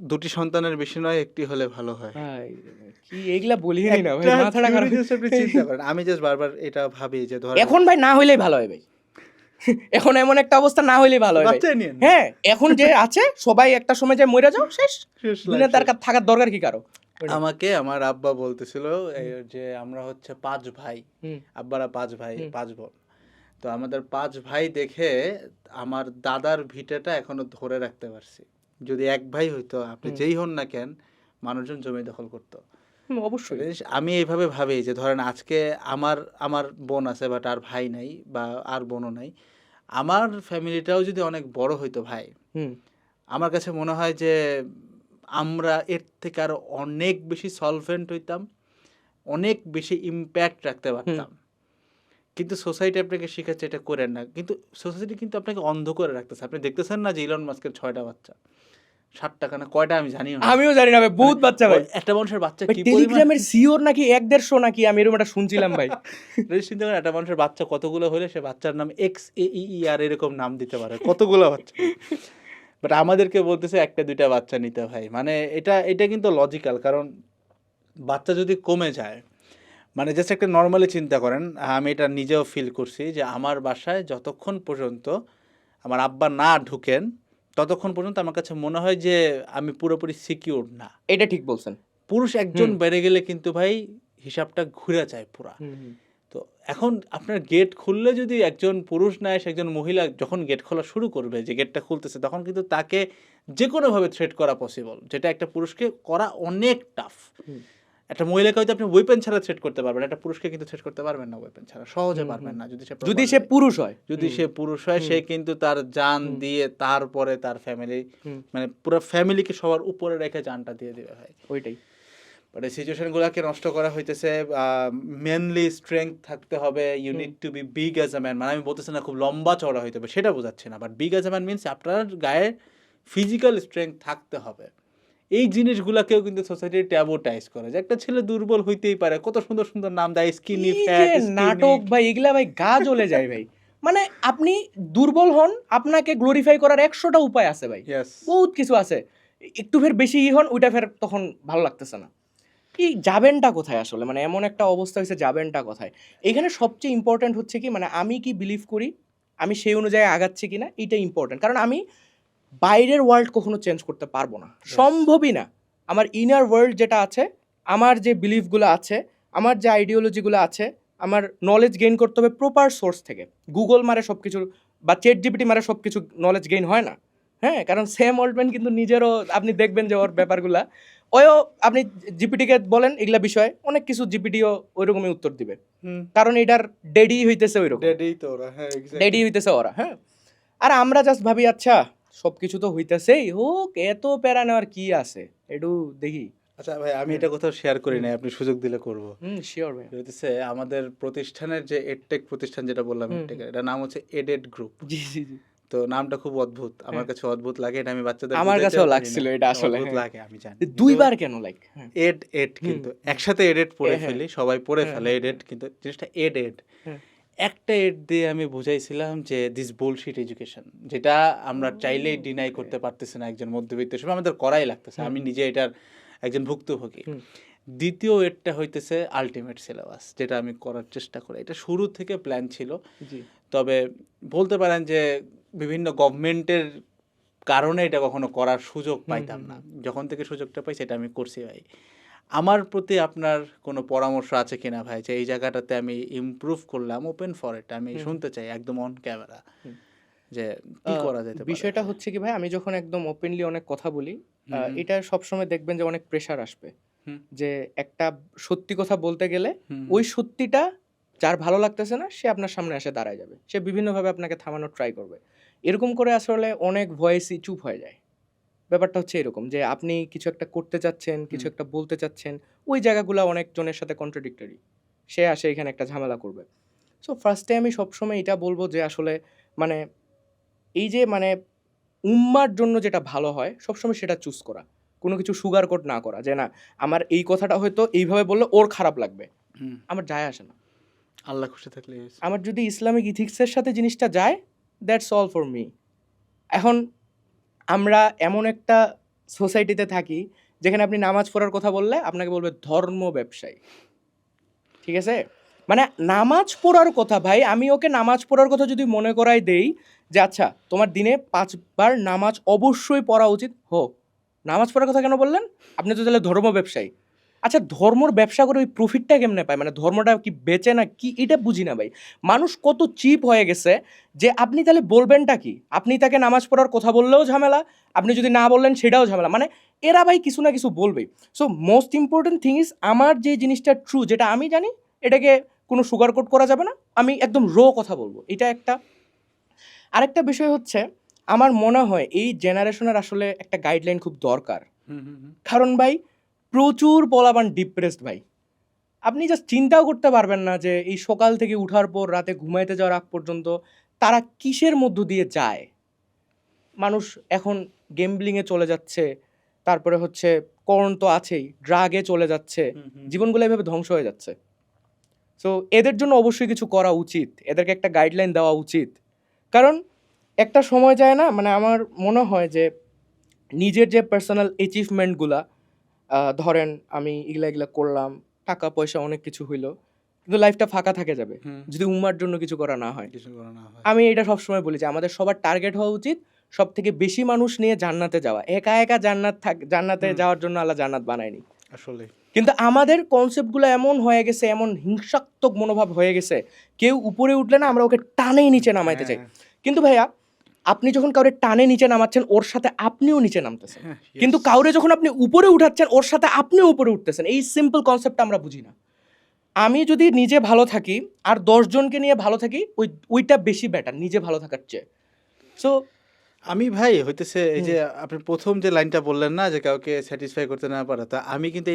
C: দুটি সন্তানের বেশি নয়, একটি হলে ভালো হয়।
A: ভাই কি এইগুলা বলিনি না ভাই, মাথাটা খারাপ।
C: আপনি চিন্তা করেন, আমি জাস্ট বারবার এটা ভাবি যে ধর
A: এখন ভাই না হইলেই ভালো হয় ভাই, এখন এমন একটা অবস্থা না হইলেই ভালো হয় ভাই।
C: বাচ্চাই নিয়েন।
A: হ্যাঁ এখন যে আছে সবাই একটা সময় যে মরে যাও, শেষ, দুনিয়া তার থাকার দরকার কি কারো।
C: আমাকে আমার আব্বা বলতেছিল যে আমরা হচ্ছে 5 ভাই,
A: হুম।
C: আব্বারা 5 ভাই 5 বোন, তো আমাদের 5 ভাই দেখে আমার দাদার ভিটেটা এখনো ধরে রাখতে পারছি। যদি এক ভাই হইতো, আপনি যেই হন না কেন, মানুষজন জমি দখল করতো।
A: অবশ্যই।
C: আমি এইভাবে ভাবি যে ধরেন আজকে আমার আমার বোন আছে, বাট আর ভাই নাই বা আর বোনও নাই, আমার ফ্যামিলিটাও যদি অনেক বড় হইতো ভাই, আমার কাছে মনে হয় যে আমরা এর থেকে আরো অনেক বেশি সলভেন্ট হইতাম, অনেক বেশি ইম্প্যাক্ট রাখতে পারতাম। কিন্তু সোসাইটি আপনাকে শিখাচ্ছে এটা করেন না, কিন্তু সোসাইটি কিন্তু আপনাকে অন্ধ করে রাখতেছে। আপনি দেখতেছেন না যে ইলন মাস্কের 6টা বাচ্চা, 7 টাকা না কয়টা আমি জানিও না,
A: আমিও জানি না ভাই, বহুত বাচ্চা ভাই।
C: একটা মানুষের বাচ্চা কি পরিমাণ,
A: টেলিগ্রামের সিওর নাকি 1-150 নাকি, আমি এরকম একটা শুনছিলাম ভাই।
C: চিন্তা করেন একটা মানুষের বাচ্চা কতগুলো হলে সে বাচ্চার নাম XAEER এরকম নাম দিতে পারে, কতগুলো বাচ্চা। বাট আমাদেরকে বলতেছে 1-2টা বাচ্চা নিতে ভাই, মানে এটা কিন্তু লজিক্যাল, কারণ বাচ্চা যদি কমে যায়, মানে জাস্ট একটা নর্মালি চিন্তা করেন, আমি এটা নিজেও ফিল করছি যে আমার বাসায় যতক্ষণ পর্যন্ত আমার আব্বা না ঢুকেন, ততক্ষণ পর্যন্ত আমার কাছে মনে হয় যে আমি পুরোপুরি সিকিউর না।
A: এটা ঠিক বলছেন।
C: পুরুষ একজন বেড়ে গেলে কিন্তু ভাই হিসাবটা ঘুরে যায় পুরা। তো এখন আপনার গেট খুললে যদি একজন পুরুষ না এসে একজন মহিলা যখন গেট খোলা শুরু করবে, যে গেটটা খুলতেছে, তখন কিন্তু তাকে যে কোনোভাবে থ্রেট করা পসিবল, যেটা একটা পুরুষকে করা অনেক টাফ। একটা মহিলাকে হয়তো আপনি ওয়েপেন ছাড়া থ্রেট করতে পারবেন, একটা পুরুষকে কিন্তু থ্রেট করতে পারবেন না ওয়েপেন ছাড়া, সহজে পারবেন না।
A: যদি সে পুরুষ হয়,
C: যদি সে পুরুষ হয়, সে কিন্তু তার জান দিয়ে তারপরে তার ফ্যামিলি, মানে পুরো ফ্যামিলিকে সবার উপরে রেখে জানটা দিয়ে দিবে ভাই।
A: ওইটাই।
C: বাট এই সিচুয়েশনগুলোকে নষ্ট করা হইতেছে। মেনলি স্ট্রেংথ থাকতে হবে, you need to be big as a man. মানে আমি বলতেছি না খুব লম্বা চওড়া হইতে হবে, সেটা বোঝাচ্ছি না, but big as a man means আপনার গায়ে ফিজিক্যাল স্ট্রেংথ থাকতে হবে। এই জিনিসগুলোকেও কিন্তু সোসাইটি ট্যাবুটাইজ করে, যে একটা ছেলে দুর্বল হইতেই পারে, কত সুন্দর সুন্দর নাম দেয়, স্কিনি ফ্যাট,
A: নাটক ভাই, এগুলা ভাই গা জ্বলে যায় ভাই। মানে আপনি দুর্বল হন, আপনাকে গ্লোরিফাই করার 100টা উপায় আছে ভাই, বহুত কিছু আছে। একটু ফের বেশি হন, ওইটা ফের তখন ভালো লাগতেছে না। কি যাবেনটা কোথায় আসলে, মানে এমন একটা অবস্থা হয়েছে, যাবেনটা কোথায়? এখানে সবচেয়ে ইম্পর্ট্যান্ট হচ্ছে কি, মানে আমি কি বিলিভ করি, আমি সেই অনুযায়ী আগাচ্ছি কিনা, এইটা ইম্পর্ট্যান্ট। কারণ আমি বাইরের ওয়ার্ল্ড কখনো চেঞ্জ করতে পারবো না, সম্ভবই না। আমার ইনার ওয়ার্ল্ড যেটা আছে, আমার যে বিলিফগুলো আছে, আমার যে আইডিওলজিগুলো আছে, আমার নলেজ গেইন করতে হবে প্রপার সোর্স থেকে। গুগল মারে সব কিছু বা চ্যাট জিপিটি মারে সব কিছু নলেজ গেইন হয় না। হ্যাঁ, কারণ স্যাম অল্টম্যান কিন্তু নিজেরও, আপনি দেখবেন যে ওর ব্যাপারগুলা ওইও আপনি জিপিটিকে বলেন এগুলা বিষয়ে অনেক কিছু জিপিটিও ওইরকমই উত্তর দিবে, কারণ এটার ডেডি হইতেছে ওইরকম,
C: ডেডই তো ওরা, হ্যাঁ
A: ডেডি হইতেছে ওরা। হ্যাঁ, আর আমরা জাস্ট ভাবি আচ্ছা সবকিছু তো হইতেছেই, হোক এত প্যারা নেওয়ার কি আছে, একটু দেখি।
C: আচ্ছা ভাই, আমি এটা কোথাও শেয়ার করি নাই, আপনি সুযোগ দিলে করব।
A: শিওর ভাই।
C: হইতেছে আমাদের প্রতিষ্ঠানের যে এডটেক প্রতিষ্ঠান যেটা বললাম, এডটেক, এটা নাম হচ্ছে এডেড গ্রুপ।
A: জি জি জি।
C: তো নামটা খুব অদ্ভুত, আমার কাছে অদ্ভুত লাগে, এটা আমি বাচ্চাদের
A: আমার
C: বুঝাইতেও
A: কাছেও
C: পারি
A: লাগছিল
C: না,
A: এটা আসলে,
C: অদ্ভুত
A: হ্যাঁ।
C: লাগে আমি জানি।
A: দুইবার কেন লাইক
C: এড এড কিন্তু একসাথে এডেড পড়ে
A: হ্যাঁ।
C: ফেলি, সবাই পড়ে
A: হ্যাঁ,
C: ফেলে এডেড, কিন্তু জিনিসটা এড এড।
A: হ্যাঁ।
C: একটা এড দিয়ে আমি বুঝাইছিলাম যে দিস বুলশিট এডুকেশন, যেটা আমরা চাইলেই ডিনাই করতে পারতেছি না একজন মধ্যবিত্ত হিসেবে, আমাদের করাই লাগতেছে, আমি নিজে এটার একজন ভুক্তভোগী। দ্বিতীয় এডটা হইতেছে আলটিমেট সিলেবাস, যেটা আমি করার চেষ্টা করি। এটা শুরু থেকে প্ল্যান ছিল, তবে বলতে পারেন যে বিভিন্ন গভর্নমেন্টের কারণে এটা কখনো করার সুযোগ পাইতাম না। যখন থেকে সুযোগটা পাই সেটা আমি করছি ভাই। আমার প্রতি আপনার কোনো পরামর্শ আছে কিনা ভাই, যে এই জায়গাটাতে আমি ইমপ্রুভ করলাম, ওপেন ফর ইট, আমি শুনতে চাই একদম অন ক্যামেরা, যে কি করা যেতে পারে।
A: বিষয়টা হচ্ছে কি ভাই, আমি যখন একদম ওপেনলি অনেক কথা বলি, এটা সবসময় দেখবেন যে অনেক প্রেশার আসবে, যে একটা সত্যি কথা বলতে গেলে ওই সত্যিটা যার ভালো লাগতেছে না সে আপনার সামনে এসে দাঁড়ায় যাবে, সে বিভিন্নভাবে আপনাকে থামানোর ট্রাই করবে। এরকম করে আসলে অনেক ভয়েসই চুপ হয়ে যায়। ব্যাপারটা হচ্ছে এরকম যে আপনি কিছু একটা করতে চাচ্ছেন, কিছু একটা বলতে চাচ্ছেন, ওই জায়গাগুলো অনেকজনের সাথে কন্ট্রাডিক্টরি, সে আসে এখানে একটা ঝামেলা করবে। সো ফার্স্টে আমি সবসময় এটা বলবো যে আসলে মানে এই যে মানে উম্মার জন্য যেটা ভালো হয় সবসময় সেটা চুজ করা, কোনো কিছু সুগার কোট না করা, যে না আমার এই কথাটা হয়তো এইভাবে বললে ওর খারাপ লাগবে, আমার যায় আসে না।
C: আল্লাহ খুশি থাকলে
A: আমার যদি ইসলামিক ইথিক্সের সাথে জিনিসটা যায়, দ্যাটস অল ফর মি। এখন আমরা এমন একটা সোসাইটিতে থাকি যেখানে আপনি নামাজ পড়ার কথা বললে আপনাকে বলবে ধর্ম ব্যবসায়ী, ঠিক আছে? মানে নামাজ পড়ার কথা, ভাই আমি ওকে নামাজ পড়ার কথা যদি মনে করাই দেই যে আচ্ছা তোমার দিনে 5 বার নামাজ অবশ্যই পড়া উচিত, নামাজ পড়ার কথা কেন বললেন? আপনি তো তাহলে ধর্ম ব্যবসায়ী। আচ্ছা ধর্মর ব্যবসা করে ওই প্রফিটটা কেমনে পায়, মানে ধর্মটা কি বেচে না কি, এটা বুঝি না ভাই। মানুষ কত চিপ হয়ে গেছে যে আপনি তাহলে বলবেনটা কি, আপনি তাকে নামাজ পড়ার কথা বললেও ঝামেলা, আপনি যদি না বললেন সেটাও ঝামেলা, মানে এরা ভাই কিছু না কিছু বলবেই। So most important thing is আমার যে জিনিসটা ট্রু, যেটা আমি জানি, এটাকে কোনো সুগার কোট করা যাবে না, আমি একদম কথা বলবো, এটা একটা। আরেকটা বিষয় হচ্ছে আমার মনে হয় এই জেনারেশনের আসলে একটা গাইডলাইন খুব দরকার, কারণ ভাই প্রচুর পোলাপান ডিপ্রেসড ভাই। আপনি জাস্ট চিন্তাও করতে পারবেন না যে এই সকাল থেকে উঠার পর রাতে ঘুমাইতে যাওয়ার আগ পর্যন্ত তারা কিসের মধ্য দিয়ে যায়। মানুষ এখন গেমব্লিংয়ে চলে যাচ্ছে, তারপরে হচ্ছে কর্ন তো আছেই, ড্রাগে চলে যাচ্ছে, জীবনগুলো এভাবে ধ্বংস হয়ে যাচ্ছে। সো এদের জন্য অবশ্যই কিছু করা উচিত, এদেরকে একটা গাইডলাইন দেওয়া উচিত, কারণ একটা সময় যায় না, মানে আমার মনে হয় যে নিজের যে পার্সোনাল অ্যাচিভমেন্টগুলা, ধরেন আমি এগুলা করলাম, টাকা পয়সা অনেক কিছু হইলো, কিন্তু লাইফটা ফাঁকা থাকে যাবে যদি উম্মার জন্য কিছু করা না হয়। আমি এটা সবসময় বলি যে আমাদের সবার টার্গেট হওয়া উচিত সব থেকে বেশি মানুষ নিয়ে জান্নাতে যাওয়া। একা একা জান্নাতে যাওয়ার জন্য আল্লাহ জান্নাত বানায়নি আসলে, কিন্তু আমাদের কনসেপ্টগুলো এমন হয়ে গেছে, এমন হিংসাত্মক মনোভাব হয়ে গেছে, কেউ উপরে উঠলে না আমরা ওকে টানেই নিচে নামাইতে চাই। কিন্তু ভাইয়া আপনি যখন কাউরে টানে নিচে নামাচ্ছেন ওর সাথে আপনিও নিচে নামতেছেন, কিন্তু কাউরে যখন আপনি উপরে উঠাচ্ছেন ওর সাথে আপনিও উপরে উঠতেছেন। এই সিম্পল কনসেপ্টটা আমরা বুঝি না। আমি যদি নিজে ভালো থাকি আর 10 জনকে নিয়ে ভালো থাকি, ওইটা বেশি বেটার নিজে ভালো থাকার চেয়ে। সো
C: আমি ভাই হইতেছে এই যে আপনি প্রথম যে লাইনটা বললেন না যে কাউকে স্যাটিসফাই করতে না পারা, তা আমি কিন্তু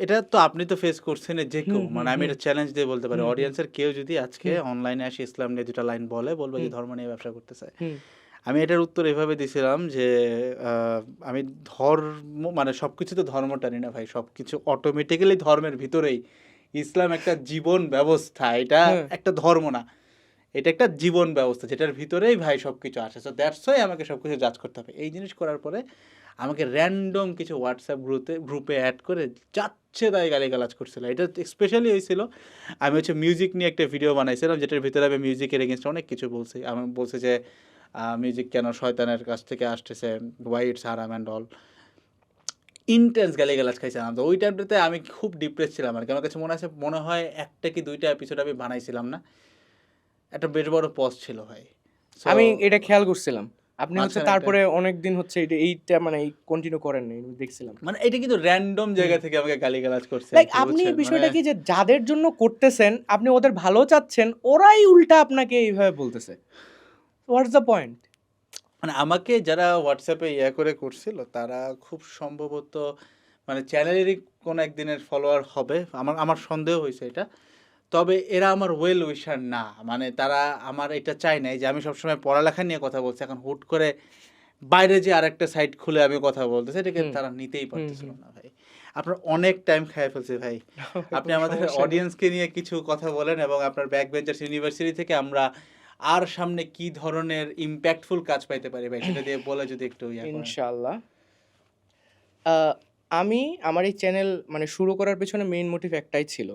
C: এটা তো আপনি তো ফেস করছেন যে কেউ, মানে আমি এটা চ্যালেঞ্জ দিয়ে বলতে পারি অডিয়েন্সের কেউ যদি আজকে অনলাইনে আসে ইসলাম নিয়ে দুটা লাইন বলবে যে ধর্ম নিয়ে ব্যবসা করতে চায়, আমি এটার উত্তর এভাবে দিছিলাম যে আমি ধর্ম মানে সবকিছু তো ধর্ম টানি না ভাই, সবকিছু অটোমেটিক্যালি ধর্মের ভিতরেই। ইসলাম একটা জীবন ব্যবস্থা, এটা একটা ধর্ম না, এটা একটা জীবন ব্যবস্থা যেটার ভিতরেই ভাই সব কিছু আসে। সো দ্যাটস ওয়াই আমাকে সব কিছু জাজ করতে হবে। এই জিনিস করার পরে আমাকে র্যান্ডম কিছু হোয়াটসঅ্যাপ গ্রুপে অ্যাড করে যাচ্ছে তাই গালিগালাজ করছিল। এটা স্পেশালি হয়েছিল আমি মিউজিক নিয়ে একটা ভিডিও বানাইছিলাম, যেটার ভিতরে আমি মিউজিকের এগেনস্টে অনেক কিছু বলছি। আমি বলছি যে মিউজিক কেন শয়তানের কাছ থেকে আসতেছে, ওয়াই ইটস হারাম অ্যান্ড অল, ইন্টেন্স গালিগালাজ খাইছিলাম। তো ওই টাইমটাতে আমি খুব ডিপ্রেস ছিলাম আর কি। আমার কাছে মনে হয় 1টা কি 2টা এপিসোড আমি বানাইছিলাম না, একটা বেশ বড় পজ ছিল ভাই।
A: আমি এটা খেয়াল করছিলাম, আপনি হচ্ছে
B: মাঝখানে
A: তারপরে অনেকদিন হচ্ছে এইটা মানে কন্টিনিউ করেন নাই, আমি দেখছিলাম।
B: মানে এটা কিন্তু র্যান্ডম জায়গা থেকে আমাকে গালিগালাজ করছে
A: লাইক
B: আর কি,
A: আপনি
B: বুঝছেন?
A: বিষয়টা
B: মানে
A: কি যে যাদের জন্য করতেছেন আপনি ওদের ভালো চাচ্ছেন, ওরাই উল্টা আপনাকে এইভাবে বলতেছে। What's the point?
B: মানে আমাকে যারা হোয়াটসঅ্যাপে করে করছিল তারা খুব সম্ভবত মানে চ্যানেলেরই কোনো একদিনের ফলোয়ার হবে, আমার আমার সন্দেহ হয়েছে এটা। তবে এরা আমার ওয়েল উইশার না, মানে তারা আমার এটা চায় নাই যে আমি সবসময় পড়ালেখা নিয়ে কথা বলছি, এখন হুট করে বাইরে যে আরেকটা সাইট খুলে আমি কথা বলতেছি, এটাকে তারা নিতেই পারতেছিল না ভাই। আপনার অনেক টাইম খেয়ে ফেলছে ভাই। আপনি আমাদের অডিয়েন্সকে নিয়ে কিছু কথা বলেন, এবং আপনার ব্যাক বেঞ্চার্স ইউনিভার্সিটি থেকে আমরা আর সামনে কি ধরনের ইম্প্যাক্টফুল কাজ পাইতে পারি ভাই, সেটা দিয়ে বলে যদি একটু করেন।
A: ইনশাআল্লাহ। আমি আমার এই চ্যানেল মানে শুরু করার পেছনে মেইন মোটিভ একটাই ছিল,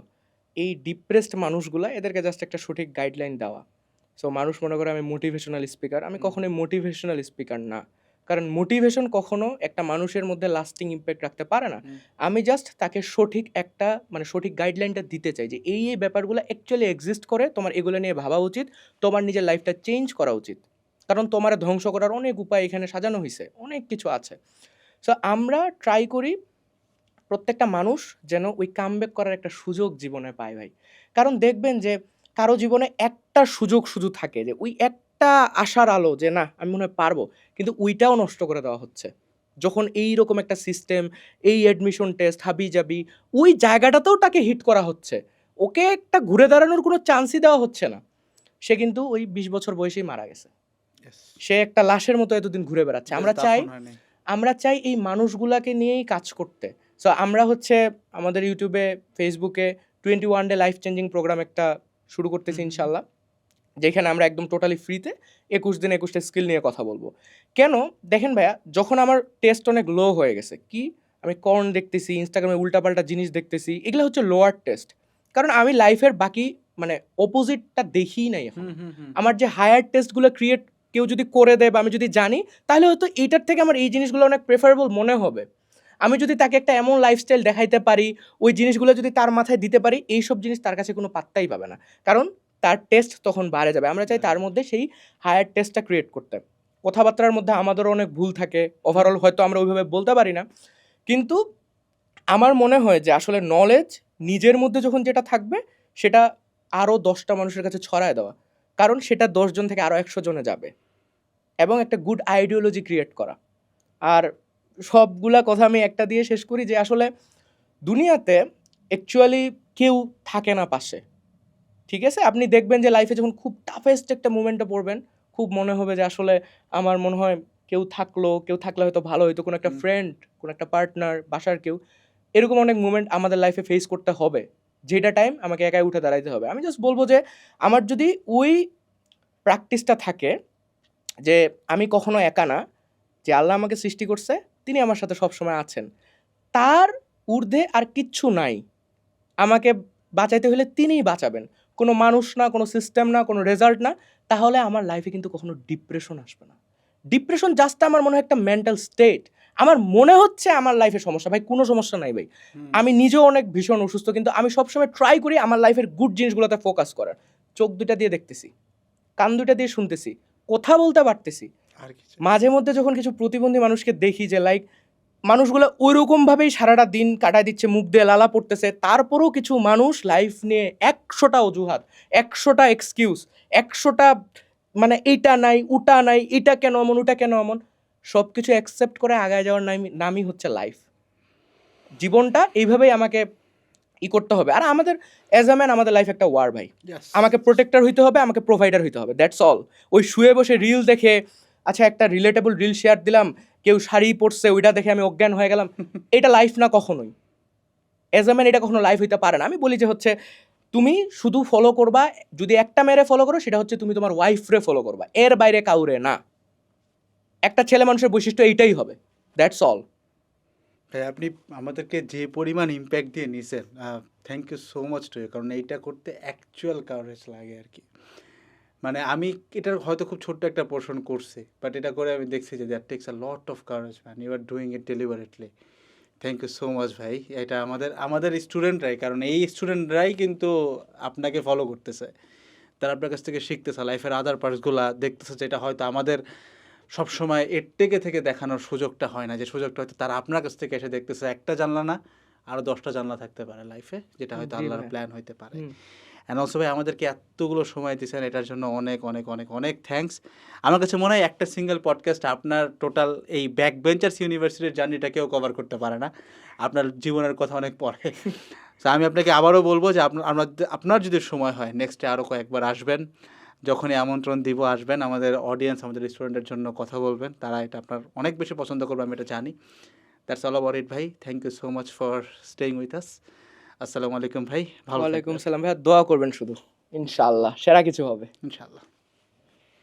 A: এই ডিপ্রেসড মানুষগুলা এদেরকে জাস্ট একটা সঠিক গাইডলাইন দেওয়া। সো মানুষ মনে করে আমি মোটিভেশনাল স্পিকার, আমি কখনোই মোটিভেশনাল স্পিকার না। কারণ মোটিভেশন কখনো একটা মানুষের মধ্যে লাস্টিং ইম্প্যাক্ট রাখতে পারে না। আমি জাস্ট তাকে সঠিক একটা মানে সঠিক গাইডলাইনটা দিতে চাই যে এই ব্যাপারগুলো অ্যাকচুয়ালি এক্সিস্ট করে, তোমার এগুলো নিয়ে ভাবা উচিত, তোমার নিজের লাইফটা চেঞ্জ করা উচিত। কারণ তোমার ধ্বংস করার অনেক উপায় এখানে সাজানো হয়েছে, অনেক কিছু আছে। সো আমরা ট্রাই করি প্রত্যেকটা মানুষ যেন ওই কামব্যাক করার একটা সুযোগ জীবনে পায় ভাই। কারণ দেখবেন যে কারো জীবনে একটা সুযোগ শুধু থাকে, যে ওই একটা আশার আলো যে না আমি মনে হয় পারবো, কিন্তু ওইটাও নষ্ট করে দেওয়া হচ্ছে যখন এই রকম একটা সিস্টেম, এই অ্যাডমিশন টেস্ট হাবি জাবি, ওই জায়গাটাতেও তাকে হিট করা হচ্ছে, ওকে একটা ঘুরে দাঁড়ানোর কোনো চান্সই দেওয়া হচ্ছে না। সে কিন্তু ওই 20 বছর বয়সেই মারা গেছে, সে একটা লাশের মতো এতদিন ঘুরে বেড়াচ্ছে। আমরা চাই এই মানুষগুলাকে নিয়েই কাজ করতে। সো আমরা হচ্ছে আমাদের ইউটিউবে, ফেসবুকে 21 ডে লাইফ চেঞ্জিং প্রোগ্রাম একটা শুরু করতেছি ইনশাল্লাহ, যেখানে আমরা একদম টোটালি ফ্রিতে 21 দিন 21টা স্কিল নিয়ে কথা বলবো। কেন দেখেন ভাইয়া, যখন আমার টেস্ট অনেক লো হয়ে গেছে, কি আমি কর্ন দেখতেছি, ইনস্টাগ্রামে উল্টাপাল্টা জিনিস দেখতেছি, এগুলো হচ্ছে লোয়ার টেস্ট। কারণ আমি লাইফের বাকি মানে অপোজিটটা দেখিই নাই এখন। আমার যে হায়ার টেস্টগুলো ক্রিয়েট কেউ যদি করে দেয় বা আমি যদি জানি, তাহলে হয়তো এইটার থেকে আমার এই জিনিসগুলো অনেক প্রেফারেবল মনে হবে। আমি যদি তাকে একটা এমন লাইফস্টাইল দেখাইতে পারি, ওই জিনিসগুলো যদি তার মাথায় দিতে পারি, এইসব জিনিস তার কাছে কোনো পাত্তাই পাবে না, কারণ তার টেস্ট তখন বাড়ে যাবে। আমরা চাই তার মধ্যে সেই হায়ার টেস্টটা ক্রিয়েট করতে। কথাবার্তার মধ্যে আমাদেরও অনেক ভুল থাকে, ওভারঅল হয়তো আমরা ওইভাবে বলতে পারি না, কিন্তু আমার মনে হয় যে আসলে নলেজ নিজের মধ্যে যখন যেটা থাকবে, সেটা আরও 10টা মানুষের কাছে ছড়ায় দেওয়া, কারণ সেটা 10 জন থেকে আরও 100 জনে যাবে, এবং একটা গুড আইডিওলজি ক্রিয়েট করা। আর সবগুলা কথা আমি একটা দিয়ে শেষ করি, যে আসলে দুনিয়াতে অ্যাকচুয়ালি কেউ থাকে না পাশে, ঠিক আছে? আপনি দেখবেন যে লাইফে যখন খুব টাফেস্ট একটা মোমেন্টে পড়বেন, খুব মনে হবে যে আসলে আমার মনে হয় কেউ থাকলে হয়তো ভালো হতো, কোনো একটা ফ্রেন্ড, কোনো একটা পার্টনার, বাসার কেউ, এরকম অনেক মোমেন্ট আমাদের লাইফে ফেস করতে হবে, যেটা টাইম আমাকে একাই উঠে দাঁড়াইতে হবে। আমি জাস্ট বলবো যে আমার যদি ওই প্র্যাকটিসটা থাকে যে আমি কখনো একা না, যে আল্লাহ আমাকে সৃষ্টি করছে তিনি আমার সাথে সবসময় আছেন, তার ঊর্ধ্বে আর কিচ্ছু নাই, আমাকে বাঁচাইতে হলে তিনিই বাঁচাবেন, কোনো মানুষ না, কোনো সিস্টেম না, কোনো রেজাল্ট না। তাহলে আমার লাইফে কিন্তু কখনো ডিপ্রেশন আসবে না। ডিপ্রেশন জাস্ট আমার মনে হয় একটা মেন্টাল স্টেট। আমার মনে হচ্ছে আমার লাইফে সমস্যা, ভাই কোনো সমস্যা নাই ভাই। আমি নিজেও অনেক ভীষণ অসুস্থ, কিন্তু আমি সবসময় ট্রাই করি আমার লাইফের গুড জিনিসগুলোতে ফোকাস করার। চোখ দুটা দিয়ে দেখতেছি, কান দুটা দিয়ে শুনতেছি, কথা বলতে পারতেছি।
C: আর কিছু
A: মাঝে মধ্যে যখন কিছু প্রতিবন্ধী মানুষকে দেখি যে লাইক মানুষগুলো ওইরকমভাবেই সারাটা দিন কাটায় দিচ্ছে, মুখ দিয়ে লালা পড়তেছে, তারপরেও কিছু মানুষ লাইফ নিয়ে 100টা অজুহাত, 100টা এক্সকিউজ, 100টা মানে এইটা নাই, ওটা নাই, এটা কেন এমন, ওটা কেন এমন, সব কিছু অ্যাকসেপ্ট করে আগায় যাওয়ার নামই হচ্ছে লাইফ। জীবনটা এইভাবেই আমাকে করতে হবে। আর আমাদের অ্যাজ আ ম্যান আমাদের লাইফ একটা ওয়ার ভাই। আমাকে প্রোটেক্টর হইতে হবে, আমাকে প্রোভাইডার হইতে হবে, দ্যাটস অল। ওই শুয়ে বসে রিল দেখে, আচ্ছা একটা রিলেটেবল রিল শেয়ার দিলাম, কেউ শাড়ি পরছে, ওইটা দেখে আমি অজ্ঞান হয়ে গেলাম, এটা লাইফ না কখনোই। অ্যাজ আ ম্যান এটা কখনো লাইফ হইতে পারে না। আমি বলি যে হচ্ছে তুমি শুধু ফলো করবা, যদি একটা মেয়েরে ফলো করো সেটা হচ্ছে তুমি তোমার ওয়াইফরে ফলো করবা, এর বাইরে কাউরে না। একটা ছেলে মানুষের বৈশিষ্ট্য এইটাই হবে, দ্যাটস অল।
C: ভাই আপনি আমাদেরকে যে পরিমাণ ইম্প্যাক্ট দিয়ে নিছেন, thank you so much to you. কারণ এইটা করতে অ্যাকচুয়াল কারেজ লাগে আর কি। মানে আমি এটার হয়তো খুব ছোট্ট একটা পোর্শন করছি, বাট এটা করে আমি দেখছি যে that takes a lot of courage man, you are doing it deliberately. Thank you so much ভাই। এটা আমাদের স্টুডেন্টরাই, কারণ এই স্টুডেন্টরাই কিন্তু আপনাকে ফলো করতেছে, তারা আপনার কাছ থেকে শিখতেছে, লাইফের আদার পার্টসগুলো দেখতেছে, যেটা হয়তো আমাদের
B: সবসময় এর থেকে দেখানোর সুযোগটা হয় না, যে সুযোগটা হয়তো তারা আপনার কাছ থেকে এসে দেখতেছে একটা জানলা না আরও 10টা জানলা থাকতে পারে লাইফে, যেটা হয়তো
A: জি
B: আল্লাহর
A: ভাই।
B: প্ল্যান হইতে পারে।
A: হুম।
B: অ্যান্ড অলসো ভাই আমাদেরকে এতগুলো সময় দিয়েছেন, এটার জন্য অনেক অনেক অনেক অনেক থ্যাঙ্কস। আমার কাছে মনে হয় একটা সিঙ্গেল পডকাস্ট আপনার টোটাল এই ব্যাক বেঞ্চার্স ইউনিভার্সিটির জার্নিটা কেউ কভার করতে পারে না, আপনার জীবনের কথা অনেক পরে। তো আমি আপনাকে আবারও বলবো যে আপনার যদি সময় হয় নেক্সটে আরও কয়েকবার আসবেন, যখনই আমন্ত্রণ দিব আসবেন, আমাদের অডিয়েন্স আমাদের স্টুডেন্টের জন্য কথা বলবেন, তারা এটা আপনার অনেক বেশি পছন্দ করবে, আমি এটা জানি। দ্যাটস অল অ্যাবাউট ইট ভাই, thank you so much for staying with us. আসসালামু আলাইকুম ভাই, ভালো
A: ওয়ালাইকুম
B: থাকবেন
A: সালাম ভাইয়া, দোয়া করবেন শুধু, ইনশাআল্লাহ সেরা কিছু হবে।
B: ইনশাআল্লাহ।